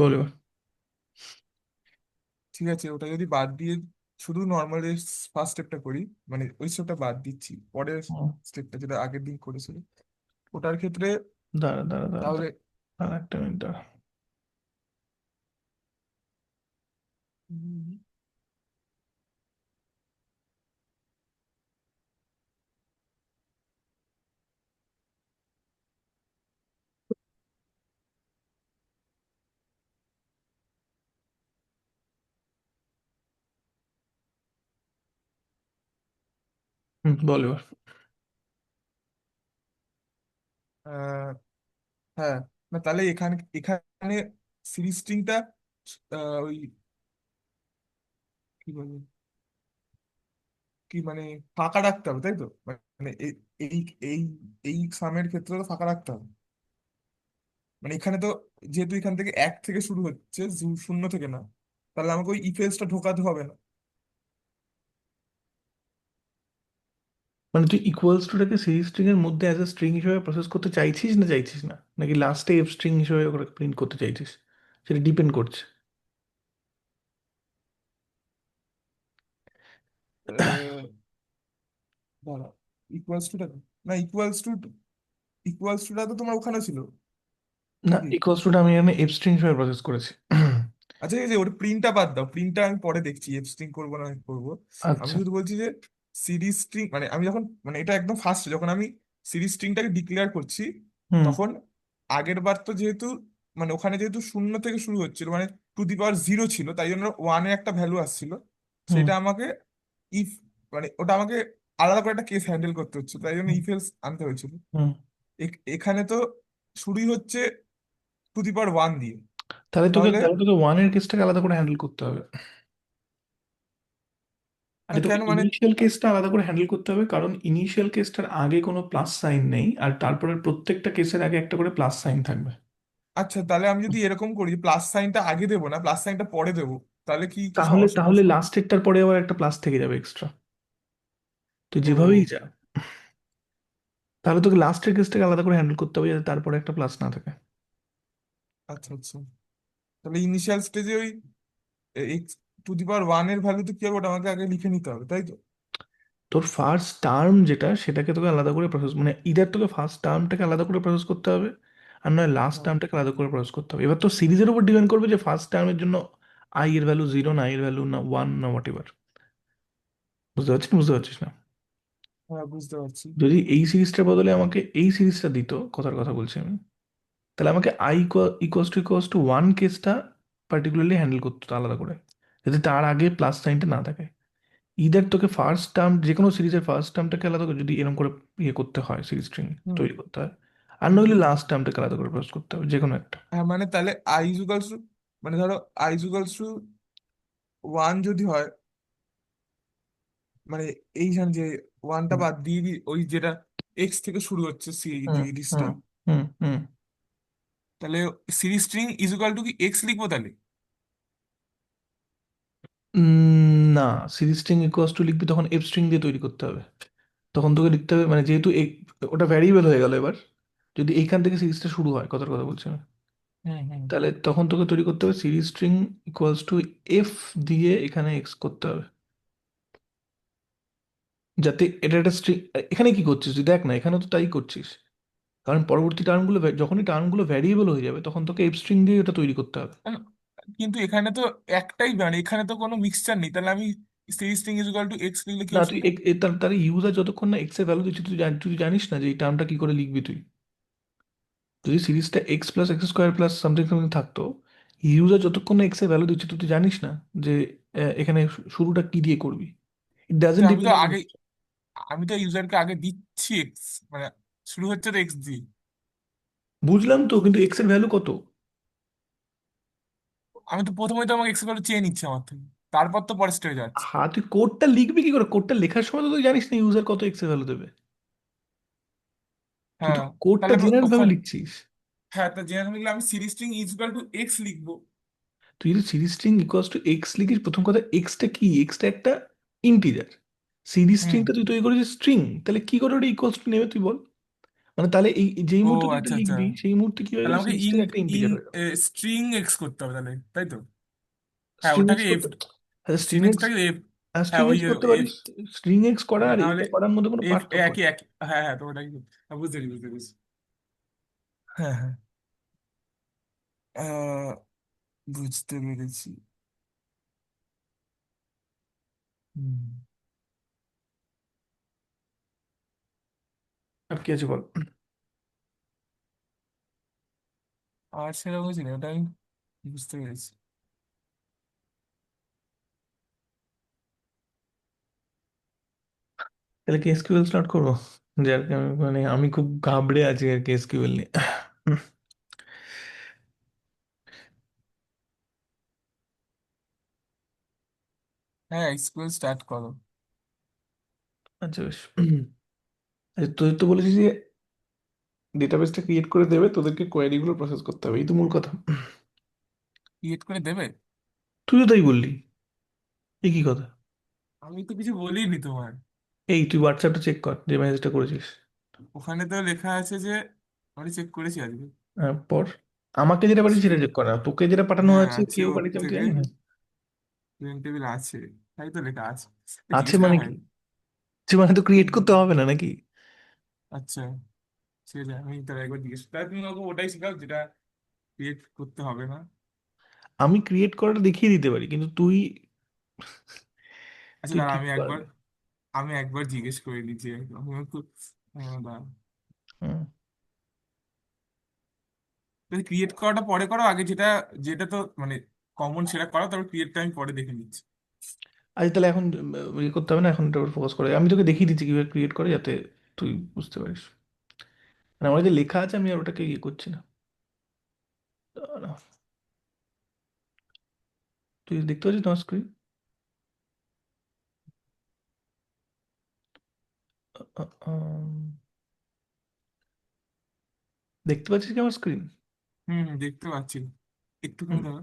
বলো। ঠিক আছে, ওটা যদি বাদ দিয়ে শুধু নর্মাল ফার্স্ট স্টেপটা করি, মানে ওই স্টেপটা বাদ দিচ্ছি, পরের হুম, স্টেপটা যেটা আগের দিন করেছিল ওটার ক্ষেত্রে দাঁড়া দাঁড়া দাঁড়া তাহলে দাঁড়া, আর একটা মিনিট দাঁড়া। হুম, বলো এবার। আহ, হ্যাঁ, না তাহলে এখানে এখানে সিরিজ স্ট্রিংটা ওই কি বলবো, কি মানে ফাঁকা রাখতে হবে তাই তো? মানে এই এই এই সামের ক্ষেত্রে তো ফাঁকা রাখতে হবে। মানে এখানে তো যেহেতু এখান থেকে এক থেকে শুরু হচ্ছে, শূন্য থেকে না, তাহলে আমাকে ওই ইফেলসটা ঢোকাতে হবে না। মানে তুই ইকুয়ালস টুটাকে সি স্ট্রিং এর মধ্যে অ্যাজ এ স্ট্রিং হিসেবে প্রসেস করতে চাইছিস না চাইছিস না, নাকি লাস্টে এফ স্ট্রিং হিসেবে ওকে প্রিন্ট করতে চাইছিস? সেটা ডিপেন্ড করছে। আহ, দাঁড়া, ইকুয়ালস টুটা না, ইকুয়ালস টুটা তো তোমার ওখানে ছিল না, নাকি? ইকুয়ালস টুটা আমি এখানে এফ স্ট্রিং হিসেবে প্রসেস করেছি। আচ্ছা, এই যে ওর প্রিন্টটা বাদ দাও, প্রিন্টটা আমি পরে দেখছি, এফ স্ট্রিং করবো না করবো। আমি আচ্ছা। শুধু বলছি যে সিরিজ স্ট্রিং, মানে আমি যখন, মানে এটা একদম ফার্স্ট যখন আমি সিরিজ স্ট্রিংটাকে ডিক্লেয়ার করছি, হুম তখন আগের বার তো যেহেতু, মানে ওখানে যেহেতু শূন্য থেকে শুরু হচ্ছিল, মানে টু দি পাওয়ার জিরো ছিল, তাই জন্য ওয়ানে একটা ভ্যালু আসছিল। হুম সেটা আমাকে ইফ, মানে ওটা আমাকে আলাদা করে একটা কেস হ্যান্ডেল করতে হচ্ছে, তাই জন্য হুম ইফ এলস আনতে হয়েছিল। হুম। এখানে তো শুরুই হচ্ছে টু দি পাওয়ার ওয়ান দিয়ে। তাহলে তোকে তাহলে তাহলে তোকে ওয়ানের কেসটাকে আলাদা করে হ্যান্ডেল করতে হবে। আরে তোকে কেন মানে? ইনিশিয়াল কেসটা আলাদা করে হ্যান্ডেল করতে হবে, কারণ ইনিশিয়াল কেসটার আগে কোনো প্লাস সাইন নেই, আর তারপরে প্রত্যেকটা কেসের আগে একটা করে প্লাস সাইন থাকবে। আচ্ছা, তাহলে আমি যদি এরকম করি, প্লাস সাইনটা আগে দেবো না প্লাস সাইনটা পরে দেবো, তাহলে কি কি তাহলে সমস্যা? তাহলে লাস্টেরটার পরে আবার একটা প্লাস থেকে যাবে এক্সট্রা। তুই যেভাবেই ও যা, তাহলে তোকে লাস্টের কেসটাকে আলাদা করে হ্যান্ডেল করতে হবে যাতে তারপরে একটা প্লাস না থাকে। আচ্ছা আচ্ছা, তাহলে ইনিশিয়াল স্টেজে ওই x to the power one এর ভ্যালু তো কি হবে, ওটা আমাকে আগে লিখে নিতে হবে তাই তো? তোর ফার্স্ট টার্ম যেটা, সেটাকে তোকে আলাদা করে প্রসেস, মানে ইদার তোকে ফার্স্ট টার্মটাকে আলাদা করে প্রসেস করতে হবে, আর নয় লাস্ট হ্যাঁ টার্মটাকে আলাদা করে প্রসেস করতে হবে। এবার তো সিরিজের উপর ডিপেন্ড করবে যে ফার্স্ট টার্মের জন্য আই এর ভ্যালু জিরো, না আই এর ভ্যালু না ওয়ান, না হোয়াট এভার। বুঝতে পারছিস না? বুঝতে পারছিস না? হ্যাঁ, বুঝতে পারছি। যদি এই সিরিজটার বদলে আমাকে এই সিরিজটা দিত, কথার কথা বলছি আমি, তাহলে আমাকে আই ইকুয়াস টু ওয়ান কেসটা পার্টিকুলারলি হ্যান্ডেল করতে হতো আলাদা করে, যাতে তার আগে প্লাস সাইনটা না থাকে। ইদার তোকে ফার্স্ট টার্ম, যে কোনো সিরিজের ফার্স্ট টার্মটাকে আলাদা করে যদি এরকম করে ইয়ে করতে হয়, সিরিজ স্ট্রিং হুম তৈরি করতে হয়, আর হুম নইলে হুম। লাস্ট টার্মটাকে আলাদা করে প্রসেস করতে হবে, যে কোনো একটা। হ্যাঁ, মানে তাহলে আই ইজুকালস টু, মানে ধরো আই ইজুকালস টু ওয়ান যদি হয়, মানে এইখানে যে ওয়ানটা হুম বাদ দিয়ে দিই, ওই যেটা এক্স থেকে শুরু হচ্ছে হুম সিরিজটা, হুম হুম হুম। তাহলে সিরিজ স্ট্রিং ইজুকাল টু কি এক্স লিখবো তাহলে? না, সিরিজ স্ট্রিং ইকুয়াস টু লিখবি তখন এফ স্ট্রিং দিয়ে তৈরি করতে হবে। তখন তোকে লিখতে হবে, মানে যেহেতু ওটা ভ্যারিয়েবল হয়ে গেল এবার, যদি এইখান থেকে সিরিজটা শুরু হয়, কথার কথা বলছি আমি, হুম হুম তাহলে তখন তোকে তৈরি করতে হবে series string equals two F দিয়ে এখানে এক্স করতে হবে, যাতে এটা একটা স্ট্রিং। এখানে কি করছিস তুই দেখ না, এখানে তো তাই করছিস। কারণ পরবর্তী টার্মগুলো যখনই টার্মগুলো ভ্যারিয়েবল হয়ে যাবে, তখন তোকে এফ স্ট্রিং দিয়ে ওটা তৈরি করতে হবে। আহ, কিন্তু এখানে তো একটাই, মানে এখানে তো কোনো মিক্সচার নেই, তাহলে আমি series string equal to X লিখলে কি না, তুই অসুবিধা? তার ইউজার যতক্ষণ না এক্স এর ভ্যালু দিচ্ছিস, তুই জানিস না যে এই টার্মটা কি করে লিখবি তুই। যদি সিরিজটা x plus x square plus something something থাকতো, ইউজার যতক্ষণ না এক্স এর ভ্যালু দিচ্ছে, তুই জানিস না যে এখানে শুরুটা কি দিয়ে করবি। ইট তো ডাজেন্ট আমি তো ডিপেন্ড অন। আগে, আমি তো ইউজারকে আগে দিচ্ছি এক্স, মানে শুরু হচ্ছে তো এক্স দিয়ে। বুঝলাম তো, কিন্তু এক্স এর ভ্যালু কত? আমি তো প্রথমে তো আমাকে এক্স ভ্যালু চেয়ে নিচ্ছি আমার থেকে, তারপর তো পরের স্টেজে যাচ্ছে। হ্যাঁ, তুই কোডটা লিখবি কি করে? কোডটা লেখার সময় তো তুই জানিস না ইউজার কত এক্স এর ভ্যালু দেবে। তুই তো হ্যাঁ, কোডটা তাহলে আমি জেনারেল ভাবে ওখানে, লিখছিস। হ্যাঁ, তা জেনে লিখলে আমি series string equal to X লিখবো। তুই যদি series string equals to X লিখিস, প্রথম কথা এক্সটা কি? এক্সটা একটা ইন্টিজার। সিরিজ হুম। স্ট্রিংটা তুই তৈরি করেছিস স্ট্রিং, তাহলে কি করে ওটা ইকুয়ালস টু নেবে তুই বল? মানে তাহলে এই যেই ও মুহূর্তে তুই এটা আচ্ছা আচ্ছা, লিখবি সেই মুহূর্তে কি হয়ে তাহলে গেল, আমাকে সিরিজটা একটা ইন ইন্টিজার হয়ে গেল। স্ট্রিং এক্স করতে হবে তাহলে, তাই তো? হ্যাঁ স্ট্রিং এক্স ওটাকে এফ, করতে, হ্যাঁ স্ট্রিং স্ট্রিং এক্স, এক্সটাকে এফ। স্ট্রিং হ্যাঁ ওই এক্স করতে এফ, পারিস। স্ট্রিং এক্স করা আর নাহলে এইটা করার মধ্যে কোনো এফ পার্থক্য একই নেই। একই, হ্যাঁ হ্যাঁ, তো ওটাই, হ্যাঁ, বুঝতে পেরেছি বুঝতে পেরেছি। হ্যাঁ হ্যাঁ, আহ, বুঝতে পেরেছি। হুম। আর কি আছে বল। আর সেরকম কিছু নেই, ওটা আমি বুঝতে পেরেছি। তাহলে কি এসকিউএল স্টার্ট করবো? যার মানে আমি খুব ঘাবড়ে আছি আর কি এসকিউএল নিয়ে। হ্যাঁ স্কুল স্টার্ট করো। আচ্ছা বেশ। আচ্ছা তুই তো বলেছিস যে ডেটাবেসটা ক্রিয়েট করে দেবে, তোদেরকে কোয়েরি গুলো প্রসেস করতে হবে, এই তো মূল কথা। ক্রিয়েট করে দেবে? তুইও তাই বললি, এই কি কথা? আমি তো কিছু বলিনি তোমার। এই তুই হোয়াটসঅ্যাপটা চেক কর যে মেসেজটা করেছিস। ওখানে তো লেখা আছে যে, আমি চেক করেছি আজকে। পর আমাকে যেটা পাঠিয়েছিস সেটা স্টুডেন্ট, চেক কর না, তোকে যেটা পাঠানো হ্যাঁ আছে আছে কেউ ওর পাঠিয়েছে আমি তো থেকে, জানি না। স্টুডেন্ট টেবিল আছে, তাই তো লেখা আছে। আছে জিজ্ঞেস করা মানে কি? হয়। আছে মানে তো ক্রিয়েট করতে হবে না নাকি? আচ্ছা, ঠিক আছে, আমি তাহলে একবার জিজ্ঞেস, তাহলে তুমি আমাকে ওটাই শেখাও যেটা ক্রিয়েট করতে হবে না। আমি ক্রিয়েট করাটা দেখিয়ে দিতে পারি কিন্তু তুই, আচ্ছা তুই দাঁড়া, ঠিক আমি একবার, পারবি। আমি একবার জিজ্ঞেস করে নিচ্ছি, আমি একটু, দাঁড়া। হুম। ক্রিয়েট করাটা পরে করো, আগে যেটা, যেটা তো মানে কমন সেটা করো, তারপর ক্রিয়েটটা আমি পরে দেখে নিচ্ছি। আচ্ছা তাহলে এখন ইয়ে করতে হবে না, এখন এটার উপর ফোকাস করে আমি তোকে দেখিয়ে দিচ্ছি কিভাবে ক্রিয়েট করে, যাতে তুই বুঝতে পারিস। মানে আমার যে লেখা আছে আমি আর ওটাকে ইয়ে করছি না। দাঁড়া, তুই দেখতে পাচ্ছিস তোমার স্ক্রিন? দেখতে পাচ্ছিস কি আমার স্ক্রিন? হুম হুম, দেখতে পাচ্ছি, একটুখানি দাঁড়া।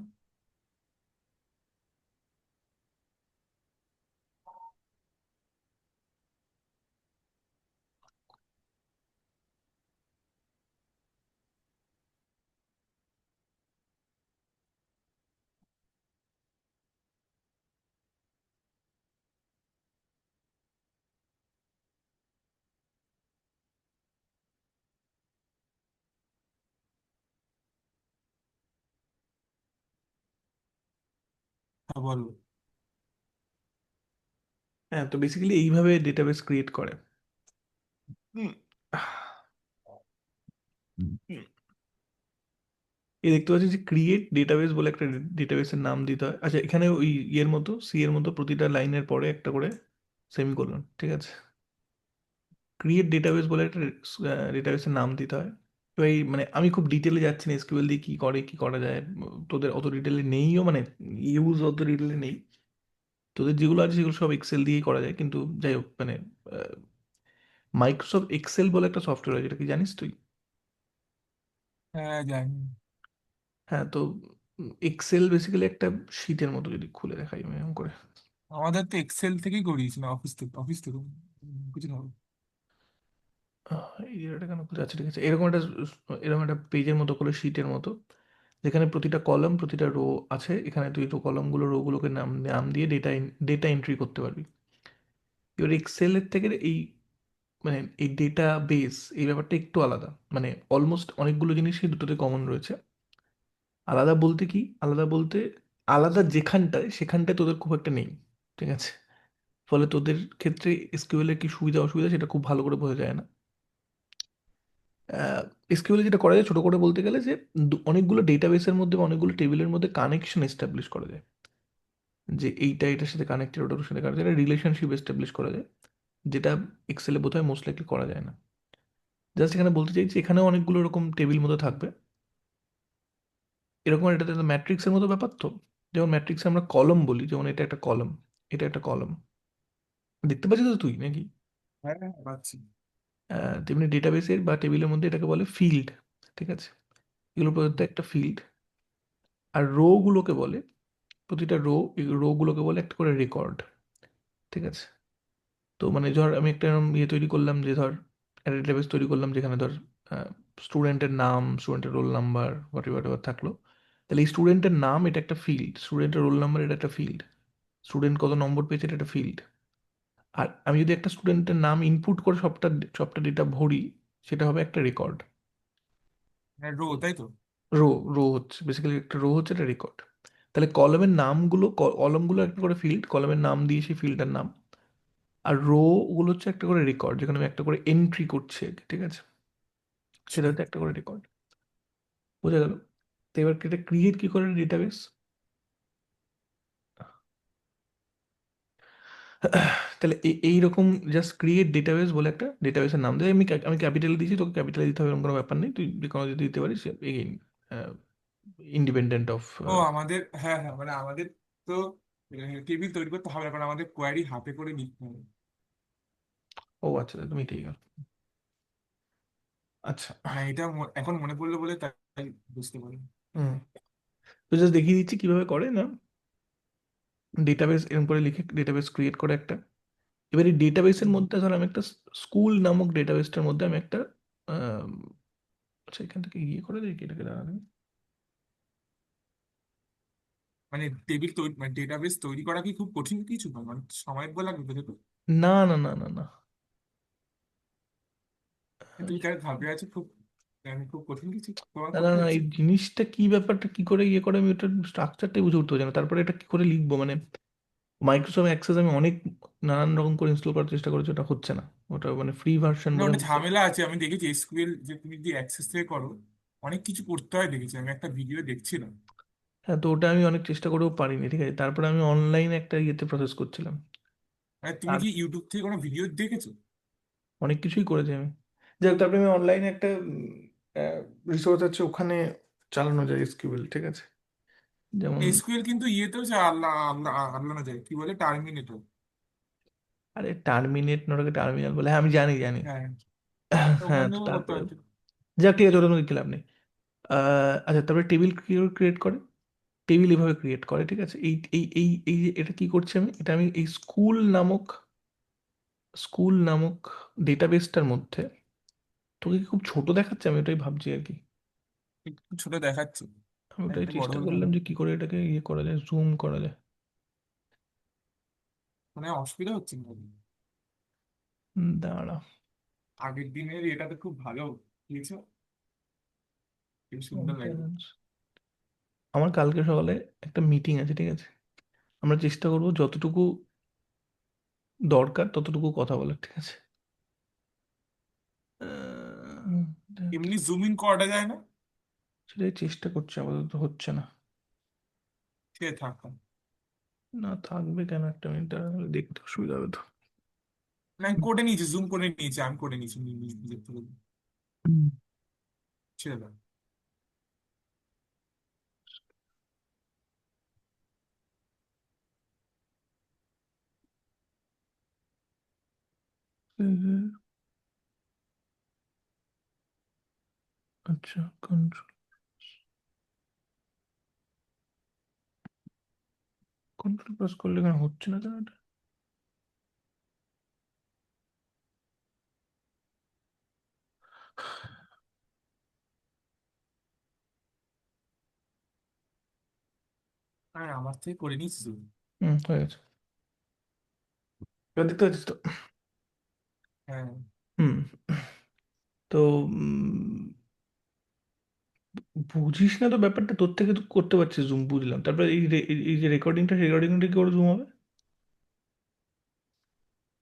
হ্যাঁ বলো। হ্যাঁ তো বেসিক্যালি এইভাবে ডেটাবেস ক্রিয়েট করে। হুম। হুম। এই দেখতে পাচ্ছি যে ক্রিয়েট ডেটাবেস বলে একটা ডেটাবেসের নাম দিতে হয়। আচ্ছা এখানে ওই ইয়ের মতো, সি এর মতো প্রতিটা লাইনের পরে একটা করে সেমিকোলন, ঠিক আছে? ক্রিয়েট ডেটাবেস বলে একটা ডেটাবেসের নাম দিতে হয়। তো এই মানে আমি খুব ডিটেলে যাচ্ছি না এসকিউএল দিয়ে কি করে কি করা যায়, তোদের অত ডিটেলে নেইও, মানে ইউজ অত ডিটেলে নেই। তোদের যেগুলো আছে সেগুলো সব এক্সেল দিয়েই করা যায়, কিন্তু যাই হোক মানে মাইক্রোসফট এক্সেল বলে একটা সফটওয়্যার আছে, যেটা কি জানিস তুই? হ্যাঁ জানি। হ্যাঁ তো এক্সেল বেসিক্যালি একটা শীটের মতো, যদি খুলে দেখাই আমি এরকম করে। আমাদের তো এক্সেল থেকেই করিয়েছি না, অফিস থেকে, অফিস থেকে কিছু না। এই জায়গাটা কেন খুলে আছে, ঠিক আছে, এরকম একটা পেজের মতো করে শীটের মতো, যেখানে প্রতিটা কলাম প্রতিটা রো আছে, এখানে তুই তো কলামগুলো রো গুলোকে নাম নাম দিয়ে ডেটা এন্ট্রি করতে পারবি। এবার এক্সেলের থেকে এই মানে এই ডেটা বেস এই ব্যাপারটা একটু আলাদা, মানে অলমোস্ট অনেকগুলো জিনিসই দুটোতে কমন রয়েছে। আলাদা বলতে কি, আলাদা বলতে আলাদা যেখানটায় সেখানটায় তোদের খুব একটা নেই, ঠিক আছে? ফলে তোদের ক্ষেত্রে এসকিউএল এর কি সুবিধা অসুবিধা সেটা খুব ভালো করে বোঝা যায় না। এসকিউএল যেটা করা যায় ছোট করে বলতে গেলে যে অনেকগুলো ডেটাবেসের মধ্যে বা অনেকগুলো টেবিলের মধ্যে কানেকশন এস্টাবলিশ করা যায়, যে এইটা এটার সাথে কানেক্টেড, ওটার সাথে কানেক্টেড, রিলেশনশিপ এস্টাবলিশ করা যায়, যেটা এক্সেলে বোধহয় মোস্ট লাইকলি করা যায় না। জাস্ট এখানে বলতে চাইছি এখানেও অনেকগুলো এরকম টেবিল মতো থাকবে, এরকম এটাতে ম্যাট্রিক্সের মতো ব্যাপার তো। যেমন ম্যাট্রিক্সে আমরা কলম বলি, যেমন এটা একটা কলম, এটা একটা কলম, দেখতে পাচ্ছিস তো তুই নাকি? হ্যাঁ হ্যাঁ, পাচ্ছি। তেমনি ডেটাবেসের বা টেবিলের মধ্যে এটাকে বলে ফিল্ড, ঠিক আছে? এগুলো প্রত্যেকটা ফিল্ড। আর রো গুলোকে বলে, প্রতিটা রো, এই রো গুলোকে বলে একটা করে রেকর্ড, ঠিক আছে? তো মানে ধর আমি একটা এরকম ইয়ে তৈরি করলাম যে ধর একটা ডেটাবেস তৈরি করলাম যেখানে ধর স্টুডেন্টের নাম, স্টুডেন্টের রোল নাম্বার, হোয়াট এভার থাকলো। তাহলে এই স্টুডেন্টের নাম এটা একটা ফিল্ড, স্টুডেন্টের রোল নাম্বার এটা একটা ফিল্ড, স্টুডেন্ট কত নম্বর পেয়েছে এটা একটা ফিল্ড। আর আমি যদি একটা স্টুডেন্টের নাম ইনপুট করে সবটা সবটা ডেটা ভরি, সেটা হবে একটা রেকর্ড। মানে রো, তাই তো? রো, রো হচ্ছে বেসিক্যালি একটা রো হচ্ছে একটা রেকর্ড। তাহলে কলমের নামগুলো, কলমগুলো একটা করে ফিল্ড, কলমের নাম দিয়ে সেই ফিল্ডটার নাম। আর রো গুলো হচ্ছে একটা করে রেকর্ড, যেখানে আমি একটা করে এন্ট্রি করছি আর কি, ঠিক আছে? সেটা আচ্ছা। হচ্ছে একটা করে রেকর্ড। বোঝা গেল? তো এবার এটা ক্রিয়েট কি করে ডেটাবেস? তাহলে এইরকম জাস্ট ক্রিয়েট ডেটাবেস বলে একটা ডেটাবেসের নাম দেয়। আমি ক্যাপিটালে দিয়েছি, তোকে ক্যাপিটালে দিতে হবে এরকম কোনো ব্যাপার নেই, তুই যে কোনো যদি দিতে পারিস। Again independent of. ও আমাদের, হ্যাঁ হ্যাঁ, মানে আমাদের তো টেবিল তৈরি করতে হবে না, কারণ আমাদের কোয়ারি হাতে করে লিখতে হবে। ও আচ্ছা, তাহলে তুমি ঠিক আছে। আচ্ছা। না, এটা এখন মনে পড়লো বলে তাই বুঝতে পারি। হুম। তো জাস্ট দেখিয়ে দিচ্ছি কিভাবে করে না, ডেটাবেস এরকম করে লিখে ডেটাবেস ক্রিয়েট করে একটা। এবার এই ডেটাবেসের হুম। মধ্যে ধর আমি একটা স্কুল নামক ডেটাবেসটার মধ্যে আমি একটা আম, আচ্ছা এখান থেকে ইয়ে করে দিই কি এটাকে, দাঁড়ান। মানে টেবিল তৈরি, মানে ডেটাবেস তৈরি করা কি খুব কঠিন কিছু না, মানে সময় লাগবে বুঝে তো? না না না না না। তুমি তাহলে ভাবে আছো খুব, মানে খুব কঠিন কিছু তোমার না না করতে না, হচ্ছে। এই জিনিসটা কি, ব্যাপারটা কি করে ইয়ে করে, আমি ওটার স্ট্রাকচারটাই বুঝে উঠতে পারছি না। তারপরে এটা কি করে লিখবো মানে, মাইক্রোসফট অ্যাক্সেস আমি অনেক নানান রকম করে ইনস্টল করার চেষ্টা করেছি, ওটা হচ্ছে না। ওটা মানে ফ্রি ভার্সন না, বলে ওটা মনে হয়। ঝামেলা আছে, আমি দেখেছি এসকিউএল যে তুমি যদি অ্যাক্সেস থেকে করো, অনেক কিছু করতে হয় দেখেছি, আমি একটা ভিডিও দেখছিলাম। হ্যাঁ, তো ওটা আমি অনেক চেষ্টা করেও পারিনি, ঠিক আছে? তারপরে আমি অনলাইনে একটা ইয়েতে প্রসেস করছিলাম। মানে তুমি আর কি ইউটিউব থেকে কোনো ভিডিও দেখেছো? অনেক কিছুই করেছি আমি। যাই হোক, তারপরে আমি অনলাইনে একটা রিসোর্স আছে, ওখানে চালানো যায় এসকিউএল, ঠিক আছে? যেমন, এসকিউএল কিন্তু ইয়েতেও যে আল্লাহ আল্লাহ আল্লাহ যায়, কি বলে, টার্মিনেটর। আরে টার্মিনেট নোটাকে টার্মিনাল বলে, হ্যাঁ আমি জানি জানি। হ্যাঁ, তো হ্যাঁ, ওখান তো থেকেও করতে তারপরে পারছো। যাক ঠিক আছে, ওটা কোনো কি লাভ নেই। আচ্ছা, তারপরে টেবিল ক্রিয়েট করে, টেবিল এভাবে ক্রিয়েট করে, ঠিক আছে? এই যে এটা কি করছি আমি, এটা আমি এই স্কুল নামক ডেটাবেসটার মধ্যে, তোকে কি খুব ছোট দেখাচ্ছে? আমি ওটাই ভাবছি আর কি। একটু ছোট দেখাচ্ছে। আমি ওটাই একটু বড় চেষ্টা হলে ভালো করলাম যে হতো। কি করে এটাকে ইয়ে করা যায়, জুম করা যায়। মানে অসুবিধা হচ্ছে না। দাঁড়া। আগের দিনের এটাতে খুব ভালো হয়েছে, খুব সুন্দর লাগবে। Maintenance। আমার কালকে সকালে একটা মিটিং আছে, ঠিক আছে? আমরা চেষ্টা করবো যতটুকু দরকার ততটুকু কথা বলার, ঠিক আছে? এমনি জুম ইন করাটা যায় না? সেটাই চেষ্টা করছি, আপাতত হচ্ছে না। সে থাক। না থাকবে কেন, একটা মিনিট দাঁড়া, নাহলে দেখতে অসুবিধা হবে তো। না, আমি করে নিয়েছি, জুম করে নিয়েছি, আমি করে নিয়েছি নিজের থেকে। হুম। ছেড়ে দাও। আচ্ছা, কন্ট্রোল কন্ট্রোল প্রেস করলে কেন হচ্ছে না কেন এটা? হ্যাঁ, আমার থেকে করে নিয়েছি জুম। হুম, হয়ে গেছে। এবার দেখতে পাচ্ছিস তো? হ্যাঁ। হুম। তো বুঝিস না তো ব্যাপারটা, তোর থেকে তো করতে পারছিস জুম, বুঝলাম। তারপরে এই যে রেকর্ডিংটা কি করে জুম হবে?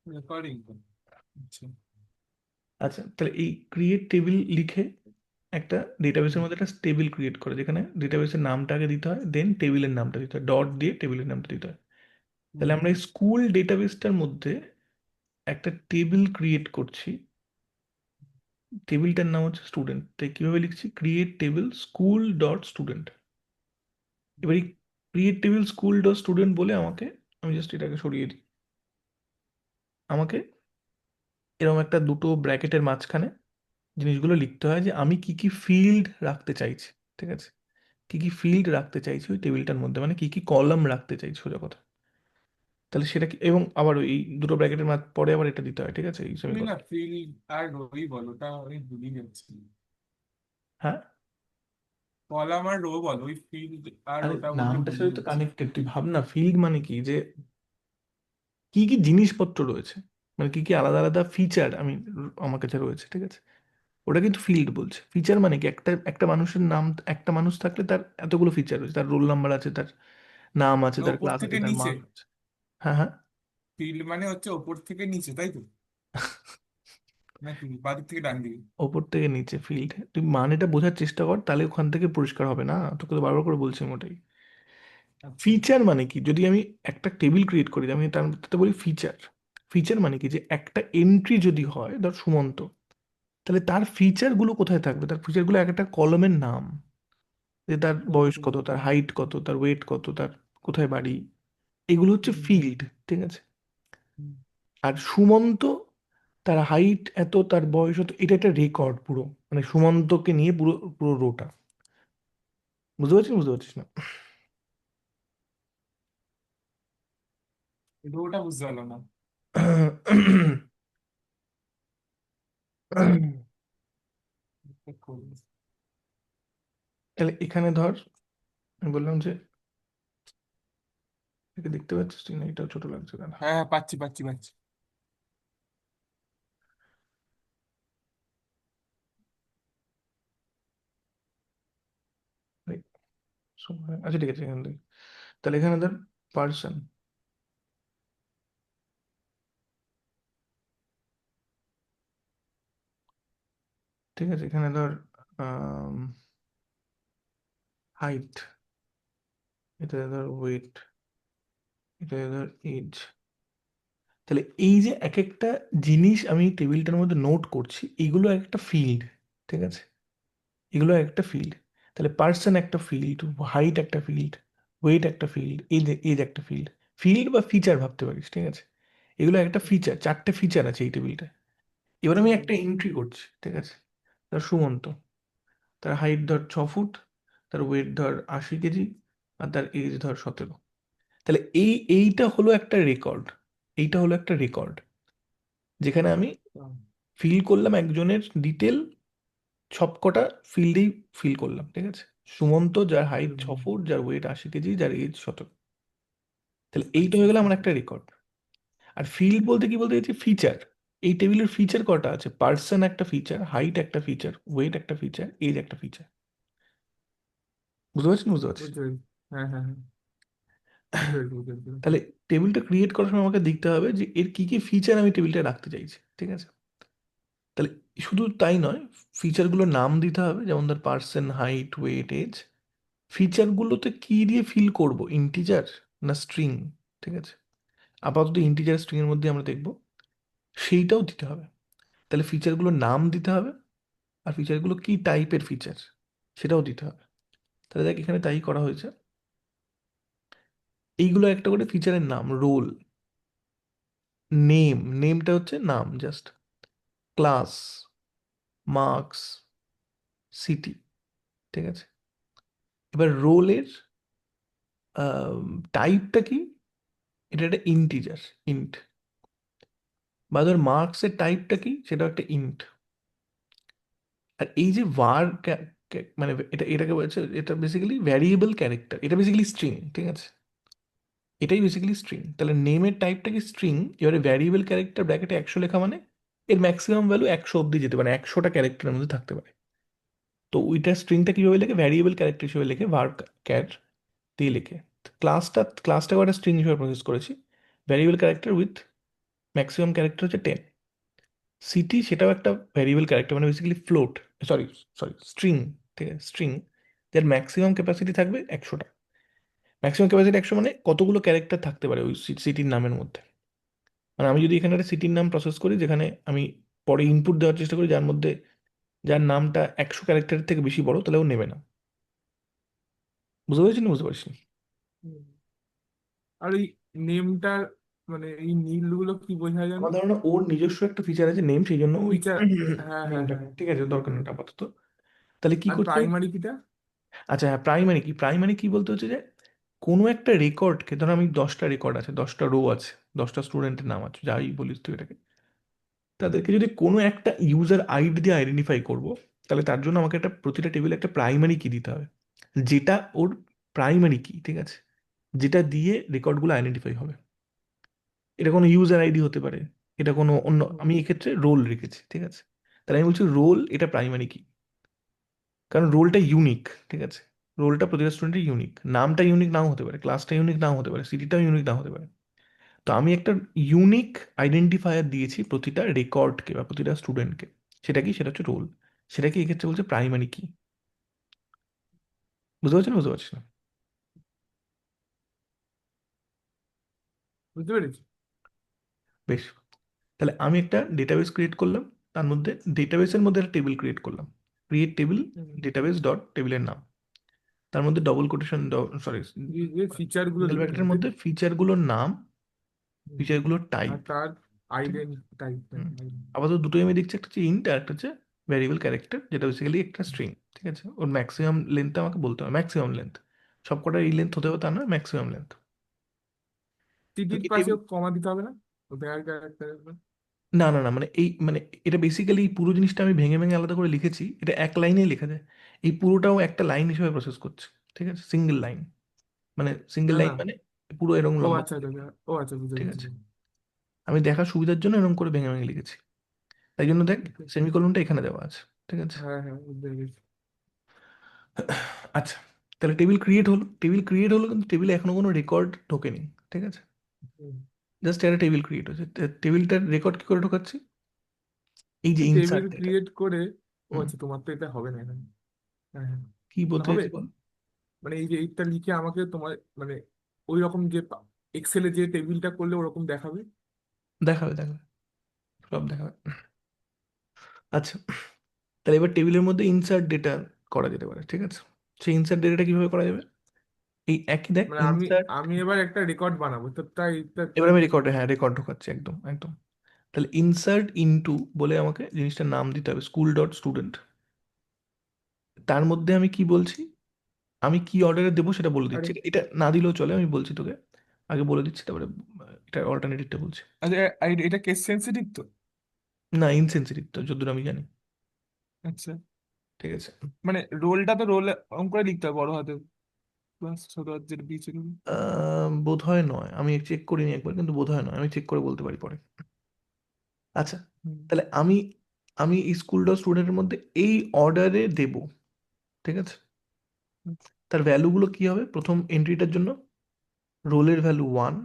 রেকর্ডিং। আচ্ছা। আচ্ছা, তাহলে এই ক্রিয়েট টেবিল লিখে একটা ডেটাবেসের হুম। মধ্যে একটা টেবিল ক্রিয়েট করে, যেখানে ডেটাবেসের নামটা আগে দিতে হয়, দেন টেবিলের নামটা দিতে হয়, ডট দিয়ে টেবিলের নামটা দিতে হয়। তাহলে হুম। আমরা এই স্কুল ডেটাবেসটার মধ্যে একটা টেবিল ক্রিয়েট করছি। টেবিলটার নাম হচ্ছে স্টুডেন্ট, তাই কিভাবে লিখছি, create table school dot student. এবার এই create table school dot student বলে আমাকে, আমি জাস্ট এটাকে সরিয়ে দিই, আমাকে এরকম একটা দুটো ব্র্যাকেটের মাঝখানে জিনিসগুলো লিখতে হয় যে আমি কি কি ফিল্ড রাখতে চাইছি, ঠিক আছে? কি কি ফিল্ড রাখতে চাইছি ওই টেবিলটার মধ্যে, মানে কি কি কলাম রাখতে চাইছি, সোজা কথা। তাহলে সেটা কি, এবং আবার ওই দুটো ব্র্যাকেটের পরে আবার এটা দিতে হয়, ঠিক আছে, এই তুমি না সেমিকোলন। ফিল্ড আর রোই বলো, ওটা আমি ভুলিয়ে যাচ্ছি। হ্যাঁ, কলাম আর রো বলো, ওই ফিল্ড আর আরে ওটা বোধহয় নামটার ভুলিয়ে সাথে তো যাচ্ছি। কানেক্টেড, তুই ভাব না ফিল্ড মানে কি, যে কি কি জিনিসপত্র রয়েছে, মানে কি কি আলাদা আলাদা ফিচার আমার কাছে রয়েছে, ঠিক আছে, ওটা কিন্তু ফিল্ড বলছে। ফিচার মানে কি, একটা একটা মানুষের নাম, একটা মানুষ থাকলে তার এতগুলো ফিচার রয়েছে, তার রোল নাম্বার আছে, তার নাম আছে, মানে তার ওপর ক্লাস আছে, থেকে তার নিচে। মার্ক আছে। হ্যাঁ, হ্যাঁ। ফিল্ড মানে হচ্ছে ওপর থেকে নিচে, তাই তো? নাকি বাদিক থেকে ডান দিকে? ওপর থেকে নিচে ফিল্ড, তুই মানেটা বোঝার চেষ্টা কর, তাহলে ওখান থেকে পরিষ্কার হবে না, তোকে তো বারবার করে বলছি আমি ওটাই। আচ্ছা। ফিচার মানে কি, যদি আমি একটা টেবিল ক্রিয়েট করি, আমি তার মধ্যে বলি ফিচার। ফিচার মানে কি, যে একটা এন্ট্রি যদি হয় ধর সুমন্ত, তাহলে তার ফিচারগুলো কোথায় থাকবে, তার ফিচারগুলো এক একটা কলমের নাম, যে তার বয়স ওকে কত, তার ওকে। হাইট কত, তার ওয়েট কত, তার কোথায় বাড়ি, এগুলো হচ্ছে ফিল্ড, ঠিক আছে। আর সুমন্ত, তার হাইট এত, তার বয়স এত, এটা একটা রেকর্ড পুরো, মানে সুমন্তকে নিয়ে পুরো পুরো রোটা। বুঝতে পারছিস, বুঝতে পারছিস না? রোটা বুঝতে পারলাম না। তাহলে এখানে ধর, আমি বললাম যে, একে দেখতে পাচ্ছিস তুই না, এটাও ছোট লাগছে কেন? হ্যাঁ হ্যাঁ, পাচ্ছি পাচ্ছি পাচ্ছি। এই, আচ্ছা ঠিক আছে, এখান থেকে তাহলে এখানে ধর পার্সন, ঠিক আছে, এখানে ধর হাইট, এটা ধর ওয়েট, এটা ধর এজ। তাহলে এই যে এক একটা জিনিস আমি টেবিলটার মধ্যে নোট করছি, এগুলো একটা ফিল্ড, ঠিক আছে, এগুলো একটা ফিল্ড। তাহলে পার্সন একটা ফিল্ড, হাইট একটা ফিল্ড, ওয়েট একটা ফিল্ড, এজ এজ একটা ফিল্ড। ফিল্ড বা ফিচার ভাবতে পারিস, ঠিক আছে, এগুলো একটা ফিচার, চারটে ফিচার আছে এই টেবিলটায়। এবার আমি একটা এন্ট্রি করছি, ঠিক আছে, তার সুমন্ত, তার হাইট ধর 6 ফুট, তার ওয়েট ধর 80 কেজি, আর তার এজ ধর 17। তাহলে এইটা হলো একটা রেকর্ড, এইটা হলো একটা রেকর্ড, যেখানে আমি ফিল করলাম একজনের ডিটেল, সবকটা ফিল্ডেই ফিল করলাম, ঠিক আছে। সুমন্ত, যার হাইট 6 ফুট, যার ওয়েট 80 কেজি, যার এজ 17। তাহলে এইটা আচ্ছা হয়ে গেল আচ্ছা। আমার একটা রেকর্ড। আর ফিল্ড বলতে কি বলতে চাইছি, ফিচার। এই টেবিলের ফিচার কটা আছে, পার্সন একটা ফিচার, হাইট একটা ফিচার, ওয়েট একটা ফিচার, এজ একটা ফিচার। বুঝতে পারছেন, বুঝতে পারছেন? বুঝতে পেরেছি। হ্যাঁ হ্যাঁ হ্যাঁ, বুঝতে পেরেছি বুঝতে পেরেছি। তাহলে টেবিলটা ক্রিয়েট করার সময় আমাকে দেখতে হবে যে এর কি কি ফিচার আমি টেবিলটা রাখতে চাইছি, ঠিক আছে। তাহলে শুধু তাই নয়, ফিচারগুলোর নাম দিতে হবে, যেমন ধর পার্সন, হাইট, ওয়েট, এজ। ফিচারগুলোতে কি দিয়ে ফিল করব, ইন্টিজার না স্ট্রিং, ঠিক আছে। আপাতত ইন্টিজার স্ট্রিং এর মধ্যে আমরা দেখব, সেইটাও দিতে হবে। তাহলে ফিচারগুলোর নাম দিতে হবে, আর ফিচারগুলো কি টাইপের ফিচার সেটাও দিতে হবে। তাহলে দেখ এখানে তাই করা হয়েছে। এইগুলো একটা করে ফিচারের নাম, রোল, নেম, নেমটা হচ্ছে নাম জাস্ট, ক্লাস, মার্কস, সিটি, ঠিক আছে। এবার রোলের টাইপটা কি, এটা একটা ইন্টিজার, ইন্ট। বা ধর মার্কসের টাইপটা কি, সেটা একটা ইন্ট। আর এই যে var, মানে এটা এটাকে বলছে, এটা বেসিক্যালি ভ্যারিয়েবল ক্যারেক্টার, এটা বেসিক্যালি স্ট্রিং, ঠিক আছে, এটাই বেসিক্যালি স্ট্রিং। তাহলে নেমের টাইপটা কি, স্ট্রিং। এবারে ভ্যারিয়েবল ক্যারেক্টার ব্র্যাকেটে 100 লেখা মানে এর ম্যাক্সিমাম ভ্যালু 100 অব্দি যেতে পারে, 100টা ক্যারেক্টারের মধ্যে থাকতে পারে। তো ওইটা স্ট্রিংটা কিভাবে লেখে, ভ্যারিয়েবল ক্যারেক্টার হিসেবে লেখে, var ক্যার দিয়ে লেখে। ক্লাসটাকে একটা স্ট্রিং হিসেবে প্রসেস করেছি, variable character with maximum character হচ্ছে 10। সিটি সেটাও একটা ভ্যারিয়েবল ক্যারেক্টার, মানে basically float, sorry sorry string, ঠিক আছে, স্ট্রিং, যার ম্যাক্সিমাম ক্যাপাসিটি থাকবে 100টা। ম্যাক্সিমাম ক্যাপাসিটি 100 মানে কতগুলো ক্যারেক্টার থাকতে পারে ওই সিটির নামের মধ্যে। মানে আমি যদি এখানে একটা সিটির নাম প্রসেস করি, যেখানে আমি পরে ইনপুট দেওয়ার চেষ্টা করি যার মধ্যে, যার নামটা 100 ক্যারেক্টারের থেকে বেশি বড়, তাহলে ও নেবে না। বুঝতে পেরেছি না, বুঝতে পারছি? হুম। আর এই নেমটার মানে এই নীলগুলো কি বোঝায় জানো? আমার ধারণা ওর নিজস্ব একটা ফিচার আছে নেম, সেই জন্য ওই ফিচার। হ্যাঁ হ্যাঁ নেমটা, হ্যাঁ, ঠিক আছে, দরকার বুঝতে নেই এটা পেরেছি। আপাতত। তাহলে কি আর করছে? প্রাইমারি কিটা? আচ্ছা হ্যাঁ, প্রাইমারি কি, প্রাইমারি কি বলতে হচ্ছে যে কোনো একটা রেকর্ডকে, ধর আমি 10টা রেকর্ড আছে, 10টা রো আছে, 10টা স্টুডেন্টের নাম আছে, যাই বলিস তুই এটাকে, তাদেরকে যদি কোনো একটা ইউজার আইডি দিয়ে আইডেন্টিফাই করব, তাহলে তার জন্য আমাকে একটা প্রতিটা টেবিলে একটা প্রাইমারি কি দিতে হবে, যেটা ওর প্রাইমারি কি, ঠিক আছে, যেটা দিয়ে রেকর্ডগুলো আইডেন্টিফাই হবে। এটা কোনো ইউজার আইডি হতে পারে, এটা কোনো অন্য, হুম, আমি এক্ষেত্রে রোল রেখেছি, ঠিক আছে। তাহলে আমি বলছি রোল এটা প্রাইমারি কি, কারণ রোলটা ইউনিক, ঠিক আছে। রোলটা প্রতিটা স্টুডেন্টের ইউনিক, নামটা ইউনিক নাও হতে পারে, ক্লাসটা ইউনিক নাও হতে পারে, সিটিটাও ইউনিক নাও হতে পারে। তো আমি একটা ইউনিক আইডেন্টিফায়ার দিয়েছি প্রতিটা রেকর্ডকে বা প্রতিটা স্টুডেন্টকে। সেটা কি, সেটা হচ্ছে রোল। সেটা কি এক্ষেত্রে বলছে প্রাইমারি কি। বুঝতে পারছেন, বুঝতে পারছি না? বুঝতে পেরেছি। বেশ। তাহলে আমি একটা ডেটাবেস ক্রিয়েট করলাম, তার মধ্যে ডেটাবেসের মধ্যে একটা টেবিল ক্রিয়েট করলাম, ক্রিয়েট টেবিল, হুম। ডেটাবেস ডট টেবিলের নাম, তার মধ্যে ডবল কোটেশন, সরি, যে ফিচার গুলো সিঙ্গেল লিখতে হবে, ব্র্যাকেটের তাই মধ্যে তো? ফিচারগুলোর নাম, হুম। ফিচারগুলোর আর টাইপ। তার ঠিক আছে। Identity type. হুম। আপাতত দুটোই আমি দেখছি, একটা হচ্ছে ইন্ট আর একটা হচ্ছে ভ্যারিয়েবল ক্যারেক্টার, যেটা বেসিক্যালি একটা স্ট্রিং। ঠিক আছে, ওর ম্যাক্সিমাম লেন্থ আমাকে বলতে হবে, ম্যাক্সিমাম লেন্থ। সব কটা এই লেন্থ হতে হবে তা না, ম্যাক্সিমাম লেন্থ। তো টিটির এই পাশে টেবিল, কমা দিতে হবে না? দেয়ার ক্যারেক্টার। না না না, মানে এই মানে এটা বেসিক্যালি এই পুরো জিনিসটা আমি ভেঙে ভেঙে আলাদা করে লিখেছি, এটা এক লাইনেই লেখা যায়। এই পুরোটাও একটা লাইন হিসেবে প্রসেস করছে। ঠিক আছে, সিঙ্গেল লাইন, মানে সিঙ্গেল না লাইন না। মানে পুরো এরকম ও লম্বা আচ্ছা করে আচ্ছা লিখি। আচ্ছা। ও আচ্ছা, বুঝতে ঠিক পেরেছি। আছে, আমি দেখার সুবিধার জন্য এরকম করে ভেঙে ভেঙে লিখেছি। তাই জন্য দেখ, ওকে। সেমিকোলনটা এখানে দেওয়া আছে। ঠিক আছে। হ্যাঁ হ্যাঁ, বুঝতে পেরেছি। আচ্ছা, তাহলে টেবিল ক্রিয়েট হলো, টেবিল ক্রিয়েট হলো, কিন্তু টেবিলে এখনো কোনো রেকর্ড ঢোকেনি। ঠিক আছে, হুম। জাস্ট একটা টেবিল ক্রিয়েট হয়েছে। টেবিলটার রেকর্ড কি করে ঢোকাচ্ছি, এই যে টেবিল ইনসার্ট ডেটা। ক্রিয়েট করে। ও হুম। আচ্ছা, তোমার তো এটা হবে না এখানে। হ্যাঁ হ্যাঁ। কি মানে বলতে হবে। চাইছি বল। মানে এই যে এইটা লিখে আমাকে তোমার মানে ওই রকম যে এক্সেলে যে টেবিলটা করলে ওরকম দেখাবে। দেখাবে, দেখাবে, সব দেখাবে। আচ্ছা, তাহলে এবার টেবিলের মধ্যে ইনসার্ট ডেটা করা যেতে পারে। ঠিক আছে, সেই ইনসার্ট ডেটাটা কিভাবে করা যাবে, এই একই দেখ মানে আমি ইনসার্ট। আমি এবার একটা রেকর্ড বানাবো, তো তাই এটা কি? এবার আমি রেকর্ডে, হ্যাঁ রেকর্ড ঢোকাচ্ছি, একদম একদম। তাহলে ইনসার্ট ইনটু বলে আমাকে জিনিসটার নাম দিতে হবে, স্কুল ডট স্টুডেন্ট। তার মধ্যে আমি কি বলছি, আমি কি অর্ডারে দেবো সেটা বলে আরে দিচ্ছি, এটা না দিলেও চলে, আমি বলছি তোকে, আগে বলে দিচ্ছি, তারপরে এটা অল্টারনেটিভটা বলছি। আচ্ছা, এটা কেস সেন্সিটিভ তো? না, ইনসেন্সিটিভ তো যতদূর আমি জানি। আচ্ছা। ঠিক আছে। মানে রোলটা তো রোল অঙ্ক করে লিখতে হবে বড় হাতে, প্লাস ছোট হাত যেটা দিয়েছিল। বোধ হয় নয়, আমি চেক করিনি একবার, কিন্তু বোধ হয় নয়, আমি চেক করে বলতে পারি পরে। আচ্ছা, হুম। তাহলে আমি আমি এই স্কুল ডট স্টুডেন্টের মধ্যে এই অর্ডারে দেব। ঠিক আছে, হুম। তার ভ্যালুগুলো কি হবে, প্রথম এন্ট্রিটার জন্য রোলের ভ্যালু 1,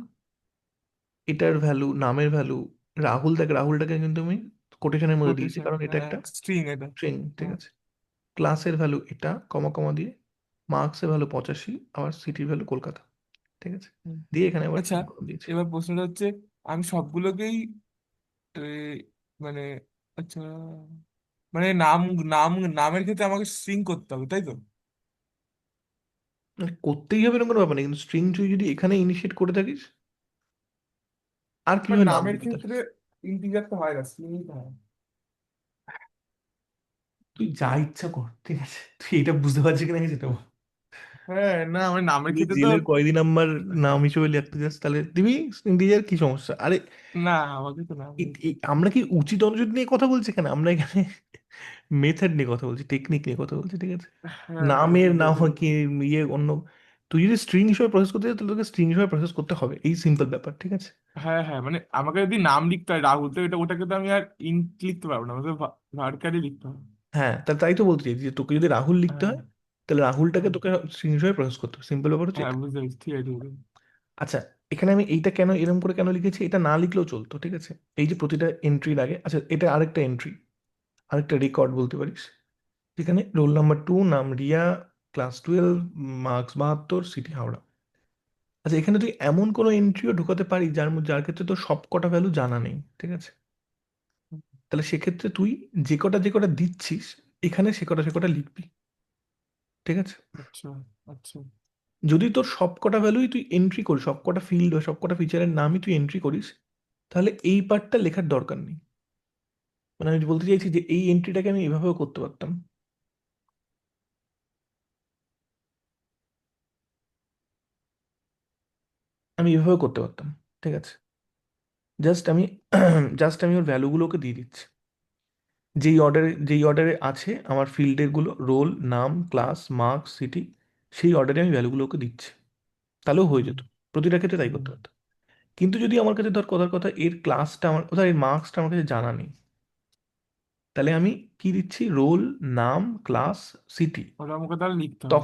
এটার ভ্যালু, নামের ভ্যালু রাহুল, দেখ রাহুলটাকে কিন্তু আমি কোটেশনের মধ্যে দিয়েছি কোটেশন, কারণ এটা হ্যাঁ, একটা স্ট্রিং এটা। স্ট্রিং। ঠিক হ্যাঁ। আছে, ক্লাসের ভ্যালু এটা কমা কমা দিয়ে, মার্কসের ভ্যালু 85, আবার সিটির ভ্যালু কলকাতা। ঠিক আছে, হুম। দিয়ে এখানে আবার আচ্ছা, সেমিকোলন দিয়েছি। এবার প্রশ্নটা হচ্ছে আমি সবগুলোকেই এ, মানে আচ্ছা, মানে নাম নাম নামের ক্ষেত্রে আমাকে স্ট্রিং করতে হবে, তাই তো? মানে করতেই হবে এরকম কোনো ব্যাপার নেই, কিন্তু স্ট্রিং তুই যদি এখানে ইনিশিয়েট করে থাকিস, আর বাট কিভাবে নাম নামের দিবি তাহলে, ক্ষেত্রে ইন্টিজার তো হয় না, স্ট্রিংই তো হয়। তুই যা ইচ্ছা কর। ঠিক আছে, তুই এটা বুঝতে পারছিস কিনা সেটা বল। হ্যাঁ, না আমার নামের তুই ক্ষেত্রে তো। জেলের কয়দি নাম্বার নাম হিসেবে লিখতে চাস, তাহলে দিবি ইন্টিজার, কি সমস্যা আরে। না, আমাকে তো নাম। আমরা কি উচিত অনুচিত নিয়ে কথা বলছি এখানে, আমরা এখানে মেথড নিয়ে কথা বলছি, টেকনিক নিয়ে কথা বলছি। ঠিক আছে, হ্যাঁ হ্যাঁ, নামের বুঝতে নাম হয় পেরেছি। কি, ইয়ে অন্য, তুই যদি স্ট্রিং হিসেবে প্রসেস করতে চাস তাহলে তোকে স্ট্রিং হিসেবে প্রসেস করতে হবে, এই সিম্পল ব্যাপার। ঠিক আছে। হ্যাঁ হ্যাঁ, মানে আমাকে যদি নাম লিখতে হয় রাহুল, তো ওটাকে তো আমি আর ইন্ট লিখতে পারবো না, আমাকে ভার্কারি লিখতে হবে। হ্যাঁ, তাহলে তাই তো বলতে চাইছি যে তোকে যদি রাহুল লিখতে হ্যাঁ হয়, তাহলে রাহুলটাকে হ্যাঁ তোকে স্ট্রিং হিসেবে প্রসেস করতে হবে, সিম্পল ব্যাপার হচ্ছে হ্যাঁ, এটা। বুঝতে পেরেছি, ঠিক আছে, ঠিক আছে। আচ্ছা, এখানে আমি এইটা কেন এরকম করে কেন লিখেছি, এটা না লিখলেও চলতো। ঠিক আছে, এই যে প্রতিটা এন্ট্রির আগে, আচ্ছা এটা আরেকটা এন্ট্রি, আরেকটা রেকর্ড বলতে পারিস, যেখানে রোল নাম্বার 2, নাম Riya, class 12, marks 72, city Howrah. আচ্ছা, এখানে তুই এমন কোনো এন্ট্রিও ঢোকাতে পারি যার ক্ষেত্রে তোর সব কটা ভ্যালু জানা নেই। ঠিক আছে, তাহলে সেক্ষেত্রে তুই যে কটা দিচ্ছিস, এখানে সে কটা লিখবি। ঠিক আছে, আচ্ছা আচ্ছা। যদি তোর সব কটা ভ্যালুই তুই এন্ট্রি করিস, সব কটা ফিল্ড বা সব কটা ফিচারের নামই তুই এন্ট্রি করিস, তাহলে এই পার্টটা লেখার দরকার নেই। মানে আমি বলতে চাইছি যে এই এন্ট্রিটাকে আমি এভাবেও করতে পারতাম। আমি এভাবে করতে পারতাম, ঠিক আছে। জাস্ট আমি জাস্ট আমি ওর ভ্যালুগুলোকে দিয়ে দিচ্ছি, যেই অর্ডারে আছে আমার ফিল্ডের গুলো, রোল, নাম, ক্লাস, মার্কস, সিটি, সেই অর্ডারে আমি ভ্যালুগুলোকে দিচ্ছি, তাহলেও হয়ে হুম যেত। প্রতিটা ক্ষেত্রে তাই হুম করতে পারতাম। কিন্তু যদি আমার কাছে ধর কথার কথা এর ক্লাসটা আমার কোথায়, এর মার্কসটা আমার কাছে জানা নেই, তাহলে আমি কি দিচ্ছি, রোল, নাম, ক্লাস, সিটি। ওটা আমাকে তাহলে লিখতে হবে।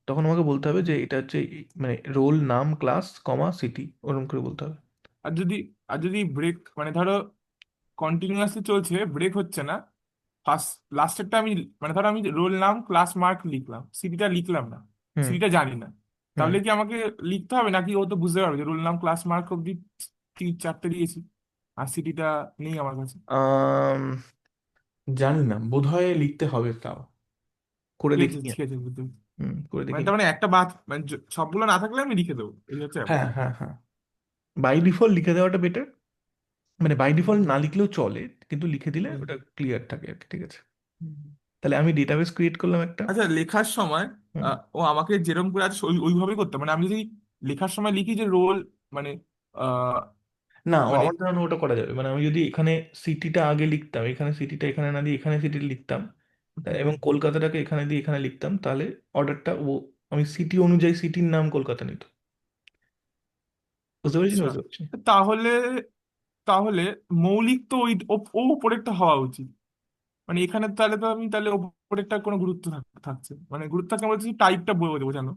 তখন আমাকে বলতে হবে যে হুম। এটা হচ্ছে মানে রোল, নাম, ক্লাস, কমা, সিটি, ওরকম করে বলতে হবে। আর যদি আর যদি ব্রেক মানে ধরো কন্টিনিউয়াসলি চলছে, ব্রেক হচ্ছে না, ফার্স্ট লাস্টেরটা আমি মানে ধরো আমি রোল নাম ক্লাস মার্ক লিখলাম, সিটিটা লিখলাম না, হুম সিটিটা জানি না, হুম। তাহলে কি আমাকে লিখতে হবে নাকি ও তো বুঝতে পারবে যে রোল নাম ক্লাস মার্ক অব্দি তিন চারটে দিয়েছি আর সিটিটা নেই আমার কাছে? আম, জানি না, বোধহয় লিখতে হবে, তাও করে ঠিক আছে দেখিনি ঠিক আমি। আছে, বুঝতে পেরেছি। করে মানে তার দেখিনি। মানে একটা বাদ মানে সবগুলো না থাকলে আমি লিখে দেবো, এই হচ্ছে ব্যাপার। হ্যাঁ হ্যাঁ হ্যাঁ, বাই ডিফল্ট লিখে দেওয়াটা বেটার। মানে বাই হুম ডিফল্ট হুম না লিখলেও চলে, কিন্তু লিখে দিলে হুম ওটা ক্লিয়ার থাকে আর কি, ঠিক আছে। হুম, হুম। তাহলে আমি ডেটাবেস ক্রিয়েট করলাম একটা। আচ্ছা, লেখার সময় হুম। ও আমাকে যেরকম করে আছে ওইভাবেই করতে হবে? মানে আমি যদি লেখার সময় লিখি যে রোল মানে আহ, না, মানে আমার ধারণা ওটা করা যাবে, মানে আমি যদি এখানে সিটিটা আগে লিখতাম, এখানে সিটিটা এখানে না দিয়ে এখানে সিটি লিখতাম, এবং হুম, কলকাতাটাকে এখানে দিয়ে এখানে লিখতাম, তাহলে অর্ডারটা ও, আমি সিটি অনুযায়ী সিটির নাম কলকাতা নিত। বুঝতে পেরেছি না, আচ্ছা, বুঝতে পারছি। তাহলে তাহলে মৌলিক তো ওই ও উপরেরটা হওয়া উচিত। মানে এখানে তাহলে তো আমি তাহলে উপরেরটা কোনো গুরুত্ব থাকছে, মানে গুরুত্ব থাকে বলছি টাইপটা বোঝানো,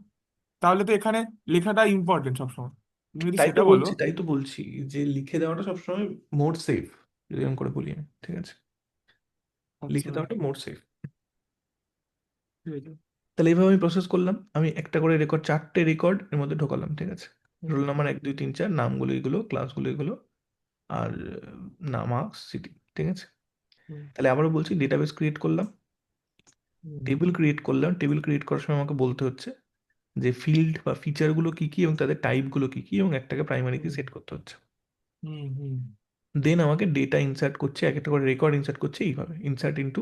তাহলে তো এখানে লেখাটা ইম্পর্টেন্ট সবসময়। তুমি যদি সেটা বলো। তাই তো বলছি যে লিখে দেওয়াটা সবসময় মোর সেফ, যদি এরকম করে বলি আমি, ঠিক আছে। লিখে আচ্ছা, দেওয়াটা মোর সেফ। ঠিক আছে। তাহলে এইভাবে আমি প্রসেস করলাম, আমি একটা করে রেকর্ড, 4টে রেকর্ড এর মধ্যে ঢোকালাম, ঠিক আছে। হুম রোল নাম্বার 1 2 3 4, নামগুলো এগুলো, ক্লাসগুলো এগুলো, আর মার্কস, সিটি, ঠিক আছে। হুম তাহলে আবারও বলছি, ডেটাবেস ক্রিয়েট করলাম, হুম টেবিল ক্রিয়েট করার সময় আমাকে বলতে হচ্ছে যে ফিল্ড বা ফিচারগুলো কি কি এবং তাদের টাইপগুলো কি কি, এবং একটাকে প্রাইমারি কি হুম সেট করতে হচ্ছে। হুম হুম দেন আমাকে ডেটা ইনসার্ট করছে, এক একটা করে রেকর্ড ইনসার্ট করছে, এইভাবে ইনসার্ট ইনটু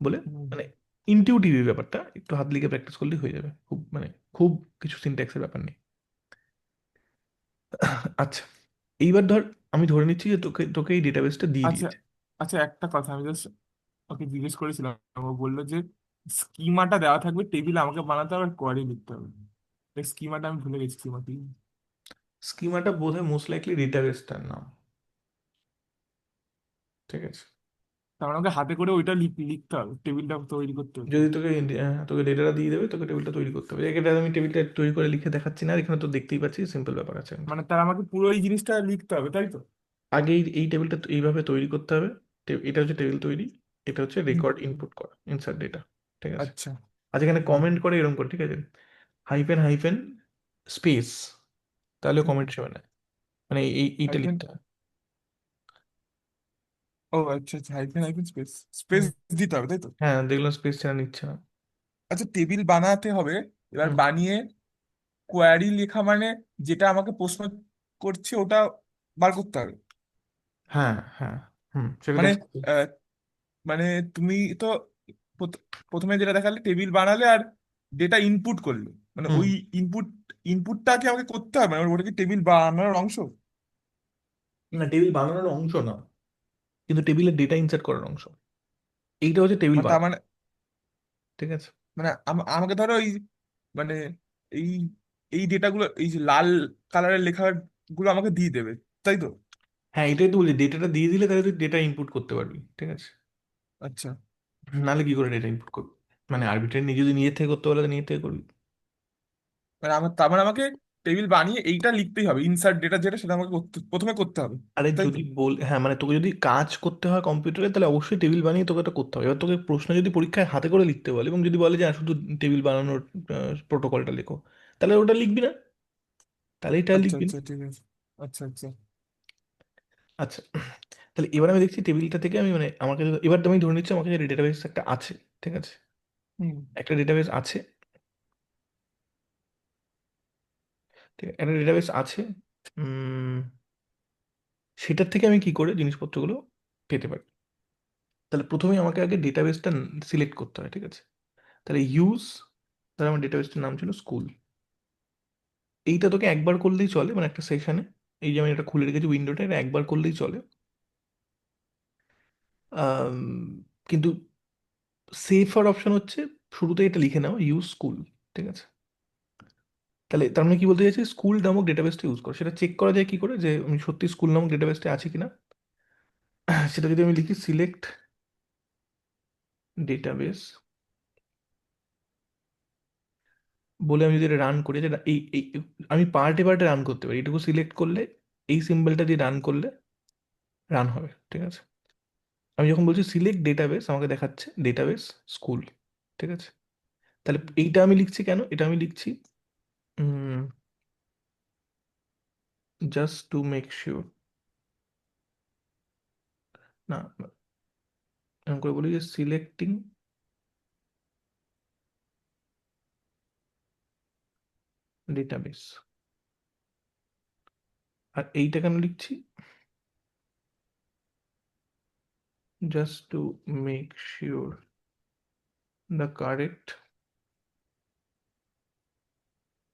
বলে, হুম মানে ইনটিউটিভ ব্যাপারটা, একটু হাত লিখে প্র্যাকটিস করলেই হয়ে যাবে, খুব মানে খুব কিছু সিনট্যাক্সের ব্যাপার নেই। আচ্ছা, এইবার ধর আমি ধরে নিচ্ছি যে তোকে তোকে এই ডেটাবেসটা দিয়ে আচ্ছা দিয়েছে। আচ্ছা, একটা কথা আমি জাস্ট ওকে জিজ্ঞেস করেছিলাম, ও বললো যে স্কিমাটা দেওয়া থাকবে টেবিল আমাকে বানাতে হবে আর কোয়ারি লিখতে হবে। স্কিমাটা আমি ভুলে গেছি, স্কিমা কি? স্কিমাটা বোধহয় মোস্ট লাইকলি ডেটাবেসটার নাম, ঠিক আছে। তার মানে আমাকে হাতে করে ওইটা লিখতে হবে, টেবিলটা তৈরি করতে হবে। যদি তোকে ডেটাটা দিয়ে দেবে, তোকে টেবিলটা তৈরি করতে হবে। এটা আমি টেবিলটা তৈরি করে লিখে দেখাচ্ছি না, আর এখানে তো দেখতেই পাচ্ছি, সিম্পল ব্যাপার আছে কিন্তু। মানে তার আমাকে পুরো এই জিনিসটা লিখতে হবে, তাই তো? আগে এই টেবিলটা এইভাবে তৈরি করতে হবে। এটা হচ্ছে টেবিল তৈরি, এটা হচ্ছে হুম, রেকর্ড ইনপুট করা, ইনসার্ট ডেটা, ঠিক আছে। আচ্ছা। আচ্ছা, এখানে হুম কমেন্ট করে এরকম করে, ঠিক আছে, হাইফেন হাইফেন স্পেস, তাহলে হুম কমেন্ট সেবে না, মানে এইটা হাইফেন, লিখতে হয়। ও আচ্ছা আচ্ছা, হাইফেন হাইফেন স্পেস, স্পেস হুম। দিতে হবে, তাই তো? হ্যাঁ, দেখলাম স্পেস ছাড়া নিচ্ছে না। আচ্ছা, টেবিল বানাতে হবে, এবার হুম। বানিয়ে কোয়ারি লেখা মানে যেটা আমাকে প্রশ্ন করছে ওটা বার করতে হবে। হ্যাঁ হ্যাঁ। হুম, সেটা মানে দেখ। আহ, মানে তুমি তো প্রথ- প্রথমে যেটা দেখালে টেবিল বানালে আর ডেটা ইনপুট করলে, মানে হুম। ওই ইনপুট ইনপুটটা কি আমাকে করতে হবে, মানে ওটা কি টেবিল বানানোর অংশ? না, টেবিল বানানোর অংশ না, কিন্তু টেবিলের ডেটা ইনসার্ট করার অংশ। এইটা হচ্ছে টেবিল মানে তার বানানো, মানে ঠিক আছে। মানে আমাকে ধরো এই মানে এই এই ডেটাগুলো, এই যে লাল কালারের লেখাগুলো আমাকে দিয়ে দেবে, তাই তো? হ্যাঁ, এটাই তো বলছি, ডেটাটা দিয়ে দিলে তাহলে তুই ডেটা ইনপুট করতে পারবি, ঠিক আছে। আচ্ছা, নাহলে কি করে ডেটা ইনপুট করবি, মানে আরবিট্রারি নিজে যদি নিজের থেকে করতে বলে তো নিজের থেকে করবি। মানে আমার তার মানে আমাকে টেবিল বানিয়ে এইটা লিখতেই হবে, ইনসার্ট ডেটা যেটা সেটা আমাকে প্রথমে করতে হবে, আরে তাই তো? যদি হ্যাঁ, মানে তোকে যদি কাজ করতে হয় কম্পিউটারে, তাহলে অবশ্যই টেবিল বানিয়ে তোকে এটা করতে হবে। এবার তোকে প্রশ্ন যদি পরীক্ষায় হাতে করে লিখতে বলে, এবং যদি বলে যে শুধু টেবিল বানানোর প্রোটোকলটা লেখো, তাহলে ওটা লিখবি না, তাহলে এটা আচ্ছা লিখবি না। আচ্ছা, ঠিক আছে। আচ্ছা আচ্ছা। আচ্ছা, তাহলে এবার আমি দেখছি টেবিলটা থেকে আমি মানে আমার কাছে, এবার আমি ধরে নিচ্ছি আমার কাছে ডেটাবেস একটা আছে, ঠিক আছে। হুম একটা ডেটাবেস আছে, ঠিক আছে, একটা ডেটাবেস আছে। উম, সেটার থেকে আমি কি করে জিনিসপত্রগুলো পেতে পারি। তাহলে প্রথমে আমাকে আগে ডেটাবেসটা সিলেক্ট করতে হয়, ঠিক আছে। তাহলে তাহলে আমার ডেটাবেসটার নাম ছিল স্কুল। এইটা তোকে একবার করলেই চলে, মানে একটা সেশনে, এই যে আমি এটা খুলে রেখেছি উইন্ডোটা, এটা একবার করলেই চলে। আম, কিন্তু সেফার অপশন হচ্ছে শুরুতে এটা লিখে নাও ইউজ স্কুল, ঠিক আছে? তাহলে তার মানে কি বলতে চাইছি, স্কুল নামক ডেটাবেসটা ইউজ করো। সেটা চেক করা যায় কি করে যে আমি সত্যি স্কুল নামক ডেটাবেসটা আছে কিনা? সেটা যদি আমি লিখি সিলেক্ট ডেটাবেস বলে, আমি যদি এটা রান করি, যেটা এই আমি পার্টে পার্টে রান করতে পারি, এটুকু সিলেক্ট করলে এই সিম্বলটা দিয়ে রান করলে রান হবে, ঠিক আছে? আমি যখন বলছি সিলেক্ট ডেটাবেস, আমাকে দেখাচ্ছে ডেটাবেস স্কুল, ঠিক আছে? তাহলে এইটা আমি লিখছি কেন? এটা আমি লিখছি জাস্ট টু মেক শিওর, না এরকম করে বলি যে সিলেক্টিং ডেটাবেস। আর এইটা কেন লিখছি? Just to make sure the correct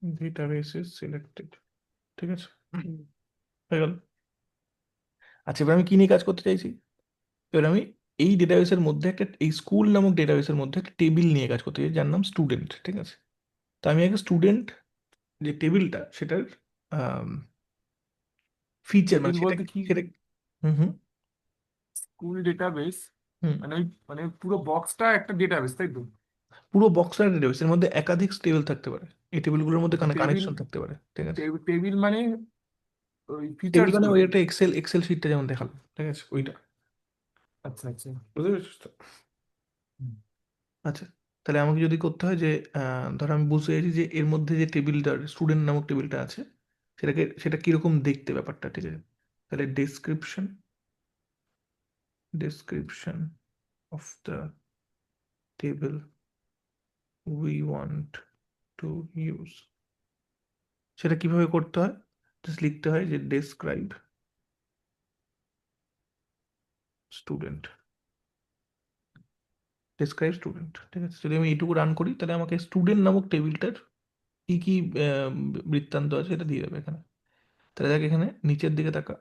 database is selected, ঠিক আছে? হুম। হয়ে গেল। আচ্ছা, এবার আমি কি নিয়ে কাজ করতে চাইছি? এবার আমি এই ডেটাবেসের মধ্যে একটা, এই স্কুল নামক ডেটাবেসের মধ্যে একটা টেবিল নিয়ে কাজ করতে চাই যার নাম স্টুডেন্ট, ঠিক আছে? তো আমি আগে স্টুডেন্ট যে টেবিলটা সেটার ফিচার, মানে টেবিল সেটা বলতে কি? সেটা হুম হুম স্কুল ডেটাবেস হুম মানে ওই মানে পুরো বক্সটা একটা ডেটাবেস, তাই তো? পুরো বক্সের ডেটাবেসের মধ্যে একাধিক টেবিল থাকতে পারে, এই টেবিলগুলোর মধ্যে আচ্ছা, টেবিল। কানেকশন থাকতে পারে, ঠিক আছে? টেবিল মানে ওই টেবিল ফিচার্স মানে গুলো। ওই একটা এক্সেল এক্সেল শিটটা যেমন দেখালাম, ঠিক আছে, ওইটা। আচ্ছা আচ্ছা। বুঝতে পেরেছিস তো? হুম। আচ্ছা, তাহলে আমাকে যদি করতে হয় যে ধর আমি বুঝতে চাইছি যে এর মধ্যে যে টেবিলটা স্টুডেন্ট নামক টেবিলটা আছে, সেটা কিরকম দেখতে ব্যাপারটা, ঠিক আছে? তাহলে description of the table we want to use, সেটা কিভাবে করতে হয়? জাস্ট লিখতে হয় যে ডেসক্রাইব স্টুডেন্ট, ডেসক্রাইব স্টুডেন্ট, ঠিক আছে? যদি আমি এইটুকু রান করি তাহলে আমাকে স্টুডেন্ট নামক টেবিলটার কি কি বৃত্তান্ত আছে এটা দিয়ে দেবে এখানে। তাহলে দেখ এখানে নিচের দিকে তাকা।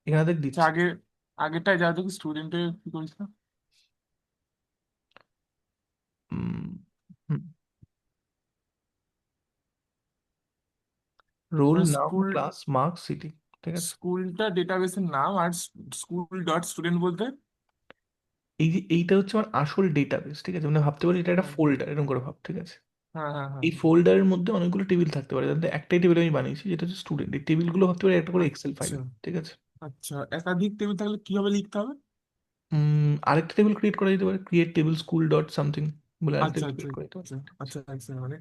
এখানে দেখ আচ্ছা, দিচ্ছে আগেরটায় যা দেখি স্টুডেন্টের কি করিস না? রোল মানে নাম স্কুল ক্লাস মার্কস সিটি, ঠিক আছে? স্কুলটা ডেটাবেসের নাম, আর স্কুল ডট স্টুডেন্ট বলতে? এই যে এইটা হচ্ছে আমার আসল ডেটাবেস, ঠিক আছে? মানে ভাবতে পারি এটা একটা হ্যাঁ ফোল্ডার, এরকম করে ভাব, ঠিক আছে? হ্যাঁ হ্যাঁ হ্যাঁ এই হ্যাঁ। ফোল্ডারের মধ্যে অনেকগুলো টেবিল থাকতে পারে, তার মধ্যে একটাই টেবিল আমি বানিয়েছি যেটা হচ্ছে স্টুডেন্ট। এই টেবিলগুলো ভাবতে পারি একটা করে এক্সেল ফাইল, আচ্ছা ঠিক আছে? আচ্ছা, একাধিক টেবিল থাকলে কিভাবে লিখতে হবে? আরেকটা টেবিল ক্রিয়েট করা যেতে পারে, create table school dot something বলে আরেকটা আচ্ছা টেবিল আচ্ছা ক্রিয়েট করা যেতে পারে, আচ্ছা ঠিক আছে? আচ্ছা আচ্ছা, মানে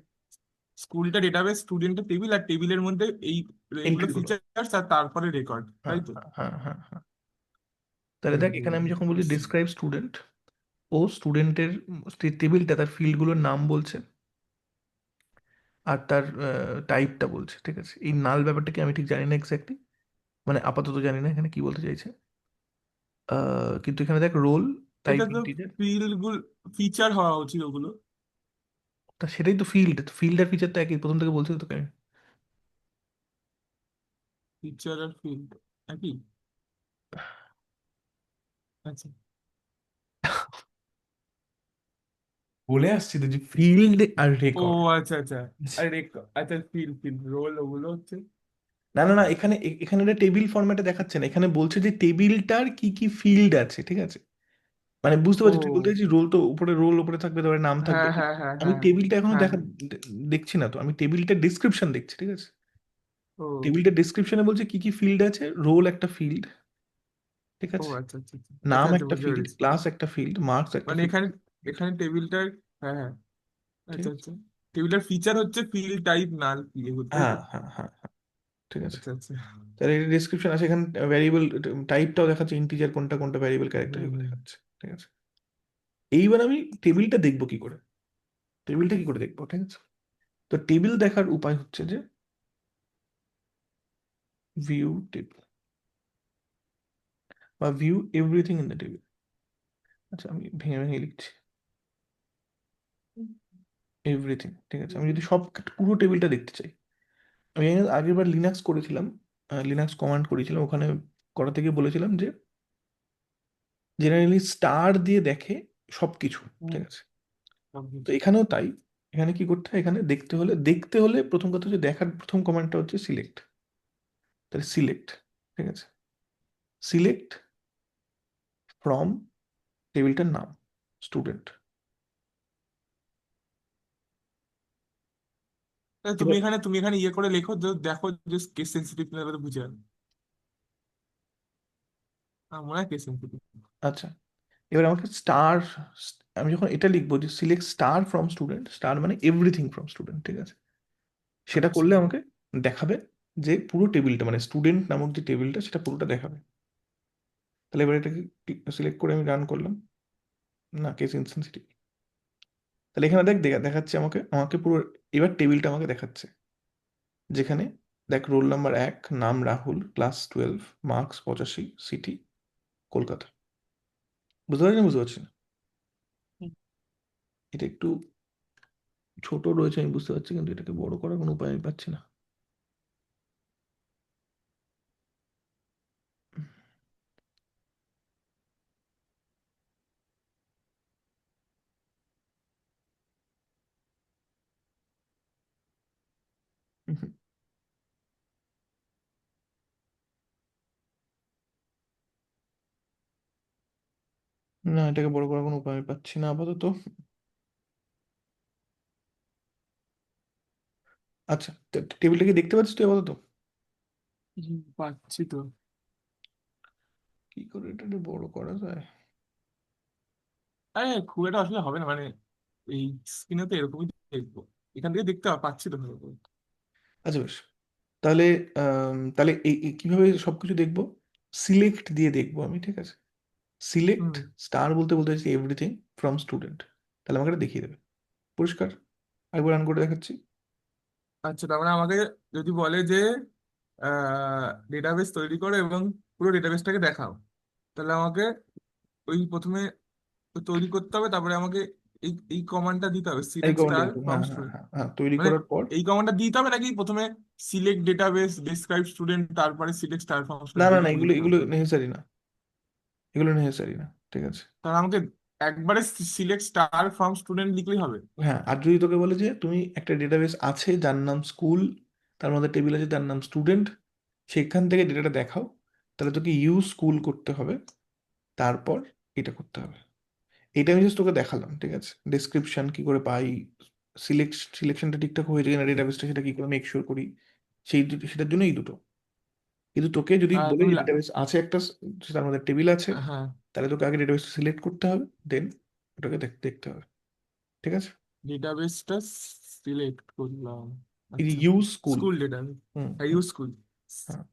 স্কুলটা ডেটাবেস, স্টুডেন্টের টেবিল, আর টেবিলের মধ্যে এই এইগুলো এন্ট্রিগুলো, ফিচার্স, আর তারপরে রেকর্ড, হ্যাঁ তাই তো? হ্যাঁ হ্যাঁ হ্যাঁ হ্যাঁ। তাহলে হুম দেখ হুম এখানে আমি হুম, যখন বলি বুঝছি। ডিসক্রাইব স্টুডেন্ট, ও স্টুডেন্টের টেবিলটা তার ফিল্ডগুলোর নাম বলছে আর তার টাইপটা বলছে, ঠিক আছে? এই নাল ব্যাপারটা কি আমি ঠিক জানি না এক্স্যাক্টলি, মানে আপাতত জানি না এখানে কি বলতে চাইছে। কিন্তু এখানে দেখ রোল টাইপ এটা তো ইন্টিজার, ফিল্ড গুলো, ফিচার হওয়া উচিত ওগুলো। তা সেটাই তো ফিল্ড, ফিল্ড আর ফিচার তো একই, প্রথম থেকে বলছি তো তোকে আমি। ফিচার আর ফিল্ড একই? আচ্ছা। বলে আসছি তো যে ফিল্ড আর ও রেকর্ড। আচ্ছা আচ্ছা। আর আচ্ছা, ফিল্ড ফিল্ড রোল ওগুলো হচ্ছে। না না না, এখানে এখানে এটা টেবিল ফরম্যাটে দেখাচ্ছে না, এখানে বলছে যে টেবিলটার কি কি ফিল্ড আছে, ঠিক আছে? মানে বুঝতে পারছি তুই বলতে ও চাইছিস রোল তো উপরে, রোল উপরে থাকবে, তারপরে নাম থাকবে। হ্যাঁ হ্যাঁ হ্যাঁ আমি হ্যাঁ টেবিলটা এখনো হ্যাঁ দেখা হ্যাঁ। দেখছি না তো, আমি টেবিলটা ডিসক্রিপশন দেখছি, ঠিক আছে? ও টেবিলটা ডিসক্রিপশনে বলছে কি কি ফিল্ড আছে, রোল একটা ফিল্ড, ঠিক ও আছে? আচ্ছা আচ্ছা আচ্ছা নাম আচ্ছা আচ্ছা, একটা বুঝতে ফিল্ড, পেরেছি। ক্লাস একটা ফিল্ড, মার্কস একটা মানে ফিল্ড, এখানে ঠিক আছে? এখানে টেবিলটার, হ্যাঁ হ্যাঁ, ঠিক আচ্ছা আছে? আচ্ছা, টেবিলটার ফিচার হচ্ছে ফিল্ড টাইপ নাল এগুলো, তাই হ্যাঁ তো? হ্যাঁ হ্যাঁ হ্যাঁ, ঠিক আছে। আচ্ছা আচ্ছা। তাহলে এটা ডিসক্রিপশন আছে, এখানে ভ্যারিয়েবল টাইপটাও দেখাচ্ছে, ইন্টিজার কোনটা কোনটা, ভ্যারিয়েবল ক্যারেক্টার হুম এগুলো হুম। দেখাচ্ছে, ঠিক আছে? এইবার আমি টেবিলটা দেখবো কি করে, টেবিলটা কি করে দেখবো, ঠিক আছে? তো টেবিল দেখার উপায় হচ্ছে যে ভিউ টেবিল বা view everything in the table. আচ্ছা, আমি ভেঙে ভেঙে লিখছি। এভরিথিং, ঠিক আছে? আমি যদি সব পুরো টেবিলটা দেখতে চাই, আমি আগের বার লিনাক্স করেছিলাম, লিনাক্স কমান্ড করেছিলাম, ওখানে করা থেকে বলেছিলাম যে জেনারেলি স্টার দিয়ে দেখে সব কিছু, হুম, ঠিক আছে? সব তো কিছু। এখানেও তাই। এখানে কি করতে হয়, এখানে দেখতে হলে প্রথম কথা হচ্ছে, দেখার প্রথম কমান্ডটা হচ্ছে সিলেক্ট। তাহলে সিলেক্ট, ঠিক আছে? সিলেক্ট ফ্রম টেবিলটার নাম স্টুডেন্ট। এবার তুমি এখানে ইয়ে করে লেখো, যে দেখো যে কেস সেন্সিটিভ কিনা এবার বুঝে যাবে। আমার মনে হয় কেস সেন্সিটিভ। আচ্ছা, এবার আমাকে স্টার, আমি যখন এটা লিখবো যে select star from student, star মানে এভরিথিং ফ্রম স্টুডেন্ট, ঠিক আছে? সেটা আচ্ছা। করলে আমাকে দেখাবে যে পুরো টেবিলটা, মানে স্টুডেন্ট নামক যে টেবিলটা, সেটা পুরোটা দেখাবে। তাহলে এবার এটাকে সিলেক্ট করে আমি রান করলাম, না কেস ইনসেনসিটিভ। তাহলে এখানে দেখাচ্ছে আমাকে আমাকে পুরো, এবার টেবিলটা আমাকে দেখাচ্ছে, যেখানে দেখ রোল নাম্বার 1, নাম Rahul, class 12, marks 85, city Kolkata. বুঝতে পারছি না, বুঝতে পারছি না? হুম। এটা একটু ছোট রয়েছে আমি বুঝতে পারছি, কিন্তু এটাকে বড় করার কোনো উপায় আমি পাচ্ছি না। হুম, না, এটাকে বড় করার কোনো উপায় আমি পাচ্ছি না আপাতত। আচ্ছা, টেবিলটা কি দেখতে পাচ্ছিস তুই আপাতত? পাচ্ছি তো। কি করে এটাকে বড় করা যায়? আরে খুব একটা আসলে হবে না, মানে এই স্ক্রিনে তো এরকমই দেখবো, এখান থেকে দেখতে পাচ্ছি তো ভালো করে। আচ্ছা বেশ, তাহলে তাহলে কিভাবে সবকিছু দেখবো? সিলেক্ট দিয়ে দেখবো আমি, ঠিক আছে? সিলেক্ট হুম। স্টার বলতে বলতে চাইছি এভরিথিং ফ্রম স্টুডেন্ট, তাহলে আমাকে এটা দেখিয়ে দেবে পরিষ্কার। আরেকবার রান করে দেখাচ্ছি। আচ্ছা, তার মানে আমাকে যদি বলে যে ডেটাবেস তৈরি করো এবং পুরো ডেটাবেসটাকে দেখাও, তাহলে আমাকে ওই প্রথমে তৈরি করতে হবে, তারপরে আমাকে এই এই কমান্ডটা দিতে হবে, এই সিলেক্ট কমান্ডটা স্টার দিতে হবে, ফ্রম হ্যাঁ হ্যাঁ স্টুডেন্ট। হ্যাঁ হ্যাঁ, তৈরি মানে করার পর। এই কমান্ডটা দিতে হবে নাকি প্রথমে সিলেক্ট ডেটাবেস ডেসক্রাইব স্টুডেন্ট তারপরে সিলেক্ট স্টার ফ্রম না স্টুডেন্ট না না, এরকম এগুলো লিখতে এগুলো হবে? নেসেসারি না, এগুলো নেসেসারি না, ঠিক আছে? তাহলে আমাকে একবারে সিলেক্ট স্টার ফ্রম স্টুডেন্ট লিখলেই হবে? হ্যাঁ, আর যদি তোকে বলে যে তুমি একটা ডেটাবেস আছে যার নাম স্কুল, তার মধ্যে টেবিল আছে যার নাম স্টুডেন্ট, সেখান থেকে ডেটাটা দেখাও, তাহলে তোকে ইউজ স্কুল করতে হবে, তারপর এটা করতে হবে। এটা আমি জাস্ট তোকে দেখালাম, ঠিক আছে? ডেসক্রিপশন কি করে পাই, সিলেকশনটা ঠিকঠাক হয়েছে কিনা ডেটাবেসটা, সেটা কি করে মেক শিওর করি, সেটার জন্য এই দুটো। কিন্তু তোকে যদি বলে তুমি যে ডেটাবেস আছে একটা, তার মধ্যে টেবিল আছে, হ্যাঁ, তাহলে তোকে আগে ডেটাবেসটা সিলেক্ট করতে হবে, দেন ওটাকে দেখতে হবে, ঠিক আছে? ডেটাবেসটা সিলেক্ট করলাম। এই আচ্ছা, ইউজ স্কুল। স্কুল ডেটাবেস, হুম হ্যাঁ হুম, ইউজ স্কুল। হ্যাঁ,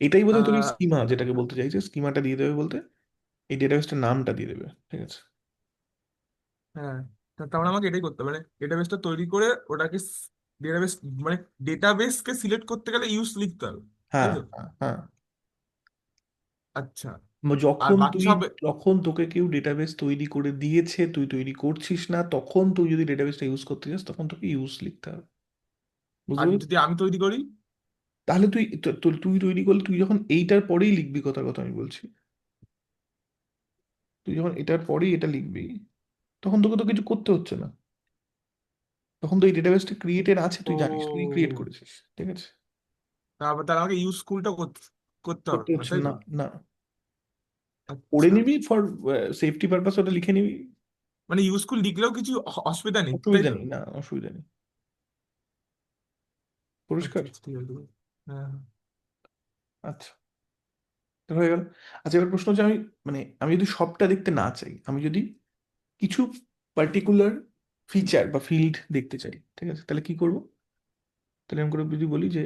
এটাই বোধহয় তোর স্কিমা, যেটাকে বলতে চাইছে স্কিমাটা দিয়ে দেবে বলতে, এই ডেটাবেসটার নামটা দিয়ে দেবে, ঠিক আছে? হ্যাঁ, তার মানে আমাকে এটাই করতে হবে, মানে ডেটাবেসটা তৈরি করে ওটাকে ডেটাবেস, মানে ডেটাবেসকে সিলেক্ট করতে গেলে ইউজ লিখতে হবে, তাই হ্যাঁ তো? হ্যাঁ হ্যাঁ। আচ্ছা। আর যখন বাকি তুই, সব? যখন তোকে কেউ ডেটাবেস তৈরি করে দিয়েছে, তুই তৈরি করছিস না, তখন তুই যদি ডেটাবেসটা ইউজ করতে চাস, তখন তোকে ইউজ লিখতে হবে, বুঝতে আর পেরেছিস? যদি আমি তৈরি করি? তাহলে তুই তৈরি করলে, তুই যখন এইটার পরেই লিখবি, কথার কথা আমি বলছি, তুই যখন এটার পরেই এটা লিখবি, তখন তোকে তো কিছু করতে হচ্ছে না। তখন তো এই ডেটাবেসটা ক্রিয়েটেড আছে, তুই জানিস, তুই ও, ক্রিয়েট করেছিস, ঠিক আছে? তারপর তাহলে আমাকে ইউজ স্কুলটা করতে করতে হবে করতে না, হচ্ছে তাই না, তো? না। পড়ে আচ্ছা, নিবি ফর সেফটি পারপাস, ওটা লিখে নিবি। মানে ইউজ স্কুল লিখলেও কিছু অসুবিধা নেই, তাই অসুবিধা তো? নেই, না অসুবিধা নেই, পরিষ্কার। আচ্ছা আচ্ছা, ঠিক আছে। হ্যাঁ। আচ্ছা, তো হয়ে গেল। আচ্ছা, এবার প্রশ্ন হচ্ছে, আমি যদি সবটা দেখতে না চাই, আমি যদি কিছু পার্টিকুলার ফিচার বা ফিল্ড দেখতে চাই, ঠিক আছে, তাহলে কি করব? তাহলে আমি করে যদি বলি যে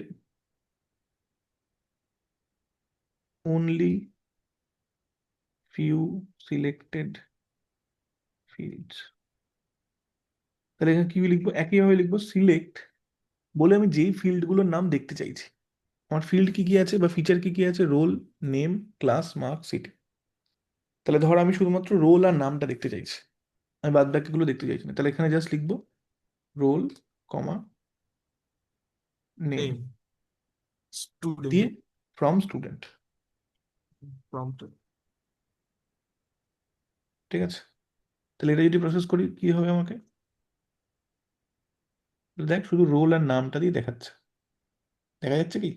অনলি ফিউ সিলেক্টেড ফিল্ডস, তাহলে এখানে কি লিখবো? একইভাবে লিখবো সিলেক্ট, বলে আমি যেই ফিল্ডগুলোর নাম দেখতে চাইছি, আমার ফিল্ড কি কি আছে বা ফিচার কি কি আছে, roll, name, class, mark, city. তাহলে ধর আমি শুধুমাত্র রোল আর নামটা দেখতে চাইছি, আমি বাদ বাকিগুলো দেখতে চাইছি না, তাহলে এখানে জাস্ট লিখবো রোল, কমা, নেম, নেম, স্টুডেন্ট, দিয়ে ফ্রম স্টুডেন্ট। প্রম্পট। ঠিক আছে, তাহলে এটা যদি প্রসেস করি কি হবে আমাকে, দেখ শুধু রোল আর নামটা দিয়ে দেখাচ্ছে, দেখা যাচ্ছে কি?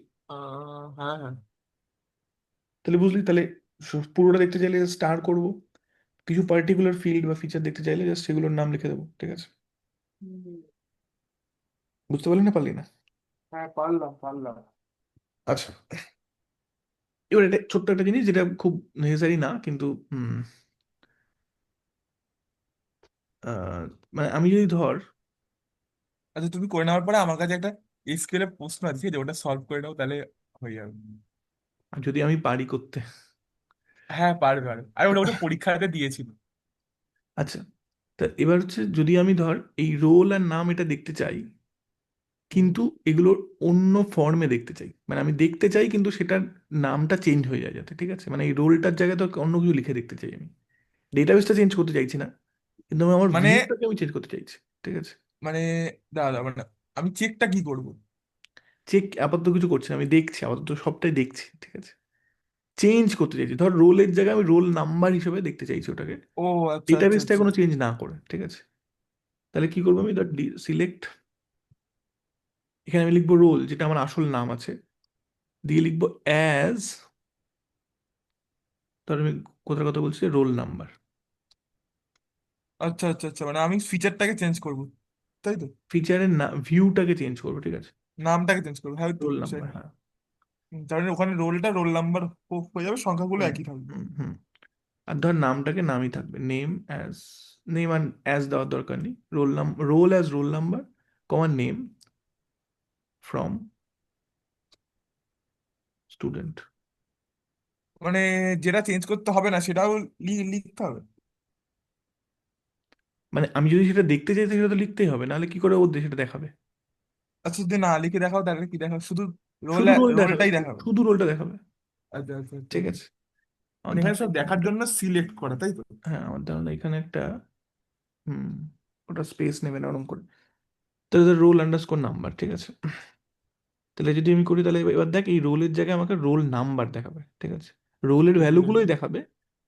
হ্যাঁ হ্যাঁ। তাহলে বুঝলি, তাহলে পুরোটা দেখতে চাইলে স্টার করব, কিছু পার্টিকুলার ফিল্ড বা ফিচার দেখতে চাইলে জাস্ট সেগুলোর নাম লিখে দেবো। ঠিক আছে, হুম। বুঝতে পারলি না পারলি না? হ্যাঁ, পারলাম পারলাম। আচ্ছা, এবার এটা ছোট্ট একটা জিনিস যেটা খুব নেসেসারি না কিন্তু, আহ, মানে আমি যদি ধর, আচ্ছা, তুমি করে নেওয়ার পরে আমার কাছে একটা এসকিউএল এর প্রশ্ন আছে, ঠিক আছে? ওটা সলভ করে নাও, তাহলে হয়ে যাবে। যদি আমি পারি করতে। হ্যাঁ, পারবে পারবে। আর ওটা ওটা পরীক্ষাতে দিয়েছিল। আচ্ছা, তা এবার হচ্ছে যদি আমি ধর এই রোল আর নাম এটা দেখতে চাই, হুম। কিন্তু এগুলোর অন্য ফর্মে দেখতে চাই, মানে আমি দেখতে চাই কিন্তু সেটার নামটা চেঞ্জ হয়ে যায় যাতে, ঠিক আছে, মানে এই রোলটার জায়গায় তো অন্য কিছু লিখে দেখতে চাই আমি, ডেটাবেসটা চেঞ্জ করতে চাইছি না, কিন্তু আমি আমার মানে ভিউটাকে আমি চেঞ্জ করতে চাইছি। ঠিক আছে, মানে দাদা, মানে আমি চেকটা কি করব? চেক আপাতত কিছু করছি না, আমি দেখছি আপাতত সবটাই দেখছি। ঠিক আছে, চেঞ্জ করতে চাইছি, ধর রোলের জায়গায় আমি রোল নাম্বার হিসেবে দেখতে চাইছি ওটাকে, ও আচ্ছা আচ্ছা ডেটাবেসটা আচ্ছা। কোনো চেঞ্জ না করে। ঠিক আছে, তাহলে কি করবো আমি, ধর সিলেক্ট, এখানে আমি লিখবো রোল যেটা আমার আসল নাম আছে, দিয়ে লিখবো অ্যাজ, ধর আমি কোথার কথা বলছি, রোল নাম্বার, আচ্ছা আচ্ছা আচ্ছা, মানে আমি ফিচারটাকে চেঞ্জ করব, তাই তো? ফিচারের না ভিউটাকে চেঞ্জ করবো। ঠিক আছে, নামটাকে চেঞ্জ করবো, হ্যাঁ তো রোল সে। নাম্বার, হ্যাঁ। তার মানে ওখানে রোলটা রোল নাম্বার হয়ে যাবে, সংখ্যাগুলো হুম একই থাকবে। হুম হুম। আর ধর নামটাকে নামই থাকবে, নেম অ্যাজ, নেম আর অ্যাজ দেওয়ার দরকার নেই, রোল নাম, roll as roll number, comma name from student. মানে যেটা চেঞ্জ করতে হবে না সেটাও লিখতে হবে? মানে আমি যদি সেটা দেখতে চাই সেটা তো লিখতেই হবে, নাহলে কি করে ও সেটা দেখাবে? আচ্ছা, যদি না লিখে দেখাও তাহলে কি দেখাও? শুধু রোল, শুধু রোল দেখাবে, রোলটাই দেখাবে? শুধু রোলটা দেখাবে। আচ্ছা আচ্ছা আচ্ছা। ঠিক আছে, আমার মানে এখানে ধারণা সব এখানে দেখার একটা, জন্য সিলেক্ট করা, তাই তো? হ্যাঁ আমার ধারণা এখানে একটা, হুম, ওটা স্পেস নেবে না ওরকম করে, তাহলে রোল আন্ডারস্কোর নাম্বার। ঠিক আছে, তাহলে যদি আমি করি তাহলে এবার দেখ এই রোলের জায়গায় আমাকে রোল নাম্বার দেখাবে। ঠিক আছে, রোলের বুঝতে ভ্যালুগুলোই পেরেছি। দেখাবে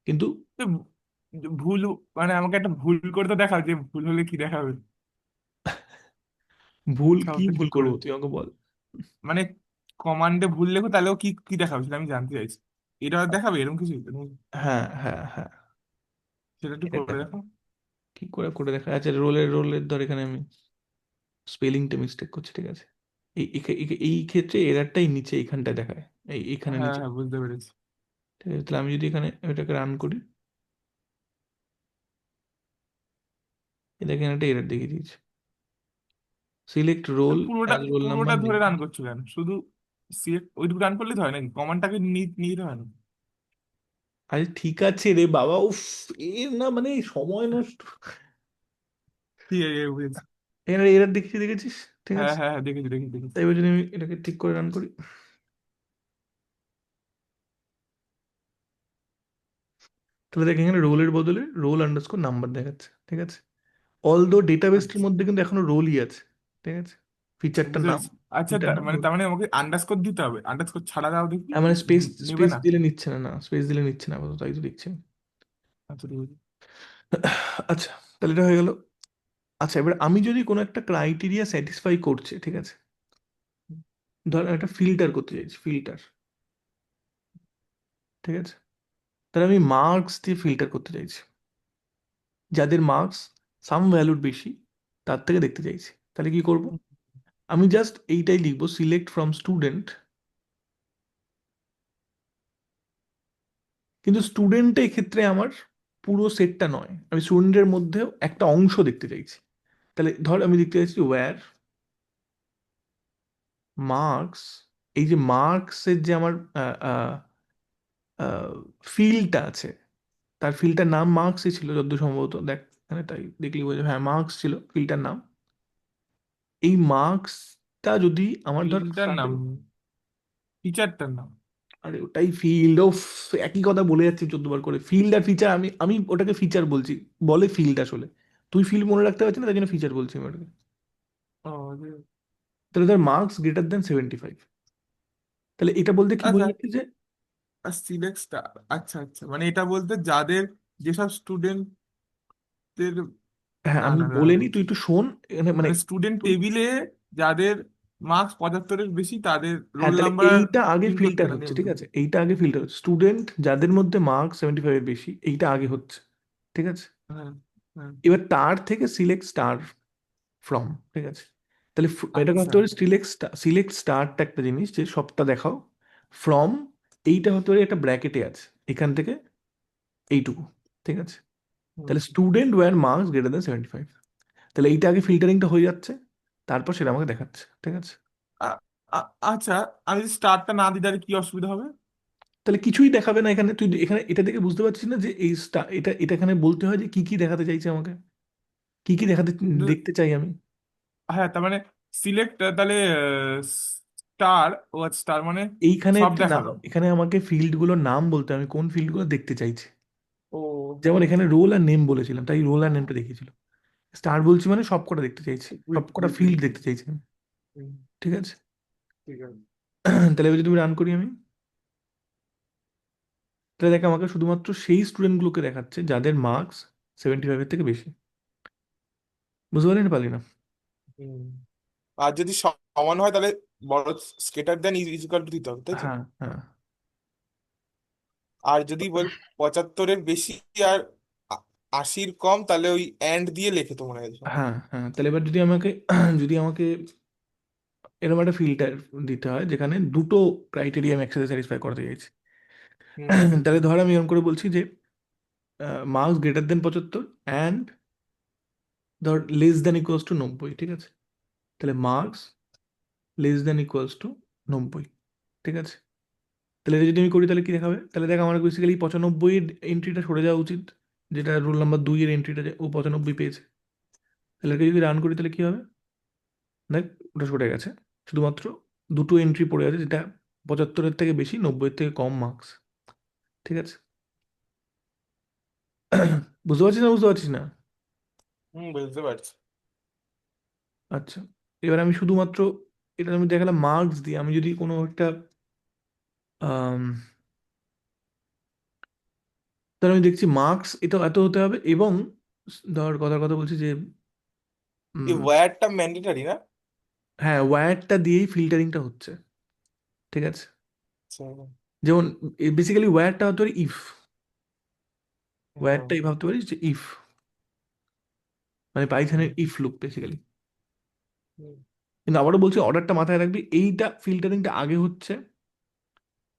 কিন্তু তো ভুল, মানে আমাকে একটা ভুল করে তো দেখাও, যে ভুল হলে কি দেখাবে। ভুল কি সবটা ভুল ঠিক করে, করবো তুই আমাকে বল। মানে কমান্ডে ভুল লেখো তাহলেও কি কি দেখাবে সেটা আমি জানতে চাইছি। এটা দেখাবে এরকম কিছু? হ্যাঁ হ্যাঁ হ্যাঁ, সেটা একটু এটা করে দেখাবে। দেখো। কি করে করে দেখা, আচ্ছা রোলের রোলের ধর এখানে আমি স্পেলিংটা মিস্টেক করছি। ঠিক আছে, এই ক্ষেত্রে এরারটাই নিচে এইখানটায় দেখায়, এইখানে হ্যাঁ নিচে। হ্যাঁ, বুঝতে পেরেছি। ঠিক আছে, তাহলে আমি যদি এখানে এটাকে রান করি, এ দেখেন একটা এরার দেখিয়ে দিয়েছে, সিলেক্ট তো রোল পুরোটা অ্যাজ রোল নাম্বার পুরোটা নেম। ধরে রান করছো কেন? শুধু সিলেক্ট ওইটুকু রান করলে তো হয় নাকি? কমান্ডটাকে নিতে হয় না? আরে ঠিক আছে রে বাবা, উফ, এর না মানে সময় নষ্ট। ঠিক আছে, বুঝেছি। এখানে এরার দেখিয়ে দেখেছিস? ঠিক হ্যাঁ আছে, হ্যাঁ হ্যাঁ, দেখেছি দেখেছি দেখেছি। তাই এবার যদি আমি এটাকে ঠিক করে রান করি, তাহলে দেখ এখানে রোলের বদলে রোল আন্ডারস্কোর নাম্বার দেখাচ্ছে। ঠিক আছে, অলদো ডেটাবেসটির আচ্ছা, মধ্যে কিন্তু এখনো রোলই আছে। ঠিক আছে, ফিচারটার বুঝতে নাম, পেরেছি। আচ্ছা, ফিল্টার নাম মানে রোল। তার মানে আমাকে আন্ডারস্কোর দিতে হবে? আন্ডারস্কোর ছাড়া দাও দেখি। মানে স্পেস, নেবে স্পেস না? দিলে নিচ্ছে না, না স্পেস দিলে নিচ্ছে না আপাতত, তাই তো দেখছি আমি। আচ্ছা, ঠিক আছে। আচ্ছা, তাহলে এটা হয়ে গেল। আচ্ছা, এবার আমি যদি কোনো একটা ক্রাইটেরিয়া স্যাটিসফাই করছে, ঠিক আছে, ধর একটা ফিল্টার করতে চাইছি, ফিল্টার। ঠিক আছে, তাহলে আমি মার্কস দিয়ে ফিল্টার করতে চাইছি, যাদের মার্কস সাম ভ্যালুর বেশি তার থেকে দেখতে চাইছি, তাহলে কি করব, আমি জাস্ট এইটাই লিখবো, সিলেক্ট ফ্রম স্টুডেন্ট, কিন্তু স্টুডেন্টের ক্ষেত্রে আমার পুরো সেটটা নয়, আমি স্টুডেন্টের মধ্যেও একটা অংশ দেখতে চাইছি। তাহলে ধর আমি দেখতে চাইছি ওয়্যার মার্কস, এই যে মার্কসের যে আমার ফিল্ডটা আছে, তার ফিল্ডটার নাম মার্কসই ছিল যত সম্ভবত, দেখ এখানে তাই দেখলি বোঝা, হ্যাঁ মার্কস ছিল ফিল্ডটার নাম। এই মার্কসটা যদি আমার ধর ফিল্ডটার নাম, ফ্রন্টে, টিচারটার নাম। আরে ওটাই ফিল্ড, ও একই কথা বলে যাচ্ছি 14 বার করে, ফিল্ড আর ফিচার, আমি আমি ওটাকে ফিচার বলছি, বলে ফিল্ড আসলে, তুই ফিল্ড মনে রাখতে পারছিস না, তাই জন্য ফিচার বলছি আমি ওটাকে। ও, তাহলে ধর মার্কস গ্রেটার দেন 75, তাহলে এটা বলতে কি আচ্ছা। বোঝাচ্ছে যে, সিলেক্ট স্টার, আচ্ছা আচ্ছা, মানে এটা বলতে যাদের, যেসব স্টুডেন্টদের, হ্যাঁ না আমি না না, বলে নিই, তুই একটু শোন এখানে মানে। মানে স্টুডেন্ট তুই, টেবিলে যাদের মার্কস 75-এর বেশি তাদের হ্যাঁ রোল তাহলে নাম্বার এইটা আগে প্রিন্ট করতে ফিল্টার না হচ্ছে, নেম ঠিক দেবো। আছে, এইটা আগে ফিল্টার হচ্ছে, স্টুডেন্ট যাদের মধ্যে মার্কস 75-এর বেশি, এইটা আগে হচ্ছে, ঠিক আছে। হ্যাঁ হ্যাঁ। এবার তার থেকে সিলেক্ট স্টার ফ্রম, ঠিক আছে। তাহলে এটা আচ্ছা। হতে পারে সিলেক্ট স্টারটা একটা জিনিস যে সবটা দেখাও, ফ্রম এইটা হতে পারে একটা ব্র্যাকেটে আছে, এখান থেকে এইটুকু, ঠিক আছে। হুম। তাহলে student where marks greater than 75, তাহলে এইটা আগে ফিল্টারিংটা হয়ে যাচ্ছে, তারপর সেটা আমাকে দেখাচ্ছে, ঠিক আছে। আচ্ছা, আমি যদি স্টারটা না দিই তাহলে কি অসুবিধা হবে? তাহলে কিছুই দেখাবে না এখানে, তুই এখানে এটা দেখে বুঝতে পারছিস না যে এই এটা এটা এখানে বলতে হয় যে কি কি দেখাতে চাইছে আমাকে, কি কি দেখাতে কিন্তু দেখতে চাই আমি। হ্যাঁ, তার মানে সিলেক্ট, তাহলে স্টার, ও স্টার মানে এইখানে সব দেখালো। এখানে আমাকে ফিল্ডগুলোর নাম বলতে হবে, আমি কোন ফিল্ডগুলো দেখতে চাইছি। ও, যেমন হ্যাঁ এখানে রোল আর নেম বলেছিলাম, তাই রোল আর নেমটা দেখিয়েছিল। স্টার বলছি মানে সব কটা দেখতে চাইছি, সব উইথ কটা উইথ ফিল্ড দেখতে চাইছি আমি, ঠিক আছে। ঠিক আছে। তাহলে এবার যদি আমি রান করি আমি, তাহলে দেখ আমাকে শুধুমাত্র সেই স্টুডেন্টগুলোকে দেখাচ্ছে যাদের মার্কস 75-এর থেকে বেশি। বুঝতে পারলি না পারলি না? হুম। আর যদি সমান হয় তাহলে বড় স্কেটার দেন ইজিকাল টু দিতে হবে, তাই তো? হ্যাঁ হ্যাঁ আর যদি বল 75-এর বেশি আর আ- 80-র কম, তাহলে ওই অ্যান্ড দিয়ে লেখে তো মনে হয় সম্ভবত। হ্যাঁ হ্যাঁ তাহলে এবার যদি আমাকে যদি আমাকে এরকম একটা ফিল্টার দিতে হয় যেখানে দুটো ক্রাইটেরিয়া আমি একসাথে স্যাটিসফাই করতে চাইছি, হুম। তাহলে ধর আমি এরকম করে বলছি যে মার্কস গ্রেটার দেন 75 অ্যান্ড ধর লেস দেন ইকুয়ালস টু 90, ঠিক আছে। তাহলে marks less than equals two 90, ঠিক আছে। তাহলে এটা যদি আমি করি তাহলে কি দেখাবে, তাহলে দেখ আমার বেসিক্যালি 95 এর এন্ট্রিটা সরে যাওয়া উচিত, যেটা রোল নাম্বার 2 এর এন্ট্রিটা, ও 95 পেয়েছে। তাহলে এটাকে যদি রান করি তাহলে কি হবে, দেখ ওটা সরে গেছে, শুধুমাত্র দুটো এন্ট্রি পড়ে আছে, যেটা 75-এর থেকে বেশি, 90-এর থেকে কম মার্কস, ঠিক আছে। বুঝতে পারছিস না, বুঝতে পারছিস না? হুম, বুঝতে পারছি। আচ্ছা, এবার আমি শুধুমাত্র এটা আমি দেখালাম মার্কস দিয়ে, আমি যদি কোনো একটা আম, তাহলে আমি দেখছি মার্কস এটা এত হতে হবে, এবং ধর কথার কথা বলছি যে এই উম, ওয়্যারটা ম্যান্ডেটারি না? হ্যাঁ ওয়্যারটা দিয়েই ফিল্টারিংটা হচ্ছে, ঠিক আছে। আচ্ছা। যেমন বেসিক্যালি ওয়্যারটা হতে পারে ইফ, হ্যাঁ। ওয়্যারটাই ভাবতে পারিস যে ইফ, মানে হুম। পাইথনের ইফ লুপ বেসিক্যালি। হুম। কিন্তু আবারও বলছি, অর্ডারটা মাথায় রাখবি, এইটা ফিল্টারিংটা আগে হচ্ছে,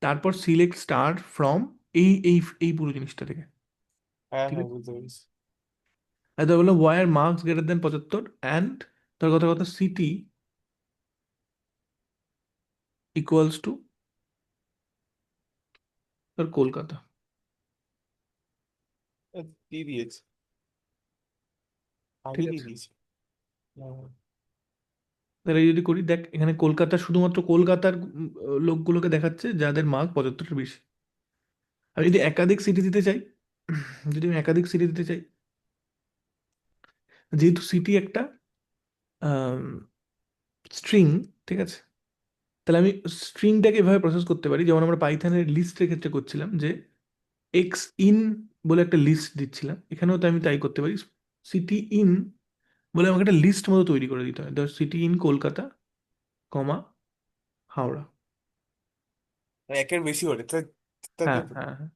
তারপর সিলেক্ট স্টার ফ্রম, এই পুরো জিনিসটা থেকে, হ্যাঁ ঠিক হ্যাঁ, আছে। বুঝতে পেরেছি। আর তার বললাম where marks greater than 75 and তার কথা কথা সিটি ইকুয়ালস টু তার কলকাতা, দিয়ে দিয়েছি, আগে ঠিক দিয়ে আছে। দিয়েছি। হুম। তাহলে এই যদি করি দেখ এখানে কলকাতা, শুধুমাত্র কলকাতার লোকগুলোকে দেখাচ্ছে যাদের মার্ক 75-এর বেশি। আমি যদি একাধিক সিটি দিতে চাই, যদি আমি একাধিক সিটি দিতে চাই, যেহেতু সিটি একটা স্ট্রিং, ঠিক আছে, তাহলে আমি স্ট্রিংটাকে এভাবে প্রসেস করতে পারি, যেমন আমরা পাইথনের লিস্টের ক্ষেত্রে করছিলাম যে এক্স ইন বলে একটা লিস্ট দিচ্ছিলাম, এখানেও তো আমি তাই করতে পারি, সিটি ইন বলে আমাকে একটা লিস্ট মতো তৈরি করে দিতে হয়, ধর সিটি ইন কলকাতা, কমা হাওড়া। একের বেশি হলে তাই, তাই হ্যাঁ তাই তো। হ্যাঁ হ্যাঁ।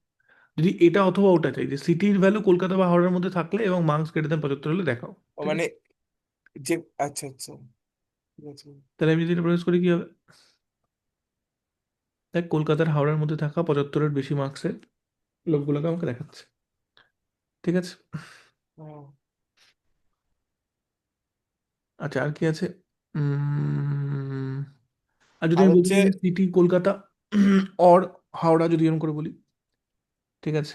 যদি এটা অথবা ওটা চাই যে সিটির ভ্যালু কলকাতা বা হাওড়ার মধ্যে থাকলে এবং মার্কস গ্রেটার দেন 75 হলে দেখাও, ও ঠিক মানে আছে। যে, আচ্ছা আচ্ছা, ঠিক আছে। তাহলে আমি যদি এটা প্রসেস করি কি হবে, দেখ কলকাতার হাওড়ার মধ্যে থাকা 75-এর বেশি মার্কসের লোকগুলোকে আমাকে দেখাচ্ছে, ঠিক আছে। হুম। আচ্ছা আর কি আছে, উম, আর যদি আর আমি বলতে হচ্ছে চাই সিটি কলকাতা অর হাওড়া, যদি এরকম করে বলি, ঠিক আছে,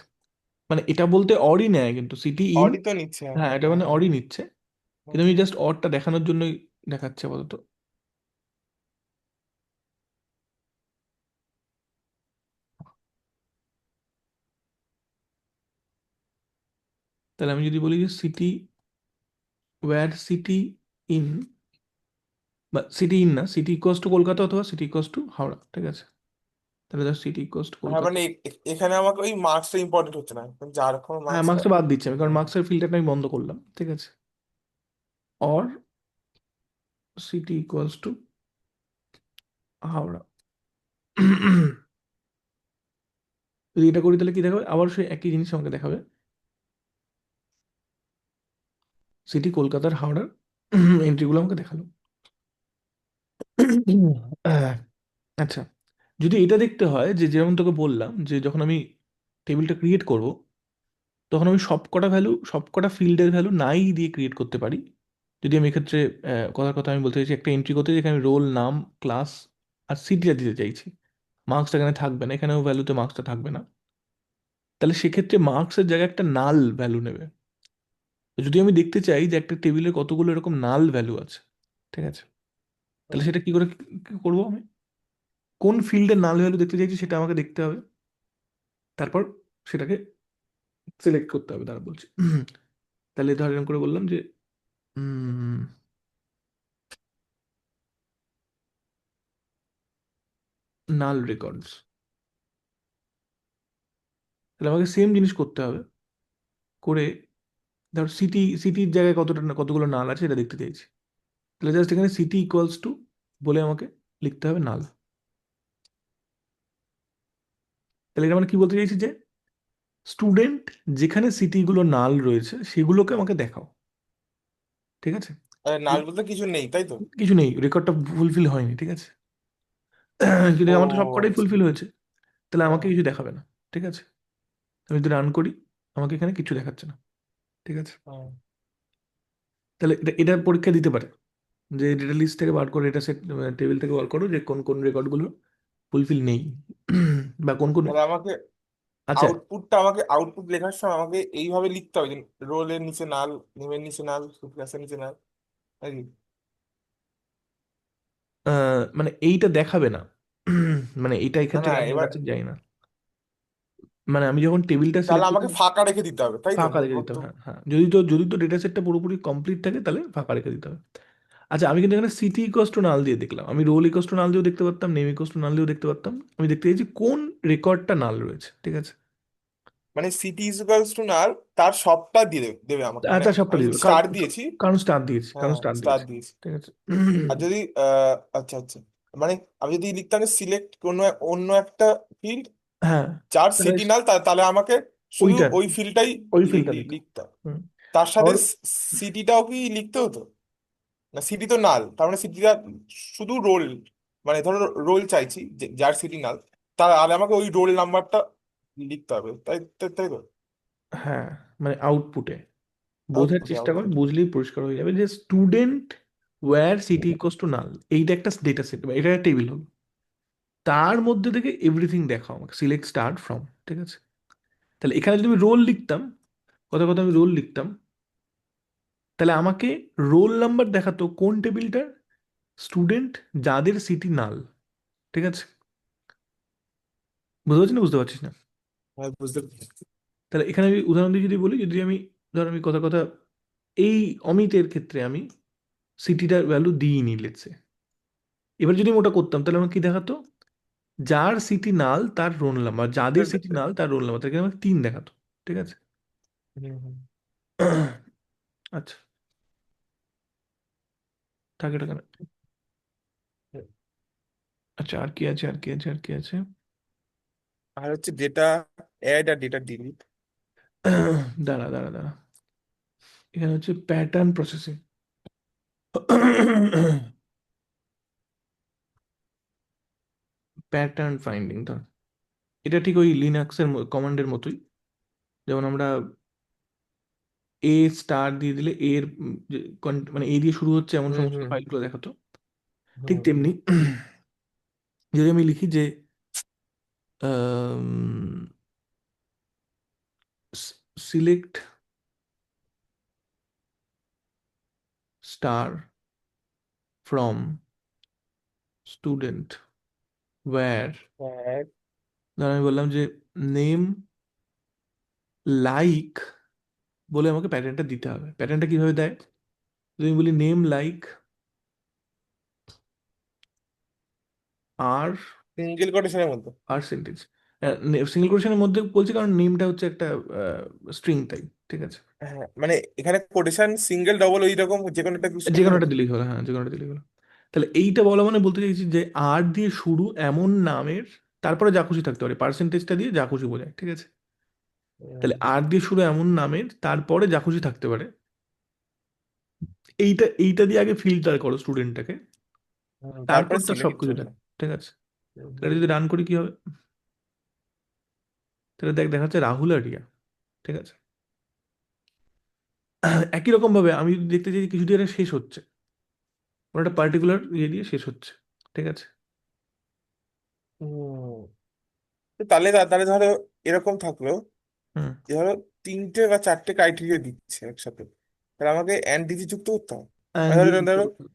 মানে এটা বলতে অরই নেয় কিন্তু সিটি ইন, অডি তো নিচ্ছে, হ্যাঁ হ্যাঁ এটা হ্যাঁ মানে হ্যাঁ। অরই নিচ্ছে, কিন্তু হুম। আমি জাস্ট অরটা দেখানোর জন্যই দেখাচ্ছে আপাতত। তাহলে আমি যদি বলি যে সিটি ওয়্যার সিটি ইন, বা সিটি ইন না, সিটি ইকুয়ালস টু কলকাতা অথবা সিটি ইকুয়ালস টু হাওড়া, ঠিক আছে? তাহলে ধর সিটি ইকুয়ালস টু হ্যাঁ কলকাতা। মানে এখানে আমাকে ওই মার্কসটা ইম্পর্টেন্ট হচ্ছে না, যার রকম হ্যাঁ, মার্কসটা। মার্কসটা বাদ দিচ্ছি আমি, কারণ মার্কসের ফিল্টারটা আমি বন্ধ করলাম, ঠিক আছে? Or city equals to Howrah. যদি এটা করি তাহলে কি দেখাবে? আবার সেই একই জিনিস আমাকে দেখাবে, সিটি কলকাতার হাওড়ার এন্ট্রিগুলো আমাকে দেখালো। আহ, আচ্ছা, যদি এটা দেখতে হয় যে যেমন তোকে বললাম যে যখন আমি টেবিলটা ক্রিয়েট করব, তখন আমি সবকটা ভ্যালু, সবকটা ফিল্ডের ভ্যালু নাই দিয়ে ক্রিয়েট করতে পারি। যদি আমি এক্ষেত্রে কথার কথা আমি বলতে চাইছি, একটা এন্ট্রি করতে যেখানে আমি রোল, নাম, ক্লাস আর সিটিটা দিতে চাইছি, মার্কসটা এখানে থাকবে না, এখানেও ভ্যালুতে মার্কসটা থাকবে না, তাহলে সেক্ষেত্রে মার্কসের জায়গায় একটা নাল ভ্যালু নেবে। তো যদি আমি দেখতে চাই যে একটা টেবিলে কতগুলো এরকম নাল ভ্যালু আছে, ঠিক আছে, তাহলে হুম। সেটা কি করে কি করবো আমি? কোন ফিল্ডের নাল ভ্যালু দেখতে চাইছি সেটা আমাকে দেখতে হবে, তারপর সেটাকে সিলেক্ট করতে হবে, তারা বলছে। তাহলে ধর এরকম করে বললাম যে নাল রেকর্ডস, তাহলে আমাকে সেম জিনিস করতে হবে, করে ধর সিটির জায়গায় কতগুলো নাল আছে এটা দেখতে চাইছি, তাহলে জাস্ট এখানে সিটি ইকুয়ালস টু বলে আমাকে লিখতে হবে নাল। তাহলে এটা মানে কি বলতে চাইছি যে স্টুডেন্ট যেখানে সিটিগুলো নাল রয়েছে সেগুলোকে আমাকে দেখাও, ঠিক আছে? নাল বলতে কিছু নেই তাই তো? কিছু নেই, রেকর্ডটা ফুলফিল হয়নি, ঠিক আছে? কিন্তু ও আমার তো সবকটাই আচ্ছা। ফুলফিল হয়েছে, তাহলে আমাকে হ্যাঁ। কিছু দেখাবে না, ঠিক আছে? আমি যদি রান করি, আমাকে এখানে কিছু দেখাচ্ছে না, ঠিক আছে? হ্যাঁ। তাহলে এটা পরীক্ষা দিতে পারে যে ডেটা লিস্ট থেকে বার করে, এটা সেট টেবিল থেকে বার করো যে কোন কোন রেকর্ডগুলো ফুলফিল নেই, বা কোন কোন। তাহলে আমাকে আচ্ছা, আউটপুট লেখার সময় আমাকে এইভাবে লিখতে হবে যে রোলের নিচে নাল, নেমের নিচে নাল, ক্লাসের নিচে নাল, নাকি? মানে এইটা দেখাবে না। মানে এইটা না এক্ষেত্রে না কেন এবার দেখাচ্ছে জানি না। মানে আমি যখন টেবিলটা তাহলে সিলেক্ট আমাকে করবো, ফাঁকা রেখে দিতে হবে তাই তো, ফাঁকা মোট রেখে দিতে হবে, হ্যাঁ বক্তব্য। হ্যাঁ, যদি তো ডেটা সেটটা পুরোপুরি কমপ্লিট থাকে তাহলে ফাঁকা রেখে দিতে হবে। আচ্ছা, আমি কিন্তু এখানে সিটি ইকোয়াস টু নাল দিয়ে দেখলাম, আমি রোল ইকোয়াস টু নাল দিয়েও দেখতে পারতাম, নেম ইকোয়াস টু নাল দিয়েও দেখতে পারতাম, আমি দেখতে চাইছি কোন রেকর্ডটা নাল রয়েছে, ঠিক আছে? মানে সিটি ইকুয়ালস টু নাল, তার সবটা দিয়ে দেবে দেবে আমাকে, মানে তার সবটা আমি দিয়ে যদি দেবে, কারণ স্টার দিয়েছি। কারণ স্টার দিয়েছি, কারণ হ্যাঁ স্টার স্টার দিয়েছি, দিয়েছি। ঠিক আছে? আর যদি আচ্ছা আচ্ছা, মানে আমি যদি লিখতাম সিলেক্ট কোনো অন্য একটা ফিল্ড হ্যাঁ, যার তাহলে সিটি নাল, তাহলে আমাকে শুধু ওইটা, ওই ফিল্ডটাই ওই ফিল্ডটা দিত। লিখতাম। হুম। তার সাথে আবার সিটিটাও কি লিখতে হতো? না সিটি তো নাল, তার মানে সিটিটা শুধু রোল, মানে ধরো রোল চাইছি যার সিটি নাল, তাহলে আমাকে ওই রোল নাম্বারটা লিখতে হবে, তাই তাই তাই তো? হ্যাঁ, মানে আউটপুটে বোঝার আউটপুটে চেষ্টা কর, আউটপুটে বুঝলেই পরিষ্কার হয়ে যাবে যে student where city equals to null, এইটা একটা ডেটা সেট বা এটা একটা টেবিল হলো, তার মধ্যে থেকে এভরিথিং দেখাও আমাকে, সিলেক্ট স্টার্ট ফ্রম, ঠিক আছে? তাহলে এখানে যদি আমি রোল লিখতাম, কথা কথা আমি রোল লিখতাম, তাহলে আমাকে রোল নাম্বার দেখাতো কোন টেবিলটার, স্টুডেন্ট যাদের সিটি নাল, ঠিক আছে? বুঝতে পারছিস না, বুঝতে পারছিস না? হ্যাঁ বুঝতে পেরেছি। তাহলে এখানে আমি উদাহরণ দিয়ে যদি বলি, যদি আমি ধর আমি কথা কথা এই অমিতের ক্ষেত্রে আমি সিটিটার ভ্যালু দিইনি লেটসে, এবার যদি আমি ওটা করতাম তাহলে আমার কি দেখাতো, যার সিটি নাল তার রোল নাম্বার, যাদের সিটি নাল তার রোল নাম্বার, তাকে আমাকে 3 দেখাতো, ঠিক আছে? হুম, হুম। আচ্ছা, থাকে এটা কেন? আচ্ছা, আর কি আছে, আর কি আছে, আর কি আছে? আর হচ্ছে ডেটা অ্যাড আর ডেটা ডিলিট। দাঁড়া দাঁড়া দাঁড়া, এখানে হচ্ছে প্যাটার্ন প্রসেসিং। প্যাটার্ন ফাইন্ডিং, ধর এটা ঠিক ওই লিনাক্সের কমান্ডের মতোই, যেমন আমরা এ স্টার দিয়ে দিলে এর মানে এ দিয়ে শুরু হচ্ছে এমন হুম সমস্ত হুম ফাইলগুলো দেখাতো, ঠিক হুম তেমনি যদি আমি লিখি যে select star from student where, হ্যাঁ। ধর আমি বললাম যে নেম লাইক বলে আমাকে প্যাটার্নটা দিতে হবে, প্যাটার্নটা কিভাবে দেয়? যদি বলি নেম লাইক আর সিঙ্গেল কোটেশনের মধ্যে। পার্সেন্টেজ, সিঙ্গেল কোটেশনের মধ্যে বলছি কারণ নেমটা হচ্ছে একটা স্ট্রিং, তাই ঠিক আছে। হ্যাঁ মানে এখানে কোটেশন সিঙ্গেল ডবল ওই রকম যে কোনো একটা ইউজ যে করলে কোনো একটা হতো। দিলেই হলো, হ্যাঁ যে কোনো একটা দিলেই হলো। তাহলে এইটা বলা মানে বলতে চাইছি যে আর দিয়ে শুরু এমন নামের, তারপরে যা খুশি থাকতে পারে, পার্সেন্টেজটা দিয়ে যা খুশি বোঝায়, ঠিক আছে। তাহলে হুম, আর দিয়ে শুরু এমন নামের তারপরে যা খুশি থাকতে পারে, এইটা এইটা দিয়ে আগে ফিল্টার করো স্টুডেন্টটাকে, তারপর তারপরে তার সিলেক্ট সবকিছু দেখ, চলবে। ঠিক আছে। হুম, তাহলে হুম, যদি রান করি কি হবে, তাহলে দেখা যাচ্ছে রাহুল আর রিয়া, ঠিক আছে। একই রকম ভাবে আমি যদি দেখতে চাই যে কিছু দিয়ে এটা শেষ হচ্ছে, কোনো একটা পার্টিকুলার ইয়ে দিয়ে শেষ হচ্ছে, ঠিক আছে। হুম। তো তাহলে তাহলে ধরো এরকম থাকলো, হুম। যে ধরো তিনটে বা চারটে ক্রাইটেরিয়া দিচ্ছে একসাথে, তাহলে আমাকে এন্ড ডিজিট যুক্ত করতে হবে। মানে অ্যান্ড ধরো দিয়ে যুক্ত ধরো করতে হবে।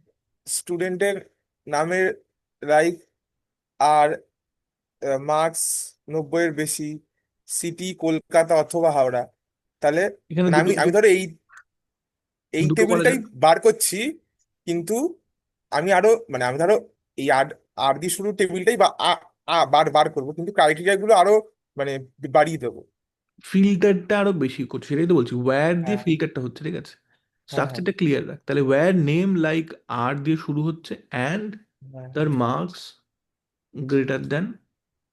স্টুডেন্টের নামের লাইক আর মার্কস 90-এর বেশি, সিটি কলকাতা অথবা হাওড়া, তাহলে এখানে মানে দুটো আমি দুটো আমি ধরো এই এই দুটো করা টেবিলটাই যায়। বার করছি, কিন্তু আমি আরো মানে আমি ধরো এই আর আর দিয়ে শুরু টেবিলটাই বা বার বার করবো, কিন্তু ক্রাইটেরিয়া গুলো আরো মানে বাড়িয়ে দেবো। ফিল্টারটা আরো বেশি করছে, সেটাই তো বলছি, ওয়্যার দিয়ে হ্যাঁ, ফিল্টারটা হচ্ছে, ঠিক আছে। হ্যাঁ, হ্যাঁ, স্ট্রাকচারটা ক্লিয়ার রাখ, তাহলে ওয়্যার নেম লাইক আর দিয়ে শুরু হচ্ছে অ্যান্ড হ্যাঁ, তার মার্কস গ্রেটার দ্যান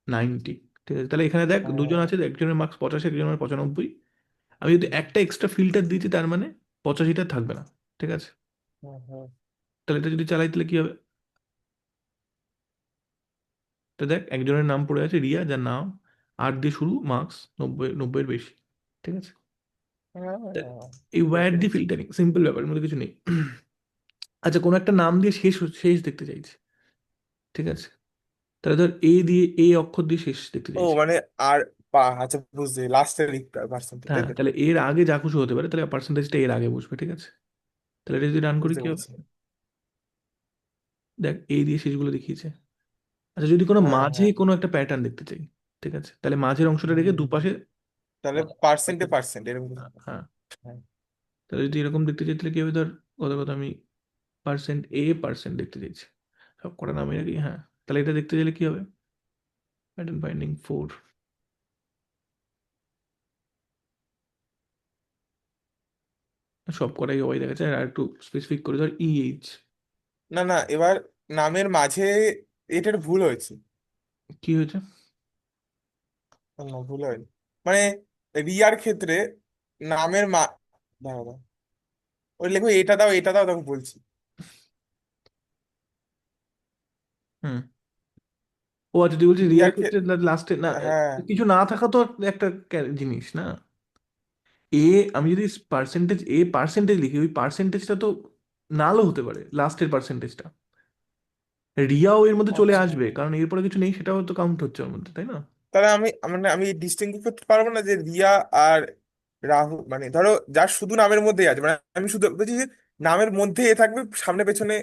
90, ঠিক আছে। তাহলে এখানে দেখ দুজন হ্যাঁ, আছে, একজনের মার্কস 85, একজনের 95। আমি যদি হ্যাঁ, একটা এক্সট্রা ফিল্টার দিয়েছি তার মানে 85টা থাকবে না, ঠিক আছে। হ্যাঁ, হ্যাঁ, তাহলে এটা যদি চালাই তাহলে কি হবে, তো দেখ একজনের নাম পড়ে আছে রিয়া, যার নাম আর দিয়ে শুরু, মার্কস 90-এর বেশি, ঠিক আছে। হ্যাঁ, তা হ্যাঁ, এই বুঝতে ওয়্যার দিয়ে পেরেছি। ফিল্টারিং সিম্পল ব্যাপার, এর মধ্যে কিছু নেই। আচ্ছা, কোনো একটা নাম দিয়ে শেষ শেষ দেখতে চাইছি, ঠিক আছে। তাহলে ধর এ দিয়ে, এ অক্ষর দিয়ে শেষ দেখতে ও চাইছি। মানে আর আচ্ছা বুঝছি, লাস্টের পার্সেন্টেজ তাই হ্যাঁ, তো। তাহলে এর আগে যা খুশি হতে পারে, তাহলে পার্সেন্টেজটা এর আগে বসবে, ঠিক আছে। তাহলে এটা যদি রান করি বুঝতে কি হবে, পেরেছি। দেখ এ দিয়ে শেষগুলো দেখিয়েছে। আচ্ছা, যদি কোনো হ্যাঁ, মাঝে হ্যাঁ, কোনো একটা প্যাটার্ন দেখতে চাই, ঠিক আছে, তাহলে মাঝের অংশটা রেখে হুম, দুপাশে তাহলে পার্সেন্টে percent- পার্সেন্ট এরকম কিছু। হ্যাঁ, হ্যাঁ, তাহলে যদি এরকম দেখতে চাই তাহলে কি হবে, ধর কথা কথা আমি পার্সেন্ট দেখতে চাইছি, সব কটা নামে রাখি, হ্যাঁ। তাহলে এটা দেখতে চাইলে কি হবে, প্যাটার্ন বাইন্ডিং 4, সব কটাই সবাই দেখাচ্ছে। আর একটু স্পেসিফিক করে ধর ইএইচ। না না, এবার নামের মাঝে এটার ভুল হয়েছে। কি হয়েছে? না ভুল হয়নি, মানে রিয়ার ক্ষেত্রে নামের দাঁড়া দাঁড়া। ওই লেখো এটা দাও এটা দাও, তখন বলছি। হুম। ও আচ্ছা, তুই বলছিস রিয়ার রিয়ার ক্ষেত্রে লাস্টে না, হ্যাঁ, কিছু না থাকা তো একটা জিনিস না। এ, আমি যদি পার্সেন্টেজ লিখি, ওই পার্সেন্টেজটা তো নালও হতে পারে, লাস্টের পার্সেন্টেজটা রিয়াও এর মধ্যে চলে আচ্ছা, আসবে, কারণ এরপরে কিছু নেই, সেটাও তো কাউন্ট হচ্ছে ওর মধ্যে, তাই না? তাহলে আমি মানে আমি ডিস্টিংগুইশ করতে পারবো না যে রিয়া আর রাহুল, মানে ধরো যার শুধু নামের মধ্যেই আছে, মানে আমি শুধু বলছি যে নামের মধ্যে এ থাকবে, সামনে পেছনে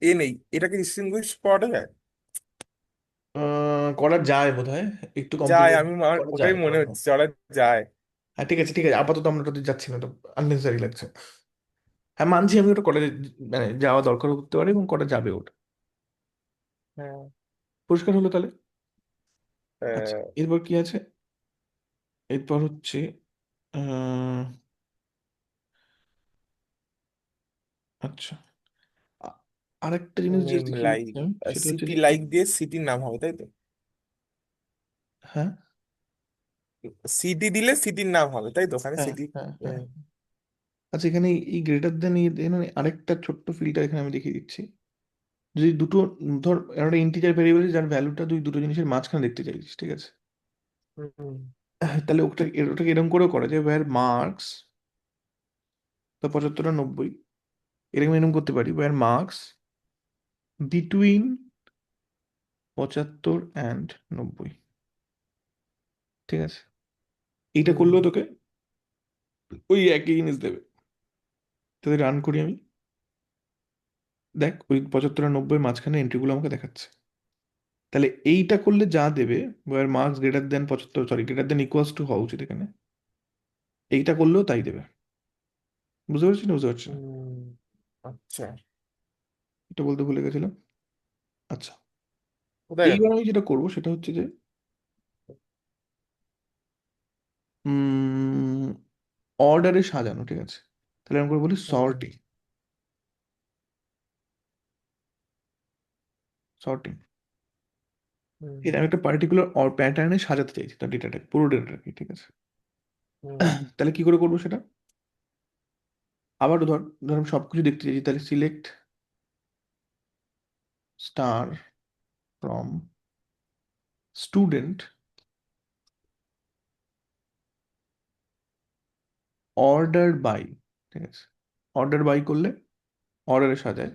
এ নেই, এটাকে ডিস্টিংগুইশ করা যায়। করা যায় বোধহয়, একটু যায়, কমপ্লিকেট, আমি করা ওটাই যায়, মনে করা যায়। হচ্ছে ওরা যায়। হ্যাঁ ঠিক আছে, ঠিক আছে, আপাতত আমরা ওটাতে যাচ্ছি না, তো আননেসেসারি লাগছে। হ্যাঁ মানছি, আমি ওটা কলেজে মানে যাওয়া দরকার হতে পারে এবং করা যাবে ওটা। হ্যাঁ, পরিষ্কার হলো তাহলে। আচ্ছা, আহ, এরপর কি আছে, এরপর হচ্ছে আহ, আচ্ছা, আ- আরেকটা জিনিস নেম জাস্ট দেখি লাইক, দিচ্ছি আমি, সেটা হচ্ছে সিটি যে লাইক দিয়ে সিটির নাম হবে তাই তো। হ্যাঁ, সিটি দিলে সিটির নাম হবে তাই তো, ওখানে হ্যাঁ, সিটি। হ্যাঁ, হ্যাঁ। আচ্ছা, এখানে এই গ্রেটার দেন, এখানে আরেকটা ছোট্ট ফিল্টার এখানে আমি দেখিয়ে দিচ্ছি। যদি দুটো, ধর একটা ইন্টিজার ভেরিয়েবল যার ভ্যালুটা তুই দুটো জিনিসের মাঝখানে দেখতে চাইছিস, ঠিক আছে। তাহলে ওটাকে এরকম করেও করা যায়, ওয়্যার মার্কস, তো 75 আর 90, এরকম এরকম করতে পারি, ওয়্যার মার্কস বিটুইন 75 অ্যান্ড 90, ঠিক আছে। এইটা করলেও তোকে ওই একই জিনিস দেবে। তাহলে রান করি আমি, দেখ ওই 75 আর 90 মাঝখানে এন্ট্রিগুলো আমাকে দেখাচ্ছে। তাহলে এইটা করলে যা দেবে, where marks greater than 75, sorry greater than equals to হওয়া উচিত এখানে, এইটা করলেও তাই দেবে। বুঝতে পারছি না, বুঝতে পারছি না? আচ্ছা, এটা বলতে ভুলে গেছিলাম। আচ্ছা, কোথায় গেল? এইবার আমি যেটা করব সেটা হচ্ছে যে অর্ডারে সাজানো, ঠিক আছে? তাহলে আমি করে বলি হুম। সর্টিং। সর্টিং, হুম। এটা আমি একটা পার্টিকুলার প্যাটার্নে সাজাতে চাইছি তার ডেটাটাকে, পুরো ডেটাটাকে, ঠিক আছে? হুম। তাহলে কি করে করবো সেটা? আবার ধর, ধর আমি সবকিছু দেখতে চাইছি, তাহলে select star from student order by, ঠিক আছে? অর্ডার বাই করলে অর্ডারে সাজায়।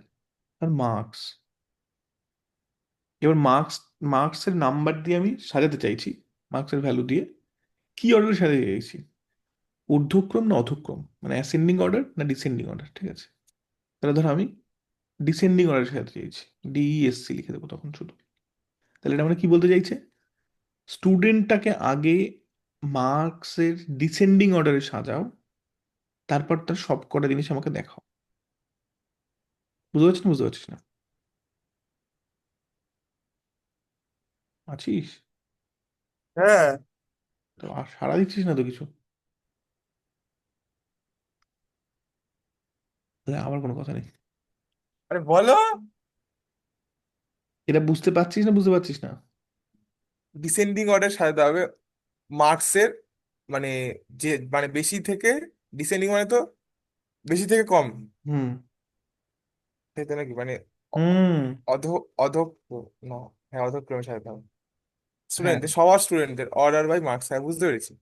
আর মার্কস, এবার মার্কসের নাম্বার দিয়ে আমি সাজাতে চাইছি, মার্কসের ভ্যালু দিয়ে কি অর্ডারে সাজাতে চাইছি, ঊর্ধ্বক্রম না অধক্রম, মানে অ্যাসেন্ডিং অর্ডার না ডিসেন্ডিং অর্ডার, ঠিক আছে? তাহলে ধর আমি ডিসেন্ডিং অর্ডারে সাজাতে চাইছি, ডিইএসসি লিখে দেবো তখন শুধু। তাহলে এটা মানে কি বলতে চাইছে, স্টুডেন্টটাকে আগে মার্কসের ডিসেন্ডিং অর্ডারে সাজাও, তারপর তার সব কটা জিনিস আমাকে দেখাও। বুঝতে পারছিস না, বুঝতে পারছিস না? আছিস? হ্যাঁ। তো আর সাড়া দিচ্ছিস না তো কিছু? তাহলে আমার কোনো কথা নেই। আরে বলো। এটা বুঝতে পারছিস না, বুঝতে পারছিস না? ডিসেন্ডিং অর্ডার সাজাতে হবে মার্কসের, মানে যে মানে বেশি থেকে, ডিসেন্ডিং মানে তো বেশি থেকে কম, হুম। তাই তো নাকি? মানে অ- হুম। অধ অধক না, হ্যাঁ অধক্রমে সাজাতে হবে। হ্যাঁ, স্টুডেন্টদের, সবার স্টুডেন্টদের অর্ডার বাই মার্কস, হ্যাঁ বুঝতে পেরেছি।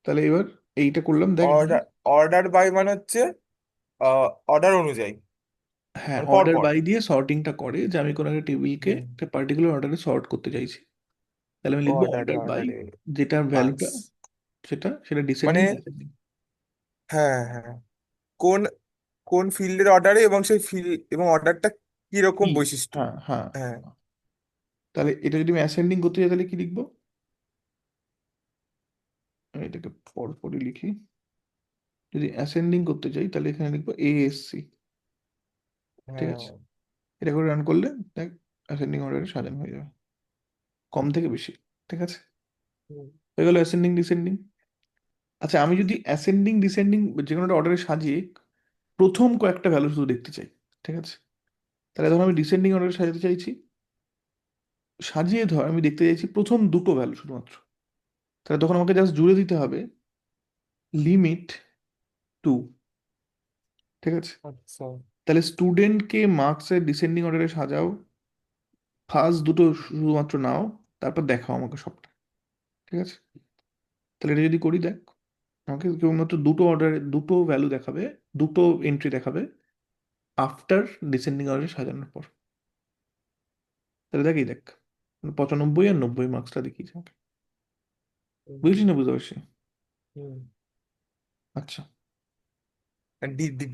তাহলে এবার এইটা করলাম, দেখ এখানে। অর্ডার অর্ডার বাই মানে হচ্ছে অর্ডার অনুযায়ী, হ্যাঁ, মানে পর অর্ডার পর। বাই দিয়ে সর্টিংটা করে যে আমি কোনো একটা টেবিলকে হুম। একটা পার্টিকুলার অর্ডারে সর্ট করতে চাইছি। তাহলে আমি লিখবো অর্ডার অর্ডার বাই অর্ডারে যেটার ভ্যালুটা, মার্কস, সেটা সেটা মানে ডিসেন্ডিং না অ্যাসেন্ডিং। হ্যাঁ হ্যাঁ, কোন কোন ফিল্ডের অর্ডারে, এবং সেই ফিল্ড এবং অর্ডারটা কিরকম কি? বৈশিষ্ট্য। হ্যাঁ, হ্যাঁ। হ্যাঁ। তাহলে এটা যদি আমি অ্যাসেন্ডিং করতে যাই তাহলে কি লিখবো? আমি এটাকে পরপরই লিখি। যদি অ্যাসেন্ডিং করতে চাই তাহলে এখানে লিখবো এএসসি, ঠিক হ্যাঁ। আছে? এটা করে রান করলে দেখ অ্যাসেন্ডিং অর্ডারে সাজানো হয়ে যাবে, কম থেকে বেশি, ঠিক আছে? হুম। হয়ে গেল অ্যাসেন্ডিং ডিসেন্ডিং। আচ্ছা, আমি যদি অ্যাসেন্ডিং ডিসেন্ডিং যে কোনো একটা অর্ডারে সাজিয়ে প্রথম কয়েকটা ভ্যালু শুধু দেখতে চাই, ঠিক আছে? তাহলে ধর আমি ডিসেন্ডিং অর্ডারে সাজাতে চাইছি, সাজিয়ে ধর আমি দেখতে চাইছি প্রথম দুটো ভ্যালু শুধুমাত্র, তাহলে তখন আমাকে জাস্ট জুড়ে দিতে হবে লিমিট টু, ঠিক আছে? আচ্ছা। তাহলে স্টুডেন্টকে মার্কসের ডিসেন্ডিং অর্ডারে সাজাও, ফার্স্ট দুটো শুধুমাত্র নাও, তারপর দেখাও আমাকে সবটা, ঠিক আছে? তাহলে এটা যদি করি, দেখ আমাকে কেবলমাত্র দুটো অর্ডারে দুটো ভ্যালু দেখাবে, দুটো এন্ট্রি দেখাবে আফটার ডিসেন্ডিং অর্ডারে সাজানোর পর। তাহলে দেখি, দেখ 95 আর 90 মার্কসটা দেখিয়েছে আমাকে। হুম। বুঝছিস না, বুঝতে পারছি? হুম। আচ্ছা।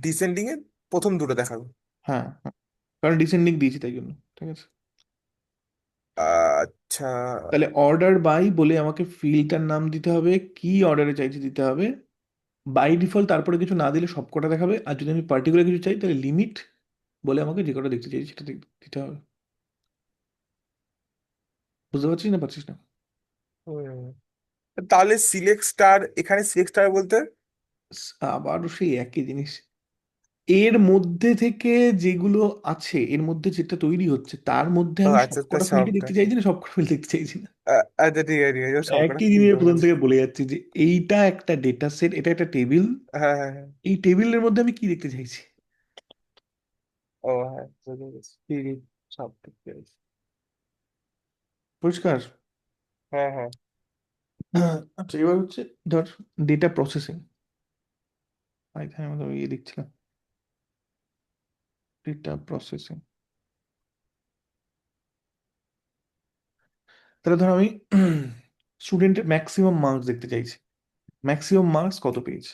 ডিসেন্ডিং এ প্রথম দুটো দেখাবে। হ্যাঁ, হ্যাঁ, কারণ ডিসেন্ডিং দিয়েছি তাই জন্য, ঠিক আছে? আচ্ছা। তাহলে অর্ডার বাই বলে আমাকে ফিল্ডটার নাম দিতে হবে, কি অর্ডারে চাইছি দিতে হবে, বাই ডিফল্ট তারপরে কিছু না দিলে সব কটা দেখাবে, আর যদি আমি পার্টিকুলার কিছু চাই তাহলে লিমিট বলে আমাকে যে কটা দেখতে চাইছি সেটা দিতে হবে। বুঝতে পারছিস না, পারছিস না? হুম। তাহলে সিলেক্ট স্টার, এখানে সিলেক্ট স্টার বলতে? আবারও সেই একই জিনিস, এর মধ্যে থেকে যেগুলো আছে, এর মধ্যে যেটা তৈরি হচ্ছে তার মধ্যে ও আমি আচ্ছা, তা সবকটা ফিল্ডে সবটা। দেখতে চাইছি না সবকটা ফিল্ড দেখতে চাইছি না। আচ্ছা ঠিক আছে ঠিক আছে, ওর সবকটা একই ফিল্ড জিনিস দেবো। প্রথম থেকে বলে যাচ্ছি যে এইটা একটা ডেটা সেট, এটা একটা টেবিল, হ্যাঁ হ্যাঁ হ্যাঁ। এই টেবিলের মধ্যে আমি কি দেখতে চাইছি। ও হ্যাঁ, বুঝে গেছি। ঠিক আছে, সব ঠিক আছে। পরিষ্কার? হ্যাঁ হ্যাঁ। আচ্ছা, এবার হচ্ছে ধর ডেটা প্রসেসিং। হ্যাঁ, আমি ইয়ে দেখছিলাম, ডেটা প্রসেসিং। তাহলে ধর আমি স্টুডেন্টের ম্যাক্সিমাম মার্কস দেখতে চাইছি, ম্যাক্সিমাম মার্কস কত পেয়েছে।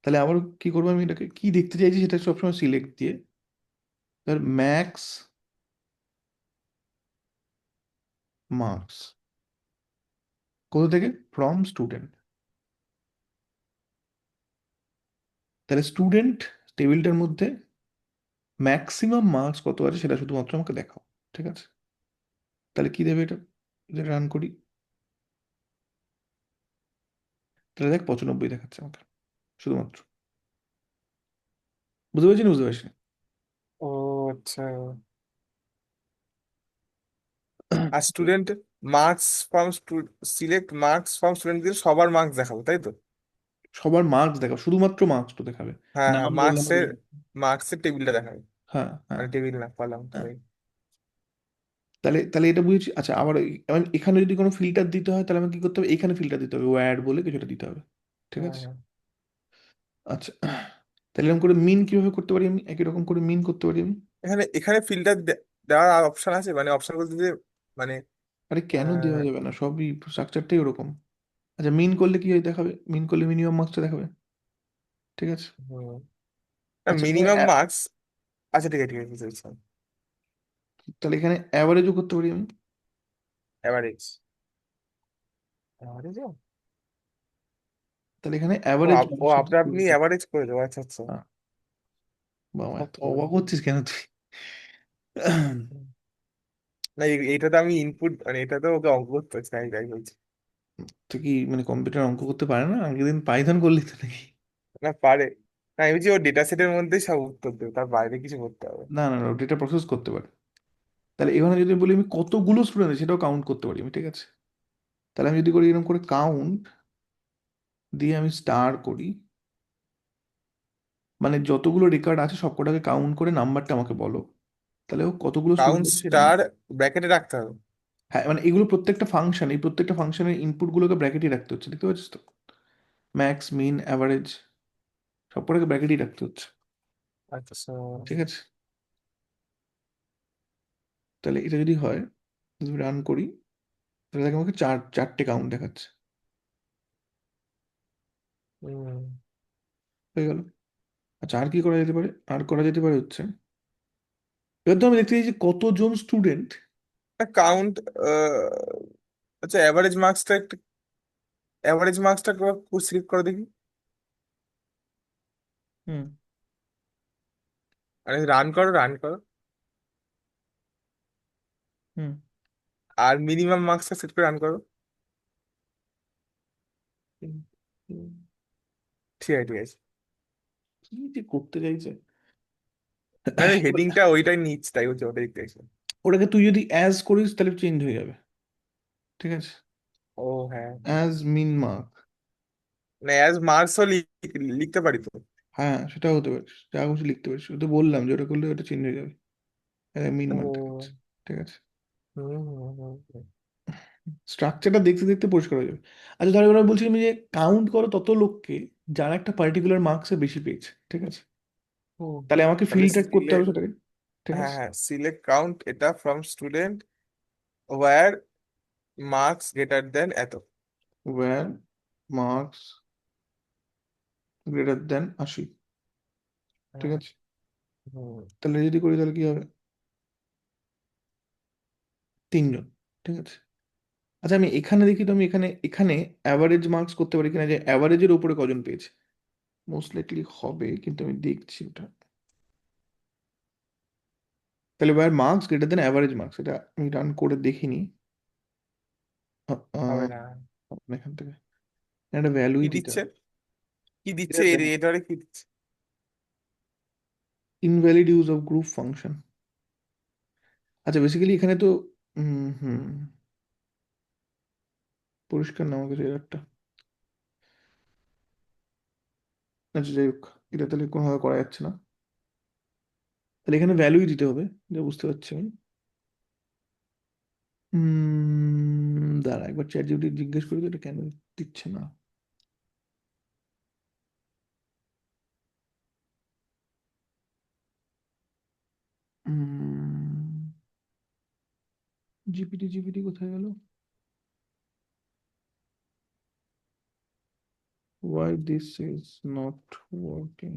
তাহলে আবার কি করবো, আমি এটাকে কি দেখতে চাইছি সেটা সবসময় সিলেক্ট দিয়ে ধর ম্যাক্স মার্কস কোথা থেকে, ফ্রম স্টুডেন্ট। তাহলে স্টুডেন্ট টেবিলটার মধ্যে ম্যাক্সিমাম মার্কস কত আছে সেটা শুধুমাত্র আমাকে দেখাও। ঠিক আছে, তাহলে কি দেবে এটা, যদি রান করি তাহলে দেখ 95 দেখাচ্ছে আমাকে শুধুমাত্র। বুঝতে পারছি না, বুঝতে পারছি না? ও আচ্ছা। আর student marks from select marks from student দিয়ে সবার মার্কস দেখাবো তাই তো? সবার মার্কস দেখাও, শুধুমাত্র মার্কস তো দেখাবে, হ্যাঁ হ্যাঁ, নাম রোল নাম্বার মার্কসের কিছু। মার্কসের টেবিলটা দেখাবে। হ্যাঁ হ্যাঁ মানে টেবিল না, কলাম, হ্যাঁ। সরি। তাহলে তাহলে এটা বুঝেছি। আচ্ছা, আবার এখানে যদি কোনো ফিল্টার দিতে হয় তাহলে আমাকে কি করতে হবে, এখানে ফিল্টার দিতে হবে, ওয়্যার বলে কিছুটা দিতে হবে। ঠিক হ্যাঁ আছে। হ্যাঁ। আচ্ছা, তাহলে এরকম করে মিন কিভাবে করতে পারি আমি, একই রকম করে মিন করতে পারি আমি? এখানে এখানে ফিল্টার দেওয়ার অপশন আছে, মানে অপশন বলতে যে মানে আরে কেন দেওয়া আহ, যাবে না, সবই স্ট্রাকচারটাই ওরকম। আচ্ছা, মিন করলে কি হয় দেখাবে, মিন করলে মিনিমাম মার্কসটা দেখাবে। ঠিক আছে। আচ্ছা এখানে মিনিমাম মার্কস। আচ্ছা ঠিক আছে ঠিক আছে, বুঝতে পেরেছি। তাহলে এখানে অ্যাভারেজও করতে পারি আমি। Average, average. তাহলে এখানে ও অ্যাভারেজ ও মার্কস আপনি আপনি অ্যাভারেজ করে দেবো, আচ্ছা আচ্ছা। বাবা এত ওকে। অবাক হচ্ছিস কেন তুই? না এইটা তো আমি ইনপুট, মানে এটা তো ওকে অঙ্ক করতে হচ্ছে না, আমি তাই বলছি। তুই কি মানে কম্পিউটার অঙ্ক করতে পারে না, আগের দিন পাইথন করলি তো নাকি? না পারে। না আমি বলছি ও ডেটা সেটের মধ্যেই সব উত্তর দেবে, তার বাইরে কিছু করতে হবে। না না না, ডেটা প্রসেস করতে পারে। তাহলে এখানে যদি বলি আমি কতগুলো স্টুডেন্ট আছে সেটাও কাউন্ট করতে পারি আমি। ঠিক আছে, তাহলে আমি যদি করি এরকম করে কাউন্ট দিয়ে আমি স্টার করি, মানে যতগুলো রেকর্ড আছে সবকটাকে কাউন্ট করে নাম্বারটা আমাকে বলো, তাহলে ও কতগুলো স্টুডেন্ট কাউন্ট আছে সেটা স্টার ব্র্যাকেটে রাখতে হবে। হ্যাঁ মানে এগুলো প্রত্যেকটা ফাংশন, এই প্রত্যেকটা ফাংশনের ইনপুট গুলোকে ব্র্যাকেটই রাখতে হচ্ছে, দেখতে পাচ্ছিস তো? ম্যাক্স, মিন, অ্যাভারেজ সবকটাকে ব্র্যাকেটই রাখতে হচ্ছে। আচ্ছা। ঠিক আছে, তাহলে এটা যদি হয়, যদি রান করি তাহলে দেখো আমাকে চারটে কাউন্ট দেখাচ্ছে। হুম। হয়ে গেল। আচ্ছা আর কি করা যেতে পারে, আর করা যেতে পারে হচ্ছে, এবার তো আমি দেখতে চাই যে কতজন স্টুডেন্ট। কাউন্ট। আচ্ছা অ্যাভারেজ মার্কসটা সিলেক্ট করে দেখি। হুম মানে রান করো, রান করো। হুম আর মিনিমাম মার্কসটা সেট করে রান করো। হুম, হুম। ঠিক আছে ঠিক আছে। কি যে করতে চাইছে। না হেডিংটা ওইটাই নিচ্ছে, তাই হচ্ছে ওটা দেখতে চাইছি। ওটাকে তুই যদি অ্যাজ করিস তাহলে চেঞ্জ হয়ে যাবে। ঠিক আছে, ও হ্যাঁ। অ্যাজ মিন মার্ক। মানে অ্যাজ মার্কসও লিখতে পারি তো? হ্যাঁ সেটাও হতে পারে, যা খুশি লিখতে পারিস, ওটা বললাম যে ওটা করলে ওটা চেঞ্জ হয়ে যাবে, মিন মার্ক দেখাচ্ছে। ও। ঠিক আছে, হুম হুম হুম হুম। স্ট্রাকচারটা দেখতে দেখতে পরিষ্কার হয়ে যাবে। আচ্ছা ধর এবার আমি বলছিলাম যে কাউন্ট করো তত লোককে যারা একটা পার্টিকুলার মার্কসে বেশি পেয়েছে। ঠিক আছে, হুম। তাহলে আমাকে তাহলে ফিল্টার করতে হবে সিলেক্ট, সেটাকে। ঠিক হ্যাঁ আছে, হ্যাঁ, সিলেক্ট কাউন্ট এটা from student where marks greater than এত। Where marks greater than 80। ঠিক হ্যাঁ। আছে, হুম। তাহলে যদি করি তাহলে কি হবে, 3 জন। ঠিক আছে। আচ্ছা আমি এখানে দেখি তো, আমি এখানে এখানে অ্যাভারেজ মার্কস করতে পারি কিনা, যে অ্যাভারেজের উপরে কজন পেয়েছে। মোস্ট লাইকলি হবে, কিন্তু আমি দেখছি ওটা। তাহলে where marks greater than average marks, এটা আমি রান করে দেখিনি। আহ, হবে আহ, না। এখান থেকে একটা ভ্যালুই কি দিতে দিচ্ছে, হবে। কি ঠিক দিচ্ছে আছে, এর এটারে কি দিচ্ছে? Invalid use of group function. আচ্ছা বেসিক্যালি এখানে তো হুম হুম পরিষ্কার না আমার কাছে একটা। আচ্ছা যাই হোক, এটা তাহলে কোনোভাবে করা যাচ্ছে না, তাহলে এখানে ভ্যালুই দিতে হবে, যা বুঝতে পারছি আমি। দাঁড়া একবার চ্যাট জিপিটি জিজ্ঞেস করি তো এটা কেন দিচ্ছে না। জিপিটি জিপিটি কোথায় গেল? Why this is not working?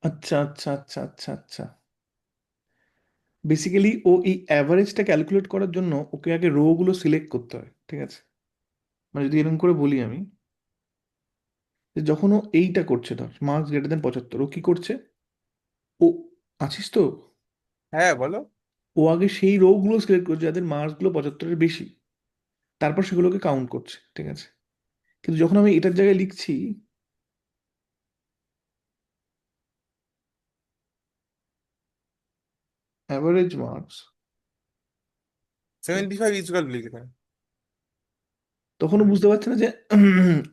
আচ্ছা আচ্ছা আচ্ছা আচ্ছা আচ্ছা। বেসিক্যালি ও এই অ্যাভারেজটা ক্যালকুলেট করার জন্য ওকে আগে রো গুলো সিলেক্ট করতে হয়, ঠিক আছে? মানে যদি এরকম করে বলি আমি, যে যখন ও এইটা করছে, ধর মার্কস গ্রেটার দেন 75, ও কি করছে? ও, আছিস তো? হ্যাঁ বলো। ও আগে সেই রো গুলো সিলেক্ট করছে যাদের মার্কস গুলো 75-এর বেশি, তারপর সেগুলোকে কাউন্ট করছে, ঠিক আছে? কিন্তু যখন আমি এটার জায়গায় লিখছি অ্যাভারেজ মার্কস, 75 ইজুয়াল লিখে। তখন ও বুঝতে পারছে না যে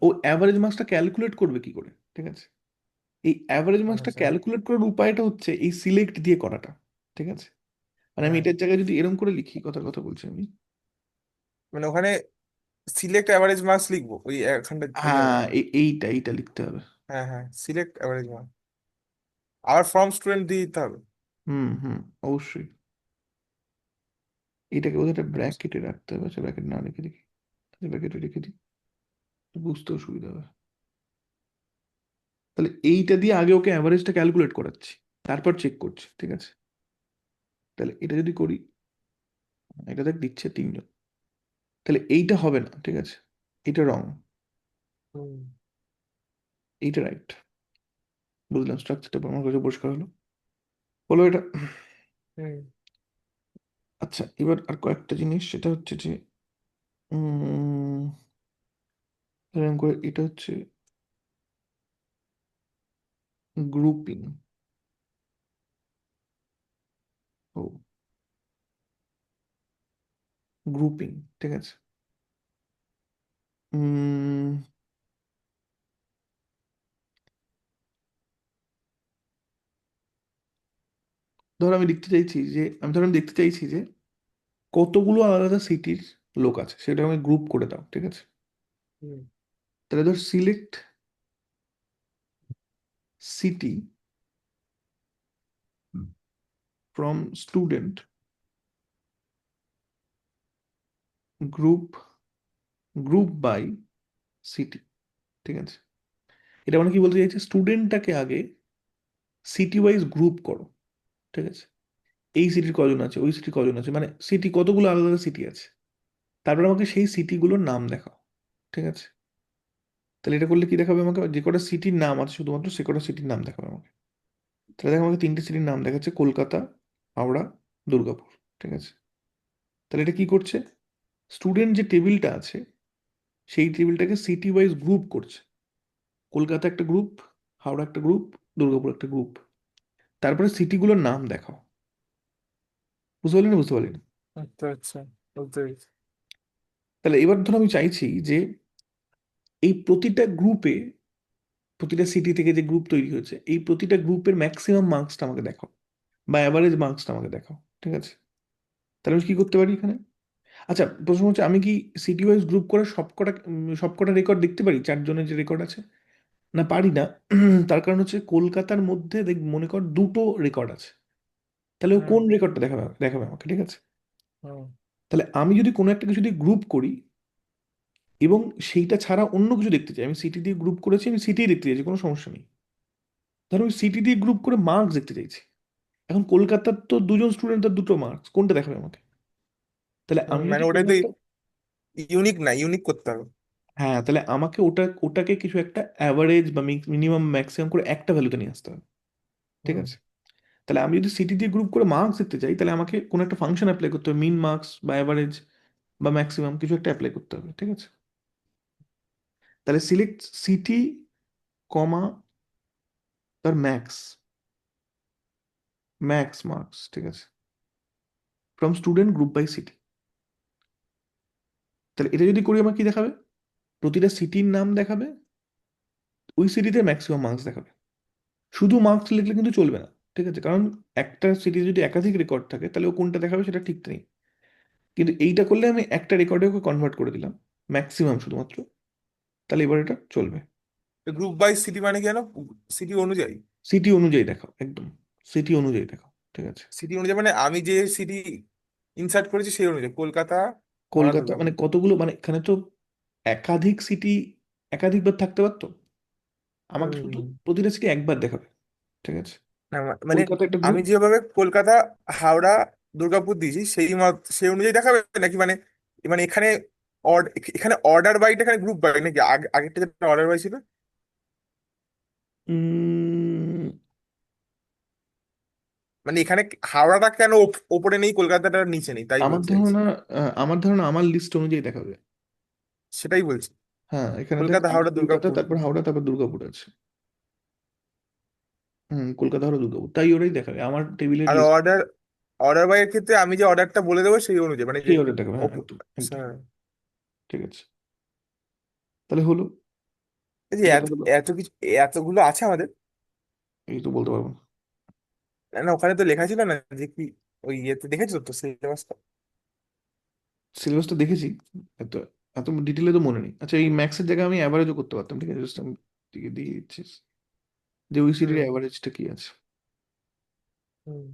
ও অ্যাভারেজ মার্কসটা ক্যালকুলেট করবে কি করে, ঠিক আছে? এই অ্যাভারেজ মার্কসটা আচ্ছা। ক্যালকুলেট করার উপায়টা হচ্ছে এই সিলেক্ট দিয়ে করাটা, ঠিক আছে? মানে আমি হ্যাঁ, এটার জায়গায় যদি এরকম করে লিখি, কথার কথা বলছি আমি। মানে ওখানে সিলেক্ট অ্যাভারেজ মার্কস লিখবো ওই একখানটা ওই হ্যাঁ, জায়গায়। এইটা লিখতে হবে। হ্যাঁ হ্যাঁ, সিলেক্ট অ্যাভারেজ মার্কস, আবার ফ্রম স্টুডেন্ট দিয়ে দিতে হবে। হুম হুম, অবশ্যই। এটাকে বোধহয় একটা ব্র্যাকেটে রাখতে হবে। আচ্ছা, ব্র্যাকেট না রেখে দেখি, ব্র্যাকেটে রেখে দিই, বুঝতেও সুবিধা হবে। তাহলে এইটা দিয়ে আগে ওকে অ্যাভারেজটা ক্যালকুলেট করাচ্ছি, তারপর চেক করছি, ঠিক আছে? তাহলে এটা যদি করি, এটা দেখ দিচ্ছে 3 জন, তাহলে এইটা হবে না, ঠিক আছে? এটা রং, হুম। এইটা রাইট। বুঝলাম, স্ট্রাকচারটা আমার কাছে পরিষ্কার হলো, হলো এটা। হুম। আচ্ছা, এবার আর কয়েকটা জিনিস, সেটা হচ্ছে যে উম, এরকম করে এটা হচ্ছে গ্রুপিং। ও, গ্রুপিং, ঠিক আছে। উম, ধর আমি লিখতে চাইছি যে, আমি দেখতে চাইছি যে কতগুলো আলাদা সিটির লোক আছে, সেটা আমি গ্রুপ করে দাও, ঠিক আছে? হুম। তাহলে ধর select city from student group, group vice city, ঠিক আছে? এটা মানে কি বলতে চাইছে, স্টুডেন্টটাকে আগে সিটি ওয়াইজ গ্রুপ করো, ঠিক আছে? এই সিটির কজন আছে, ওই সিটি কজন আছে, মানে সিটি কতগুলো আলাদা আলাদা সিটি আছে, তারপর আমাকে সেই সিটিগুলোর নাম দেখাও, ঠিক আছে? তাহলে এটা করলে কি দেখাবে আমাকে, যে কটা সিটির নাম আছে শুধুমাত্র সে কটা সিটির নাম দেখাবে আমাকে। তাহলে দেখো আমাকে 3টে সিটির নাম দেখাচ্ছে, কলকাতা, হাওড়া, দুর্গাপুর, ঠিক আছে? তাহলে এটা কি করছে, স্টুডেন্ট যে টেবিলটা আছে সেই টেবিলটাকে সিটি ওয়াইজ গ্রুপ করছে। কলকাতা একটা গ্রুপ, হাওড়া একটা গ্রুপ, দুর্গাপুর একটা গ্রুপ। তারপরে সিটিগুলোর নাম দেখাও। বুঝতে পারলি না? বুঝতে পারলি না? আচ্ছা আচ্ছা, বুঝতে পেরেছি। তাহলে এবার ধর আমি চাইছি যে এই প্রতিটা গ্রুপে, প্রতিটা সিটি থেকে যে গ্রুপ তৈরি হয়েছে, এই প্রতিটা গ্রুপের ম্যাক্সিমাম মার্কসটা আমাকে দেখাও, বা অ্যাভারেজ মার্কসটা আমাকে দেখাও, ঠিক আছে? তাহলে আমি কি করতে পারি এখানে? আচ্ছা, প্রশ্ন হচ্ছে আমি কি সিটি ওয়াইজ গ্রুপ করে সবকটা রেকর্ড দেখতে পারি, 4 জনের যে রেকর্ড আছে? না, পারি না। তার কারণ হচ্ছে কলকাতার মধ্যে দেখ, মনে কর 2টো রেকর্ড আছে, তাহলে ও হুম। কোন রেকর্ডটা দেখাবে দেখাবে আমাকে, ঠিক আছে? হুম। তাহলে আমি যদি কোনো একটা কিছু দিয়ে গ্রুপ করি এবং সেইটা ছাড়া অন্য কিছু দেখতে চাই, আমি সিটি দিয়ে গ্রুপ করেছি, আমি সিটি দেখতে চাইছি, কোনো সমস্যা নেই। ধরো আমি সিটি দিয়ে গ্রুপ করে মার্কস দেখতে চাইছি, এখন কলকাতার তো 2জন স্টুডেন্ট, তার 2টো মার্কস, কোনটা দেখাবে আমাকে? তাহলে আমি মানে যদি ওটাই কোনো তো একটা, ইউনিক না, ইউনিক করতে হবে। হ্যাঁ, তাহলে আমাকে ওটাকে কিছু একটা অ্যাভারেজ বা মিনিমাম ম্যাক্সিমাম করে একটা ভ্যালুতে নিয়ে আসতে হবে, ঠিক হুম। আছে? তাহলে আমি যদি সিটি দিয়ে গ্রুপ করে মার্কস দেখতে চাই, তাহলে আমাকে কোনো একটা ফাংশন অ্যাপ্লাই করতে হবে, মিন মার্কস বা অ্যাভারেজ বা ম্যাক্সিমাম কিছু একটা অ্যাপ্লাই করতে হবে, ঠিক আছে? তাহলে সিলেক্ট সিটি কমা তার ম্যাক্স, ম্যাক্স মার্কস, ঠিক আছে, from student group vice city. তাহলে এটা যদি করি আমার কি দেখাবে, প্রতিটা সিটির নাম দেখাবে, ওই সিটিতে ম্যাক্সিমাম মার্কস দেখাবে। শুধু মার্কস লিখলে কিন্তু চলবে না, ঠিক আছে? কারণ একটা সিটিতে যদি একাধিক রেকর্ড থাকে তাহলে ও কোনটা দেখাবে সেটা ঠিক নেই। কিন্তু এইটা করলে আমি একটা রেকর্ডে ওকে কনভার্ট করে দিলাম, ম্যাক্সিমাম শুধুমাত্র, তাহলে এবার এটা চলবে। গ্রুপ বাই সিটি মানে কি জানো? সিটি অনুযায়ী। সিটি অনুযায়ী দেখাও, একদম সিটি অনুযায়ী দেখাও, ঠিক আছে? সিটি অনুযায়ী মানে আমি যে সিটি ইনসার্ট করেছি সেই অনুযায়ী, কলকাতা, হাওড়া, কলকাতা দুর্গাপুর। মানে কতগুলো, মানে এখানে তো একাধিক সিটি একাধিকবার থাকতে পারতো, আমাকে শুধু হুম। প্রতিটা সিটি একবার দেখাবে, ঠিক আছে? না, মানে কলকাতা একটা আমি গ্রুপ। যেভাবে কলকাতা, হাওড়া, দুর্গাপুর দিয়েছি সেই সেই অনুযায়ী দেখাবে নাকি? মানে মানে এখানে এখানে অর্ডার বাইটা এখানে গ্রুপ বাই নাকি? আগেরটা যেটা অর্ডার বাই ছিল। মানে এখানে হাওড়াটা কেন ওপরে নেই, কলকাতাটা নিচে নেই, তাই আমার বলতে চাইছি। ধারণা, আমার ধারণা আমার লিস্ট অনুযায়ী দেখাবে। সেটাই বলছি। হ্যাঁ, এখানে দেখ, কলকাতা, আগে হাওড়া, কলকাতা, দুর্গাপুর। তারপর হাওড়া, তারপর দুর্গাপুর আছে। কলকাতা, হাওড়া, দুর্গাপুর, তাই ওরাই দেখাবে আমার টেবিলের আর লিস্ট। অর্ডার অর্ডার বাইয়ের ক্ষেত্রে আমি যে অর্ডারটা বলে দেবো সেই অনুযায়ী, মানে যে সেই অর্ডার দেখাবে, হ্যাঁ, একদম আচ্ছা। একদম। ঠিক আছে, তাহলে হলো। এই যে দেখা এত গেল। এত কিছু, এতগুলো আছে আমাদের। এই তো বলতে পারবো না। না না, ওখানে তো লেখা ছিল না যে কি, ওই ইয়েতে দেখেছো তো সিলেবাসটা? সিলেবাসটা দেখেছি। এত এত ডিটেলে তো মনে নেই। আচ্ছা, এই ম্যাক্সের জায়গায় আমি অ্যাভারেজও করতে পারতাম, ঠিক আছে? জাস্ট আমি দিকে দিয়ে দিচ্ছি যে ওই সিটির হুম অ্যাভারেজটা কি আছে। হুম।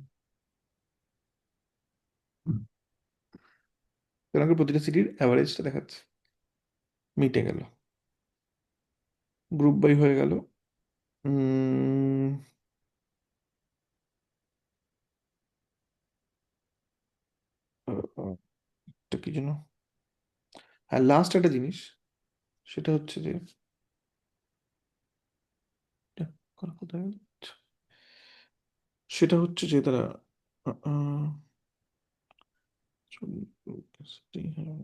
কারণ আমাকে প্রতিটা সিটির অ্যাভারেজটা দেখাচ্ছে। মিটে গেল, গ্রুপ বাই হয়ে গেল। উম, আহ, আহ, এটা কি যেন, হ্যাঁ, লাস্ট একটা জিনিস, সেটা হচ্ছে যে এটা কোথায় গেল? আচ্ছা, সেটা হচ্ছে যে তারা আহ, আহ, হ্যাঁ।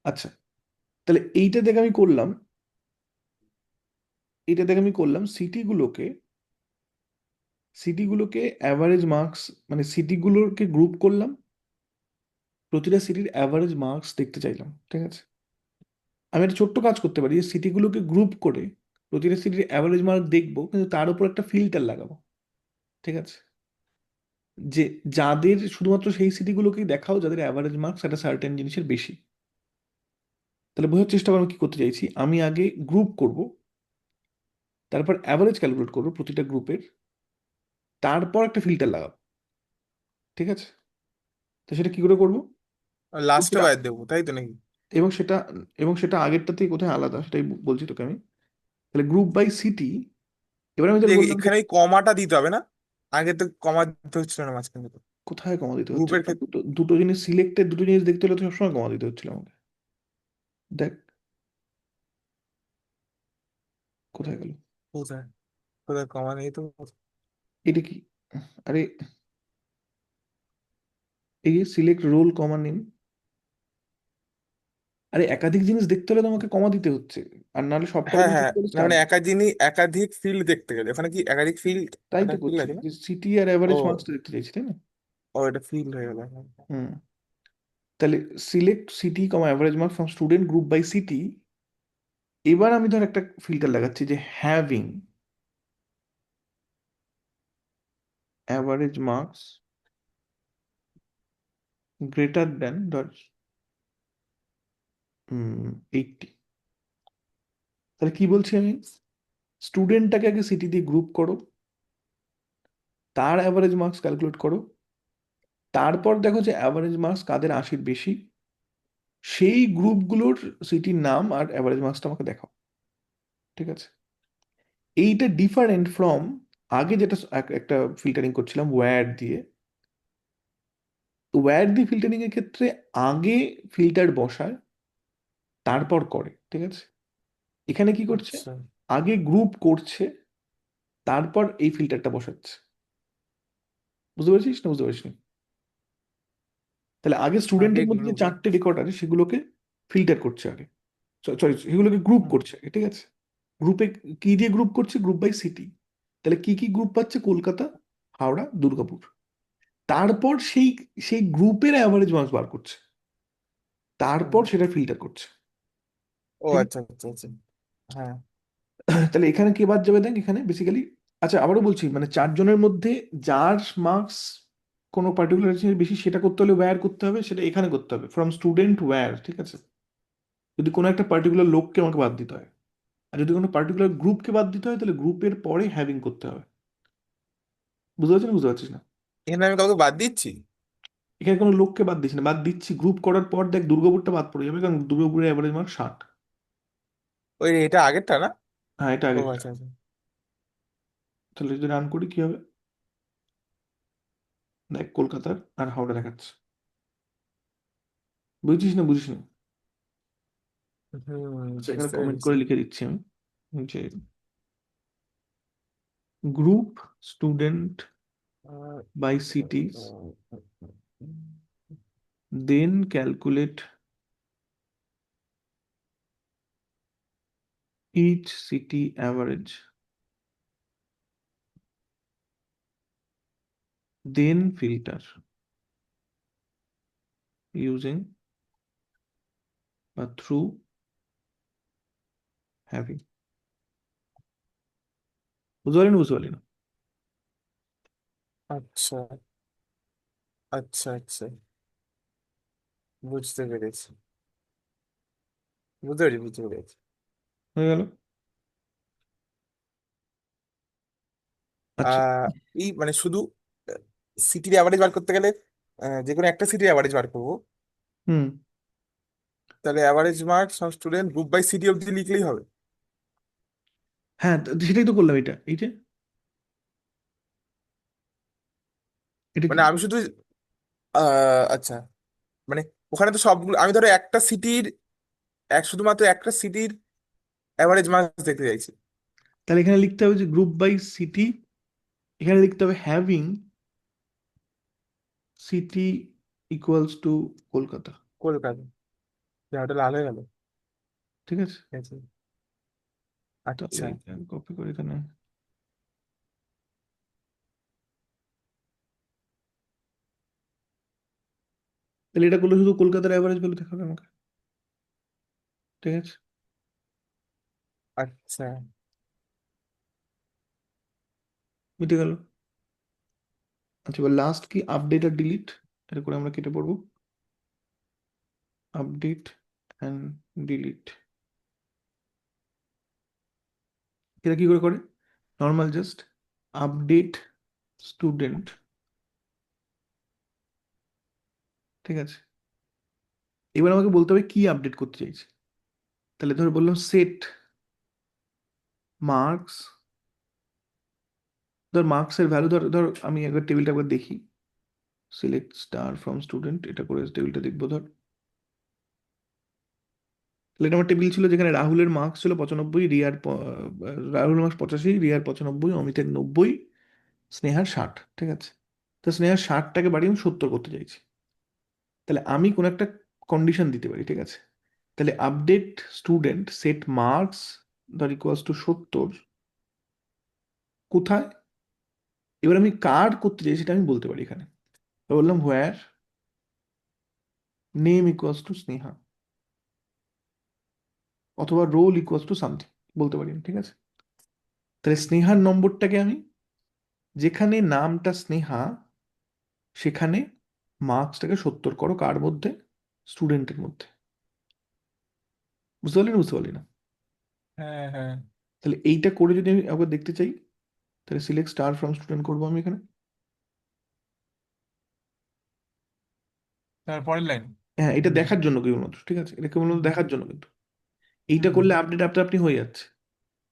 আচ্ছা, তাহলে এইটা দেখে আমি করলাম, এটা দেখে আমি করলাম সিটিগুলোকে অ্যাভারেজ মার্কস, মানে সিটিগুলোকে গ্রুপ করলাম, প্রতিটা সিটির অ্যাভারেজ মার্কস দেখতে চাইলাম, ঠিক আছে? আমি একটা ছোট্ট কাজ করতে পারি, যে সিটিগুলোকে গ্রুপ করে প্রতিটা সিটির অ্যাভারেজ মার্ক দেখবো, কিন্তু তার উপর একটা ফিল্টার লাগাবো, ঠিক আছে? যে যাদের শুধুমাত্র সেই সিটিগুলোকেই দেখাও যাদের অ্যাভারেজ মার্কস একটা সার্টেন জিনিসের বেশি। তাহলে বোঝার চেষ্টা করো আমি কি করতে চাইছি। আমি আগে গ্রুপ করব, তারপর অ্যাভারেজ ক্যালকুলেট করবো প্রতিটা গ্রুপের, তারপর একটা ফিল্টার লাগাবো, ঠিক আছে? তো সেটা কি করে করবো? এবং লাস্টে সেটা বাদ দেবো তাই তো নাকি? এবং সেটা এবং সেটা আগেরটাতে কোথায় আলাদা সেটাই বলছি তোকে আমি। তাহলে গ্রুপ বাই সিটি, এবার আমি যে যেটা বললাম যে এখানে ওই কমাটা দিতে হবে না? আগে তো কমা দিতে হচ্ছিল না মাঝখানে তো, কোথায় কমা দিতে হচ্ছে, গ্রুপের কারণ ক্ষেত্রে। দুটো দুটো জিনিস সিলেক্টেড, দুটো জিনিস দেখতে হলে তো সবসময় কমা দিতে হচ্ছিল আমাকে। দেখ কোথায় গেল, কোথায়? কোথায় কমা নেই তো। এটা কি? আরে, এই যে সিলেক্ট রোল কমা নেম, আরে একাধিক জিনিস দেখতে হলে তোমাকে কমা দিতে হচ্ছে, আর নাহলে সব কটা হ্যাঁ জিনিস হ্যাঁ, দেখতে হলে না স্টার। মানে একাধিক ফিল্ড দেখতে গেলে ওখানে কি একাধিক ফিল্ড, তাই একটা তো ফিল্ড করছি, আছে না? যে সিটি আর ও, অ্যাভারেজ মার্কসটা দেখতে চাইছি, তাই না? ও এটা ফিল্ড হয়ে গেল, হ্যাঁ। হুম। তাহলে select city comma average mark from student group vice city. এবার আমি ধর একটা ফিল্টার লাগাচ্ছি যে হ্যাভিং অ্যাভারেজ মার্কস গ্রেটার দেন ধর 80। তাহলে কি বলছি আমি, স্টুডেন্টটাকে আগে সিটি দিয়ে গ্রুপ করো, তার অ্যাভারেজ মার্কস ক্যালকুলেট করো, তারপর দেখো যে অ্যাভারেজ মার্কস কাদের 80-র বেশি, সেই গ্রুপগুলোর সিটির নাম আর অ্যাভারেজ মার্কসটা আমাকে দেখাও, ঠিক আছে? এইটা ডিফারেন্ট ফ্রম আগে যেটা একটা ফিল্টারিং করছিলাম ওয়্যার দিয়ে। ওয়্যার দিয়ে ফিল্টারিং এর ক্ষেত্রে আগে ফিল্টার বসায়, তারপর করে, ঠিক আছে? এখানে কি করছে, আচ্ছা, আগে গ্রুপ করছে, তারপর এই ফিল্টারটা বসাচ্ছে। বুঝতে পারছিস না বুঝতে পারছিস না? তাহলে আগে আগে স্টুডেন্টের মধ্যে যে গ্রুপ। চারটে রেকর্ড আছে সেগুলোকে ফিল্টার করছে আগে, সরি, সেগুলোকে গ্রুপ করছে আগে, ঠিক আছে? গ্রুপে কি দিয়ে গ্রুপ করছে, গ্রুপ বাই সিটি। তাহলে কি কি গ্রুপ পাচ্ছে, কলকাতা, হাওড়া, দুর্গাপুর। তারপর সেই সেই গ্রুপের অ্যাভারেজ মার্কস বার করছে, তারপর সেটা ফিল্টার করছে, ও ঠিক আছে? আচ্ছা আচ্ছা আচ্ছা। হ্যাঁ। তাহলে এখানে কে বাদ যাবে দেখ, এখানে বেসিক্যালি, আচ্ছা আবারও বলছি, মানে চারজনের মধ্যে যার মার্কস কোনো পার্টিকুলার জিনিস বেশি, সেটা করতে হলে ওয়্যার করতে হবে, সেটা এখানে করতে হবে ফ্রম স্টুডেন্ট ওয়্যার, ঠিক আছে? যদি কোনো একটা পার্টিকুলার লোককে আমাকে বাদ দিতে হয়, আর যদি কোনো পার্টিকুলার গ্রুপকে বাদ দিতে হয়, তাহলে গ্রুপের পরে হ্যাভিং করতে হবে। বুঝতে পারছিস না বুঝতে পারছিস না? এখানে আমি কাউকে বাদ দিচ্ছি? এখানে কোনো লোককে বাদ দিচ্ছি না, বাদ দিচ্ছি গ্রুপ করার পর দেখ দুর্গাপুরটা বাদ পড়ে যাবে, কারণ দুর্গাপুরের অ্যাভারেজ মার্ক 60। ওই এটা আগেরটা না? হ্যাঁ, এটা ও আগেরটা। আচ্ছা আচ্ছা। তাহলে যদি রান করি কি হবে, দেখ কলকাতার আর হাওড়া দেখাচ্ছে। বুঝছিস না, বুঝিস না? আচ্ছা, এখানে বুঝতে কমেন্ট পেরেছি। করে লিখে দিচ্ছি আমি যে group student by cities, then calculate each city average, then filter using or through having. বুঝতে পারলি না, বুঝতে পারলি না? আচ্ছা আচ্ছা আচ্ছা, বুঝতে পেরেছি, বুঝতে পেরেছি। হয়ে গেল। আচ্ছা। এই মানে শুধু সিটির অ্যাভারেজ বার করতে গেলে যে কোনো একটা সিটির অ্যাভারেজ বার করবো, হুম। তাহলে অ্যাভারেজ মার্কস সব স্টুডেন্ট গ্রুপ বাই সিটি অবধি লিখলেই হবে। হ্যাঁ, সেটাই তো করলাম, এটা এই যে, এটা কি? মানে আমি শুধু আচ্ছা, মানে ওখানে তো সবগুলো আমি ধরো একটা সিটির, শুধুমাত্র একটা সিটির অ্যাভারেজ মার্কস দেখতে চাইছি। তাহলে এখানে লিখতে হবে যে গ্রুপ বাই সিটি, এখানে লিখতে হবে having city equals to Kolkata. Kolkata, জায়গাটা লাল হয়ে গেল। ঠিক আছে, ঠিক আছে। তাহলে আচ্ছা এটা কপি করে এখানে, তাহলে এটা করলে শুধু কলকাতার অ্যাভারেজ ভ্যালু দেখাবে আমাকে। ঠিক আছে, আচ্ছা। মিটে গেল। আচ্ছা, এবার লাস্ট কি, আপডেট আর ডিলিট, এটা করে আমরা কেটে পড়বো। আপডেট অ্যান্ড ডিলিট, এটা কি করে করে? নর্মাল জাস্ট আপডেট স্টুডেন্ট, ঠিক আছে। এবার আমাকে বলতে হবে কি আপডেট করতে চাইছি। তাহলে ধর বললাম সেট মার্কস, ধর মার্কসের ভ্যালু, ধর ধর আমি একবার টেবিলটা একবার দেখি, সিলেক্ট স্টার ফ্রম স্টুডেন্ট, এটা করে টেবিলটা দেখবো ধর। তাহলে এটা আমার টেবিল ছিল যেখানে রাহুলের মার্কস ছিল 95, রাহুলের মার্কস 85, রিয়ার 95, অমিতের 90, স্নেহার 60। ঠিক আছে, তো স্নেহার 60টাকে বাড়িয়ে আমি 70 করতে চাইছি। তাহলে আমি কোন একটা কন্ডিশন দিতে পারি, ঠিক আছে। তাহলে আপডেট স্টুডেন্ট সেট মার্কস দর ইকুয়ালস টু 70 কোথায়, এবার আমি কার করতে চাই সেটা আমি বলতে পারি এখানে। তো বললাম হোয়ার নেম ইকুয়ালস টু স্নেহা, অথবা রোল ইকুয়ালস টু সামথিং বলতে পারি আমি, ঠিক আছে। তাহলে স্নেহার নম্বরটাকে আমি, যেখানে নামটা স্নেহা সেখানে মার্কসটাকে 70 করো, কার মধ্যে, স্টুডেন্টের মধ্যে। বুঝতে পারলি না, বুঝতে পারলি না? হ্যাঁ হ্যাঁ। তাহলে এইটা করে যদি আমি একবার দেখতে চাই, তাহলে সিলেক্ট স্টার ফ্রম স্টুডেন্ট করবো আমি এখানে। তারপরের লাইন। হ্যাঁ, এটা হুম দেখার জন্য কেবলমাত্র, ঠিক আছে, এটা কেবলমাত্র হুম দেখার জন্য কিন্তু। এইটা হুম করলে আপডেট আপনা আপনি হয়ে যাচ্ছে।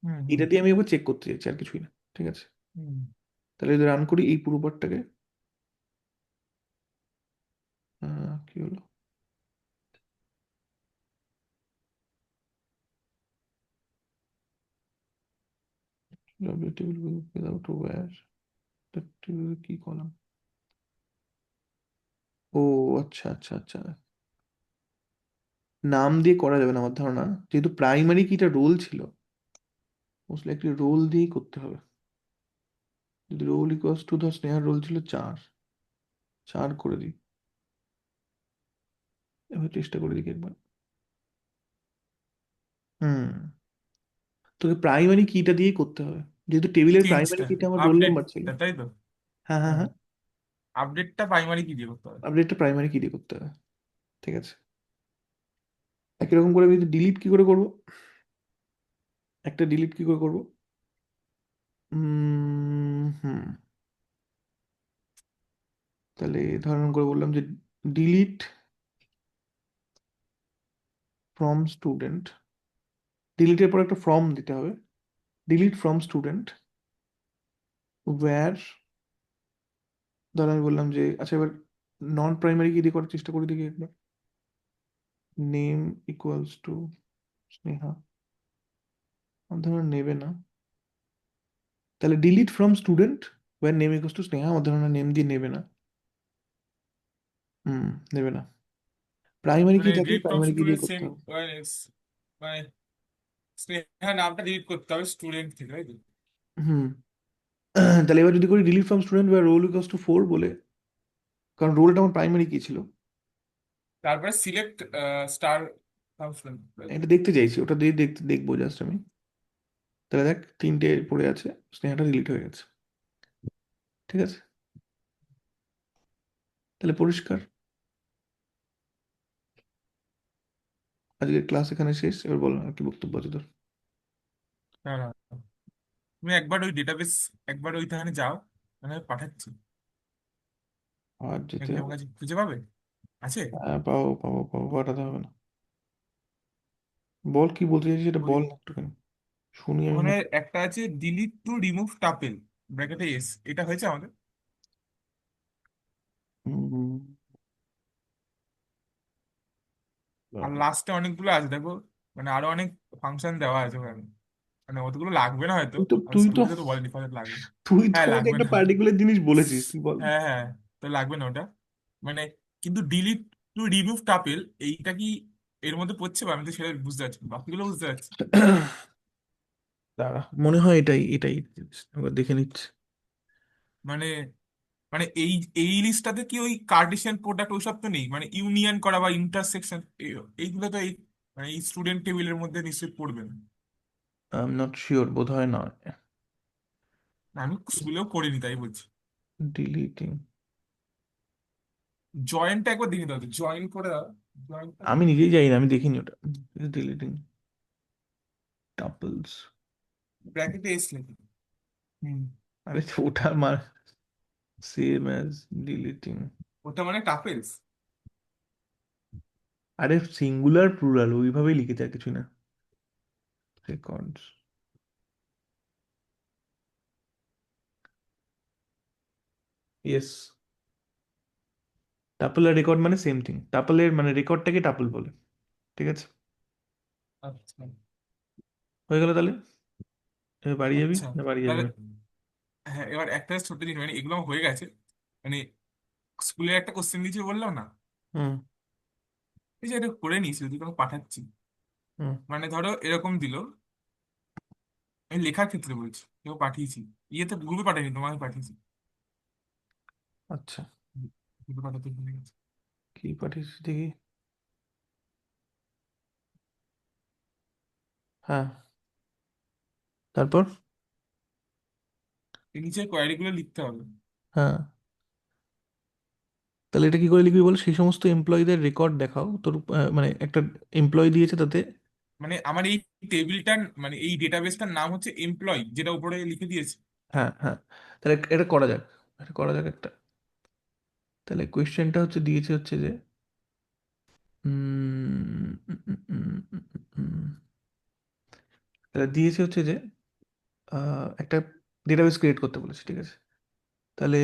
হুম হুম এটা দিয়ে আমি একবার চেক করতে চাইছি, আর কিছুই না। ঠিক আছে, হুম। তাহলে যদি রান করি এই পুরো পার্টটাকে, কি হলো, টেবিল উইদাউট ওয়্যার, কি কলাম, ও আচ্ছা আচ্ছা আচ্ছা, নাম দিয়ে করা যাবে না আমার ধারণা, যেহেতু প্রাইমারি কিটা রোল ছিল, মোস্টলি একটি রোল দিয়েই করতে হবে। যদি রোল ইকুয়ালস টু, ধর স্নেহার রোল ছিল 4, 4 করে দিই, এবার চেষ্টা করে দেখি একবার। হুম, তোকে প্রাইমারি কিটা দিয়েই করতে হবে, যেহেতু টেবিলের প্রাইমারি চেঞ্জটা, কিটা আমার রোল নাম্বার ছিল। আপডেটটা, তাই তো? হ্যাঁ হ্যাঁ হ্যাঁ, হ্যাঁ, আপডেটটা প্রাইমারি কি দিয়ে করতে হবে? আপডেটটা প্রাইমারি কি দিয়ে করতে হবে। ঠিক আছে, একই রকম করে আমি ডিলিট কি করে করব, একটা ডিলিট কি করে করব, হুম, তাহলে ধারণ করে বললাম যে ডিলিট ফ্রম স্টুডেন্ট, ডিলিটের পর একটা ফ্রম দিতে হবে, ডিলিট ফ্রম স্টুডেন্ট ওয়্যার, ধর আমি বললাম যে আচ্ছা এবার নন প্রাইমারি কি দিয়ে করার চেষ্টা করি দেখি একবার, নেম ইকুয়ালস টু স্নেহা, আমার ধরুন নেবে না, তাহলে delete from student where name equals to Sneha, আমার ধরুন নেম দিয়ে নেবে না, হুম, নেবে না। প্রাইমারি কি মানে থাকে, ডিলিট ফ্রম প্রাইমারি কি দিয়ে স্টুডেন্ট করতে সেম, হবে? মানে স্নেহা নামটা ডিলিট করতে হবে স্টুডেন্ট থেকে, তাই তো? হুম। তাহলে এবার যদি করি delete from student where roll equals to 4 বলে, কারণ রোলটা আমার প্রাইমারি কি ছিল, তারপরে সিলেক্ট স্টার ফাংশন। এটা দেখতে চাইছি, ওটা দিয়ে দেখতে দেখবো জাস্ট আমি। তাহলে দেখ তিনটে পড়ে আছে, স্নেহাটা ডিলিট হয়ে গেছে, ঠিক আছে, তাহলে পরিষ্কার। আজকের ক্লাস এখানে শেষ, এবার বলো আর কি বক্তব্য আছে তোর। হ্যাঁ হ্যাঁ। তুমি একবার ওই ডেটাবেস, একবার ওইখানে যাও, মানে আমি পাঠাচ্ছি। আর যেতে নাকি হবে? আমার কাছে খুঁজে পাবে? আছে হ্যাঁ, পাবো পাবো পাবো, পাঠাতে হবে না। বল কি বলতে চাইছিস, সেটা ওই বল না একটুখানি, শুনি আমি ওখানে মনে। একটা আছে ডিলিট টু রিমুভ টাপেল, ব্র্যাকেটে এস, এটা হয়েছে আমাদের। হুম, আর লাস্টে অনেকগুলো আছে দেখো, মানে আরো অনেক ফাংশন দেওয়া আছে ওখানে, মানে অতগুলো লাগবে না হয়তো। তুই তো আর তুই তো স্কুলে তো বলেনি ফলে লাগবে। তুই তো হ্যাঁ আমাকে লাগবে একটা না। পার্টিকুলার জিনিস বলেছিস, তুই বল। হ্যাঁ হ্যাঁ, তো লাগবে না ওটা, মানে কিন্তু ডিলিট টু রিমুভ টাপেল এইটা কি এর মধ্যে পড়ছে? বা আমি তো সেটা বুঝতে পারছি না। বাকিগুলো বুঝতে পারছি। দাঁড়া, মনে হয় এটাই এটাই, এবার দেখে নিচ্ছি। মানে মানে এই এই লিস্টটাতে কি ওই কার্টেসিয়ান প্রোডাক্ট ওইসব তো নেই, মানে ইউনিয়ন করা বা ইন্টারসেকশন, এইগুলো তো এই, মানে এই স্টুডেন্ট টেবিলের মধ্যে নিশ্চয়ই পড়বে না। আই এম নট শিওর, বোধ হয় নয়। আমি স্কুলেও করিনি তাই বলছি। ডিলিটিং, জয়েন্টটা একবার দেখে দাও, জয়েন করে দাও। জয়েন্টটা আমি নিজেই জানি না, আমি দেখিনি ওটা। ডিলিটিং টাপলস, ব্র্যাকেটে এস লিখি। হুম, আরে তো ওটা আমার সেম অ্যাজ ডিলিটিং। ওটা মানে টাপেলস। আরে সিঙ্গুলার প্লুরাল ওইভাবেই লিখেছে, আর কিছু না। রেকর্ডস, ইয়েস, টাপল আর রেকর্ড মানে সেম থিং, টাপলের মানে রেকর্ডটাকে টাপল বলে, ঠিক আছে। আচ্ছা হয়ে গেল তাহলে, এবার বাড়ি যাবি আচ্ছা। না বাড়ি যাবি তাহলে না? হ্যাঁ, এবার একটা ছোট্ট জিনিস, মানে এগুলো আমার হয়ে গেছে, মানে স্কুলে একটা কোশ্চেন দিয়েছিল বললাম না, হুম এই যে এটা করে নিয়েছি, যদি তোমাকে পাঠাচ্ছি। হুম। মানে ধরো এরকম দিল, আমি লেখার ক্ষেত্রে বলছি, কেউ পাঠিয়েছি, ইয়েতে গ্রুপে পাঠাইনি, তোমাকে পাঠিয়েছি। আচ্ছা, গ্রুপে পাঠাতে ভুলে গেছি। কি পাঠিয়েছিস দেখি, হ্যাঁ, তারপর, এই নিচের কোয়ারি গুলো লিখতে হবে। হ্যাঁ, তাহলে এটা কি করে লিখবি বল, সেই সমস্ত এমপ্লয়ীদের রেকর্ড দেখাও তোর, মানে একটা এমপ্লয় দিয়েছে তাতে, মানে আমার এই টেবিলটার, মানে এই ডেটাবেসটার নাম হচ্ছে এমপ্লয়, যেটা উপরে লিখে দিয়েছে। হ্যাঁ হ্যাঁ, তাহলে এটা করা যাক, এটা করা যাক একটা। তাহলে কোয়েশ্চেনটা হচ্ছে দিয়েছে হচ্ছে যে উম, উম, উম, উম, উম, উম, তাহলে দিয়েছে হচ্ছে যে একটা ডেটাবেস ক্রিয়েট করতে বলেছে, ঠিক আছে। তাহলে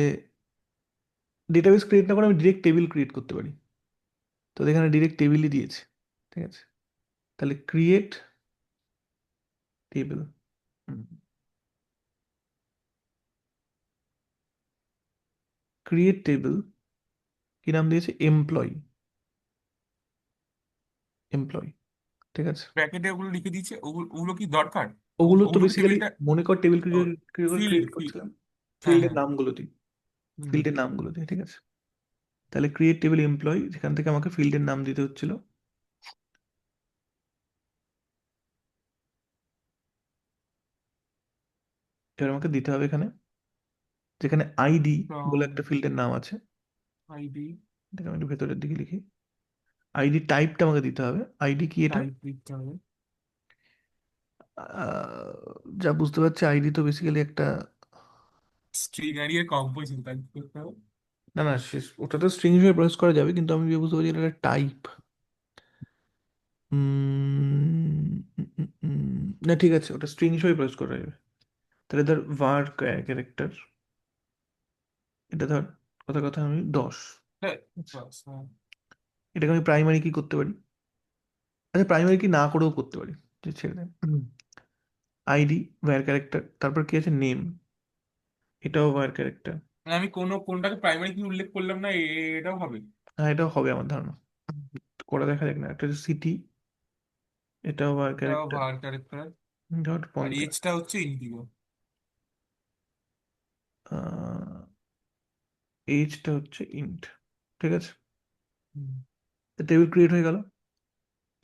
ডেটাবেস ক্রিয়েট না করে আমি ডিরেক্ট টেবিল ক্রিয়েট করতে পারি, তো এখানে ডিরেক্ট টেবিলই দিয়েছে, ঠিক আছে। তাহলে ক্রিয়েট টেবিল, ক্রিয়েট টেবিল, কি নাম দিয়েছে, এমপ্লয়, এমপ্লয়, ঠিক আছে। ব্র্যাকেটে ওগুলো লিখে দিয়েছে, ওগুলো ওগুলো কি দরকার? ওগুলো তো ওগুলো কি বেসিক্যালি, টেবিলটা? মনে কর table create field create field. করছিলাম, হ্যাঁ ফিল্ডের হ্যাঁ। নামগুলো দিই, হুম। ফিল্ডের নামগুলো দিই, ঠিক আছে। তাহলে ক্রিয়েট টেবিল এমপ্লয়, যেখান থেকে আমাকে ফিল্ডের নাম দিতে হচ্ছিল, এবার আমাকে দিতে হবে এখানে, যেখানে আইডি বলে ফ্রম একটা ফিল্ডের নাম আছে, আইডি, এটাকে আমি একটু ভেতরের দিকে লিখি, আইডি টাইপটা আমাকে দিতে হবে, আইডি কি এটা, টাইপ লিখতে হবে। আহ, যা বুঝতে পারছি আইডি তো বেসিক্যালি একটা, স্ট্রিং এর কম্পোজিশন টাইপ করতে হবে। না না, ওটা তো স্ট্রিং হিসেবে প্রসেস করা যাবে, কিন্তু আমি যে বুঝতে পারছি এটা টাইপ। না ঠিক আছে, ওটা স্ট্রিং হিসেবে প্রসেস করা যাবে। তাহলে ধর var ক্যারেক্টার, এটা ধর কথা কথা আমি 10। হ্যাঁ, আচ্ছা, বাস, হ্যাঁ। এটাকে আমি প্রাইমারি কি করতে পারি? আচ্ছা, প্রাইমারি কি না করেও করতে পারি, যে ছেড়ে দেন। আইডি var ক্যারেক্টার, তারপর কি আছে নেম, এটাও var ক্যারেক্টার। মানে আমি কোনটাকে প্রাইমারি কি উল্লেখ করলাম না, এটাও হবে। হ্যাঁ, এটাও হবে আমার ধারণা। করে দেখা যাক না, একটা সিটি, এটাও var এটাও ক্যারেক্টার। ভার ক্যারেক্টার। ডট আর পয়েন্টার, এজটা হচ্ছে ইন্টিজার। এইজটা হচ্ছে ইন্ট। ঠিক আছে, টেবিল ক্রিয়েট হয়ে গেল।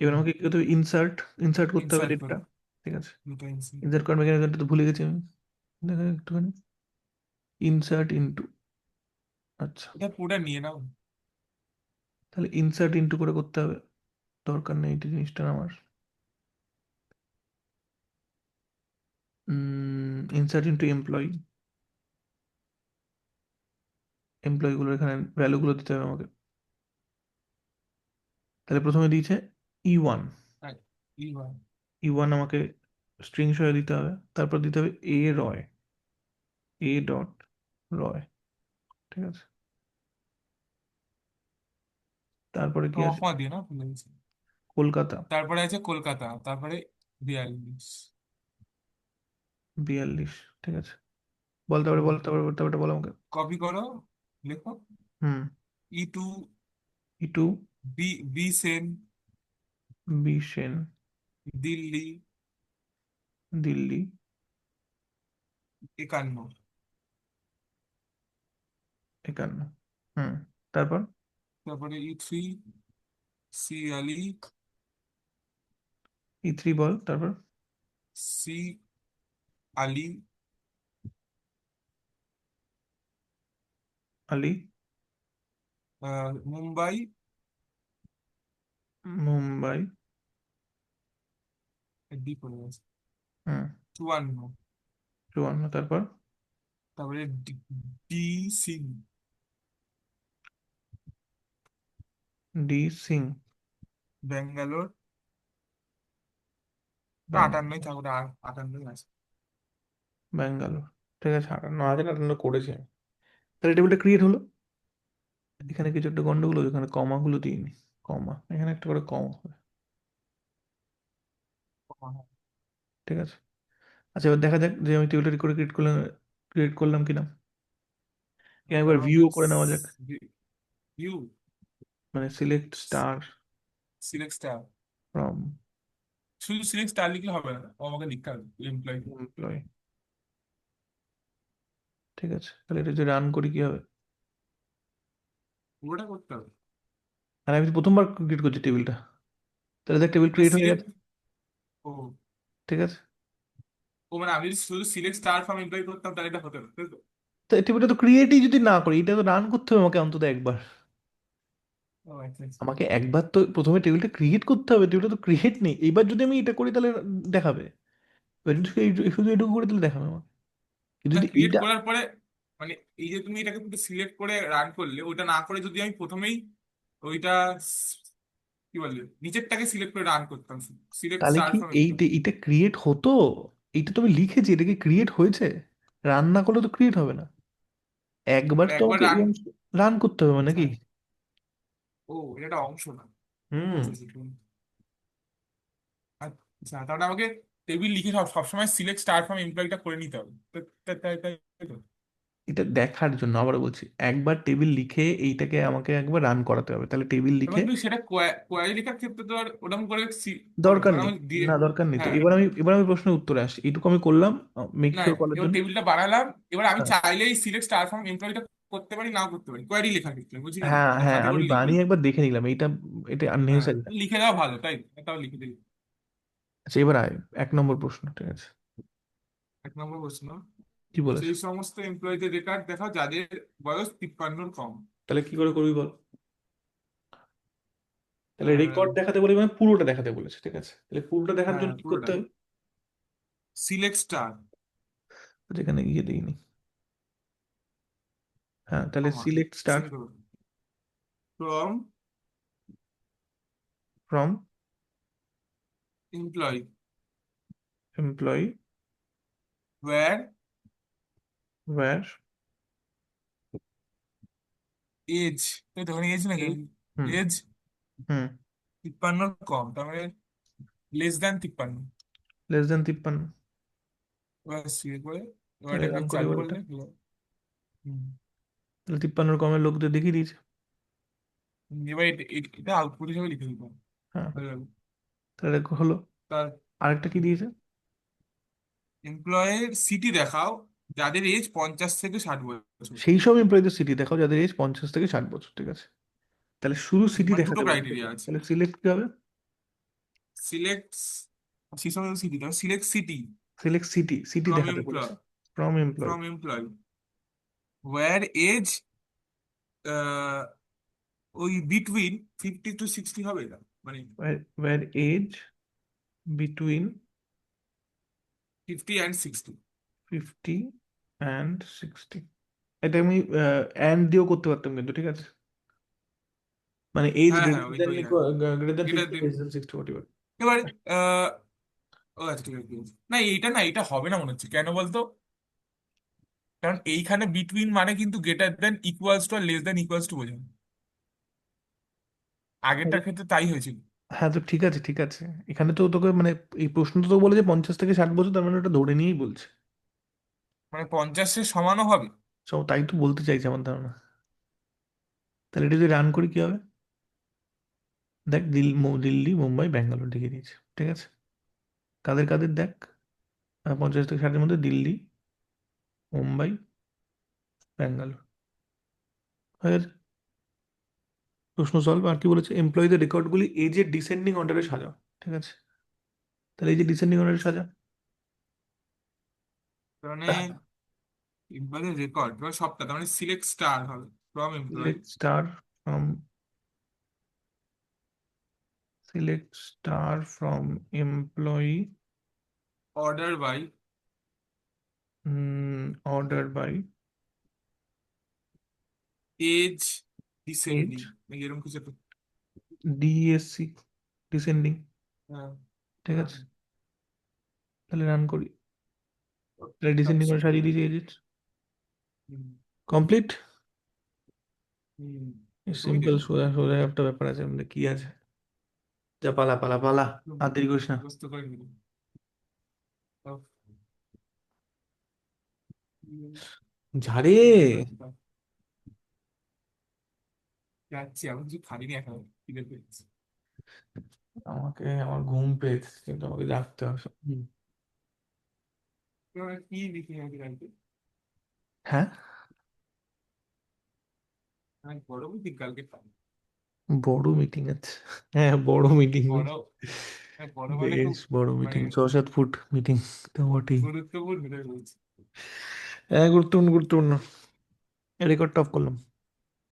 এবার আমাকে কি করতে হবে? ইনসার্ট, ইনসার্ট করতে হবে ইনসার্ট ডেটটা। করো, ঠিক আছে, দুটো ইনসার্ট। ইনসার্ট করার মেকানিজমটা তো ভুলে গেছি আমি, দেখা যাক একটুখানি। ইনসার্ট ইনটু, আচ্ছা, এটা পুরোটা নিয়ে নাও। তাহলে ইনসার্ট ইনটু করে করতে হবে, দরকার নেই এই জিনিসটা আমার। ইনসার্ট ইনটু এমপ্লয়ি, এমপ্লয়িগুলো এখানে ভ্যালুগুলো দিতে হবে আমাকে। তাহলে প্রথমে দিয়েছে E1, হ্যাঁ, ই হয়। E1 আমাকে স্ট্রিং সহ দিতে হবে, তারপর দিতে হবে এ রয়, এ ডট রয়। ঠিক আছে, তারপরে কি আছে? কমা দিয়ে না ভুলে গেছি। কলকাতা তারপরে আছে কলকাতা, তারপরে 42। 42। ঠিক আছে, বল তারপরে, বল তারপরে, তারপরে বল আমাকে। কপি করো, লেখো হুম। E2, E2, B Sen, B Sen, Delhi Delhi 51, 51। হুম, তারপর তারপরে E3, সি আলি, E3 বল, তারপর সি আলি, আলি, মুম্বাই মুম্বাই। ডি পড়ে গেছে, হুম, 52। 54, তারপর তারপরে ডি সিং, ডি সিং, ব্যাঙ্গালোর। ব্যাঙ্গ 58 থাকবে, 58 আছে। ব্যাঙ্গালোর। ঠিক আছে, 58 58 করেছি আমি। তাহলে টেবিলটা ক্রিয়েট হলো। এখানে কিছু একটা গন্ডগোল হলো, এখানে কমাগুলো দিইনি। কমা, এখানে একটা করে কমা হবে। ঠিক আছে, আচ্ছা এবার দেখা যাক যে আমি টেবিলটা করে ক্রিয়েট করলাম কিনা। একবার আমাকে ভিউ করে নেওয়া যাক, ভিউ, মানে select star select star. From শুধু সিলেক্ট স্টার লিখলে হবে না, ও আমাকে লিখতে হবে এমপ্লয়ি। এমপ্লয়। ঠিক আছে, তাহলে এটা যদি রান করি কি হবে? পুরোটা করতে হবে। আর আমি তো প্রথমবার ক্রিয়েট করছি টেবিলটা, তাহলে দেখ টেবিল ক্রিয়েট হয়ে সিলেক্ট, গেছে। ও ঠিক আছে, ও মানে আমি যদি শুধু সিলেক্ট স্টার ফ্রম এমপ্লয়ি করতাম তাহলে এটা হতো না, তাই তো? তো টেবিলটা তো ক্রিয়েটই যদি না করি, এটা তো রান করতে হবে আমাকে অন্তত একবার। ও আচ্ছা আচ্ছা। আমাকে একবার তো প্রথমে টেবিলটা ক্রিয়েট করতে হবে, টেবিলটা তো ক্রিয়েট নেই, এইবার যদি আমি এটা করি তাহলে দেখাবে। এবার যদি শুধু এটুকু করে তাহলে দেখাবে আমাকে, কিন্তু না, যদি ক্রিয়েট এইটা, করার পরে মানে এই যে তুমি এটাকে পুরো সিলেক্ট করে রান করলে, ওইটা না করে যদি আমি প্রথমেই ওইটা কি বলে নিচেরটাকে সিলেক্ট করে রান করতাম, সিলেক্ট তাহলে স্টার কি ফ্রম এমপ্লয়ি। এইটা এটা ক্রিয়েট হতো? এইটা তো আমি লিখেছি, এটা কি ক্রিয়েট হয়েছে? রান না করলে তো ক্রিয়েট হবে না। একবার মানে তো একবার আমাকে এই রান, অংশ রান করতে হবে মানে কি। হ্যাঁ। ও, এটা একটা অংশ না। হুম। বুঝেছি তুমি। আচ্ছা, তাহলে আমাকে টেবিল লিখে সবসময় সিলেক্ট স্টার ফ্রম এমপ্লয়িটা করে নিতে হবে, তাই তো? এটা দেখার জন্য আবার বলছি, একবার টেবিল লিখে এইটাকে আমাকে একবার রান করাতে হবে, তাহলে টেবিল এবং লিখে। তুমি সেটা কোয়ারি লেখার ক্ষেত্রে তো আর ওরকম করে করো না, দরকার কারণ নেই, আমি দিয়ে। না দরকার নেই, তো হ্যাঁ, এবার আমি প্রশ্নের উত্তরে আসি, এইটুকু আমি করলাম মেক না, শিওর করার এবার জন্য। টেবিলটা বানালাম, এবার আমি হ্যাঁ চাইলেই সিলেক্ট স্টার ফ্রম এমপ্লয়িটা করতে পারি, নাও করতে পারি কোয়ারি লেখার ক্ষেত্রে, বুঝলি না, হ্যাঁ হ্যাঁ, হাতে আমি করে লিখবো। বানিয়ে একবার দেখে নিলাম এইটা, এটা হ্যাঁ, আননেসেসারি। লিখে দেওয়া ভালো, তাই এটাও লিখে দিই। আচ্ছা এবার আয় 1 নম্বর প্রশ্ন। ঠিক আছে, 1 নম্বর প্রশ্ন, কি বলেছে? সেই সমস্ত এমপ্লয়ীদের রেকর্ড দেখাও যাদের বয়স 53-র কম। তাহলে কি করে করবি বল? তাহলে আহ, রেকর্ড দেখাতে বলে মানে পুরোটা দেখাতে বলেছে। ঠিক আছে, তাহলে পুরোটা দেখার হ্যাঁ, জন্য কি করতে পুরোটা হবে? Select star. যেখানে গিয়ে দিইনি, হ্যাঁ, তাহলে comma, select star semicolon, from from employee employee where where age, তাই তো এজ নাকি, এজ হুম এজ হুম 53 কম, তার মানে লেস দ্যান 53। Less than 53। এবার শুয়ে করে এবার তাহলে এটাকে রান করি চালু এবার এটা। করলে হলো। হুম। তাহলে 53 কমের লোকদের দেখিয়ে দিয়েছে। এবার এটা আউটপুট হিসেবে লিখে দিতে হবে। হ্যাঁ, হয়ে গেল। তাহলে হলো। তার আরেকটা কি দিয়েছে? এমপ্লয়ের সিটি দেখাও যাদের এজ 50 থেকে 60 বছর। সেই সব এমপ্লয়ীদের সিটি দেখাও যাদের এজ 50 থেকে 60 বছর, ঠিক আছে। তাহলে শুধু সিটি মানে দুটো দেখাতে পারবে ক্রাইটেরিয়া তোকে, আছে। তাহলে সিলেক্ট কি হবে? সিলেক্ট, সেই সময় সিটি দাও, select city select city, city from দেখাতে বলেছে। Employee, from employee from employee where age ওই বিটুইন 50 to 60 হবে না, মানে where age between 50 and 60। 50 and 60। এটা আমি অ্যান্ড দিয়েও করতে পারতাম কিন্তু, ঠিক আছে। মানে এজ হ্যাঁ হ্যাঁ, গ্রেটার ওই দেন হয়ে যাবে। গ্রেটার দেন এটা 50, দিন, লেস দেন 60, হোয়াট এভার। এবার ও আচ্ছা ঠিক আছে ঠিক আছে। না এইটা না, এটা হবে না মনে হচ্ছে, কেন বলতো? কারণ এইখানে বিটুইন মানে কিন্তু গ্রেটার দেন ইকুয়ালস টু আর লেস দেন ইকুয়ালস টু বোঝায়, আগেরটার ক্ষেত্রে তাই হয়েছিল। হ্যাঁ, তো ঠিক আছে ঠিক আছে। এখানে তো তোকে মানে এই প্রশ্ন তো বলে যে 50 থেকে 60 বছর, তার মানে ওটা ধরে নিয়েই বলছে। মানে 50-এর সমানও হবে। সব তাই তো বলতে চাইছে আমার ধারণা। তাহলে এটা যদি রান করি কি হবে? দেখ, দিল্লি মুম্বাই ব্যাঙ্গালোর দেখিয়ে দিয়েছে, ঠিক আছে। কাদের কাদের দেখ, 50 থেকে 60-এর মধ্যে দিল্লি মুম্বাই ব্যাঙ্গালোর হয়ে গেছে। প্রশ্ন সলভ। আর কি বলেছে? এমপ্লয়ীদের রেকর্ডগুলি এজের ডিসেন্ডিং অর্ডারে সাজাও, ঠিক আছে। তাহলে এই যে ডিসেন্ডিং অর্ডারে সাজা। মানে এমপ্লয়ীদের রেকর্ড সবটা, তার মানে সিলেক্ট স্টার হবে from employee, select star from select star from employee order by order by age age descending, নাকি এরকম কিছু একটা। ডিএসসি ডিসেন্ডিং, হ্যাঁ ঠিক হ্যাঁ আছে। হ্যাঁ। তাহলে রান করি। তাহলে ঠিক ডিসেন্ডিং আছে। করে সাজিয়ে দিয়েছি এজ। হুম কমপ্লিট। হুম। তুমি সিম্পল, দেখো, সোজা সোজা একটা ব্যাপার আছে, আমাদের কি আছে? যা, পালা পালা পালা, আর দেরি করিস না। মুখস্থ করে নিবি। উফ, ঝাড়ে। যাচ্ছি, আমি কিছু খাইনি এখন, খিদে পেয়েছে। আমার ঘুম পেয়েছে, কিন্তু আমাকে জাগতে হবে। এবার কি লিখে রাখি কালকে? হ্যাঁ, আমি বড় বুঝি কালকে পাবো। বড় মিটিং আছে। হ্যাঁ, বড় মিটিং। বড়, হ্যাঁ, বড় মানে খুব, বেশ বড় মানে মিটিং, 6-7 ফুট মিটিং। তো বটেই। গুরুত্বপূর্ণ এটা বলছি। হ্যাঁ, গুরুত্বপূর্ণ গুরুত্বপূর্ণ। রেকর্ড অফ করলাম।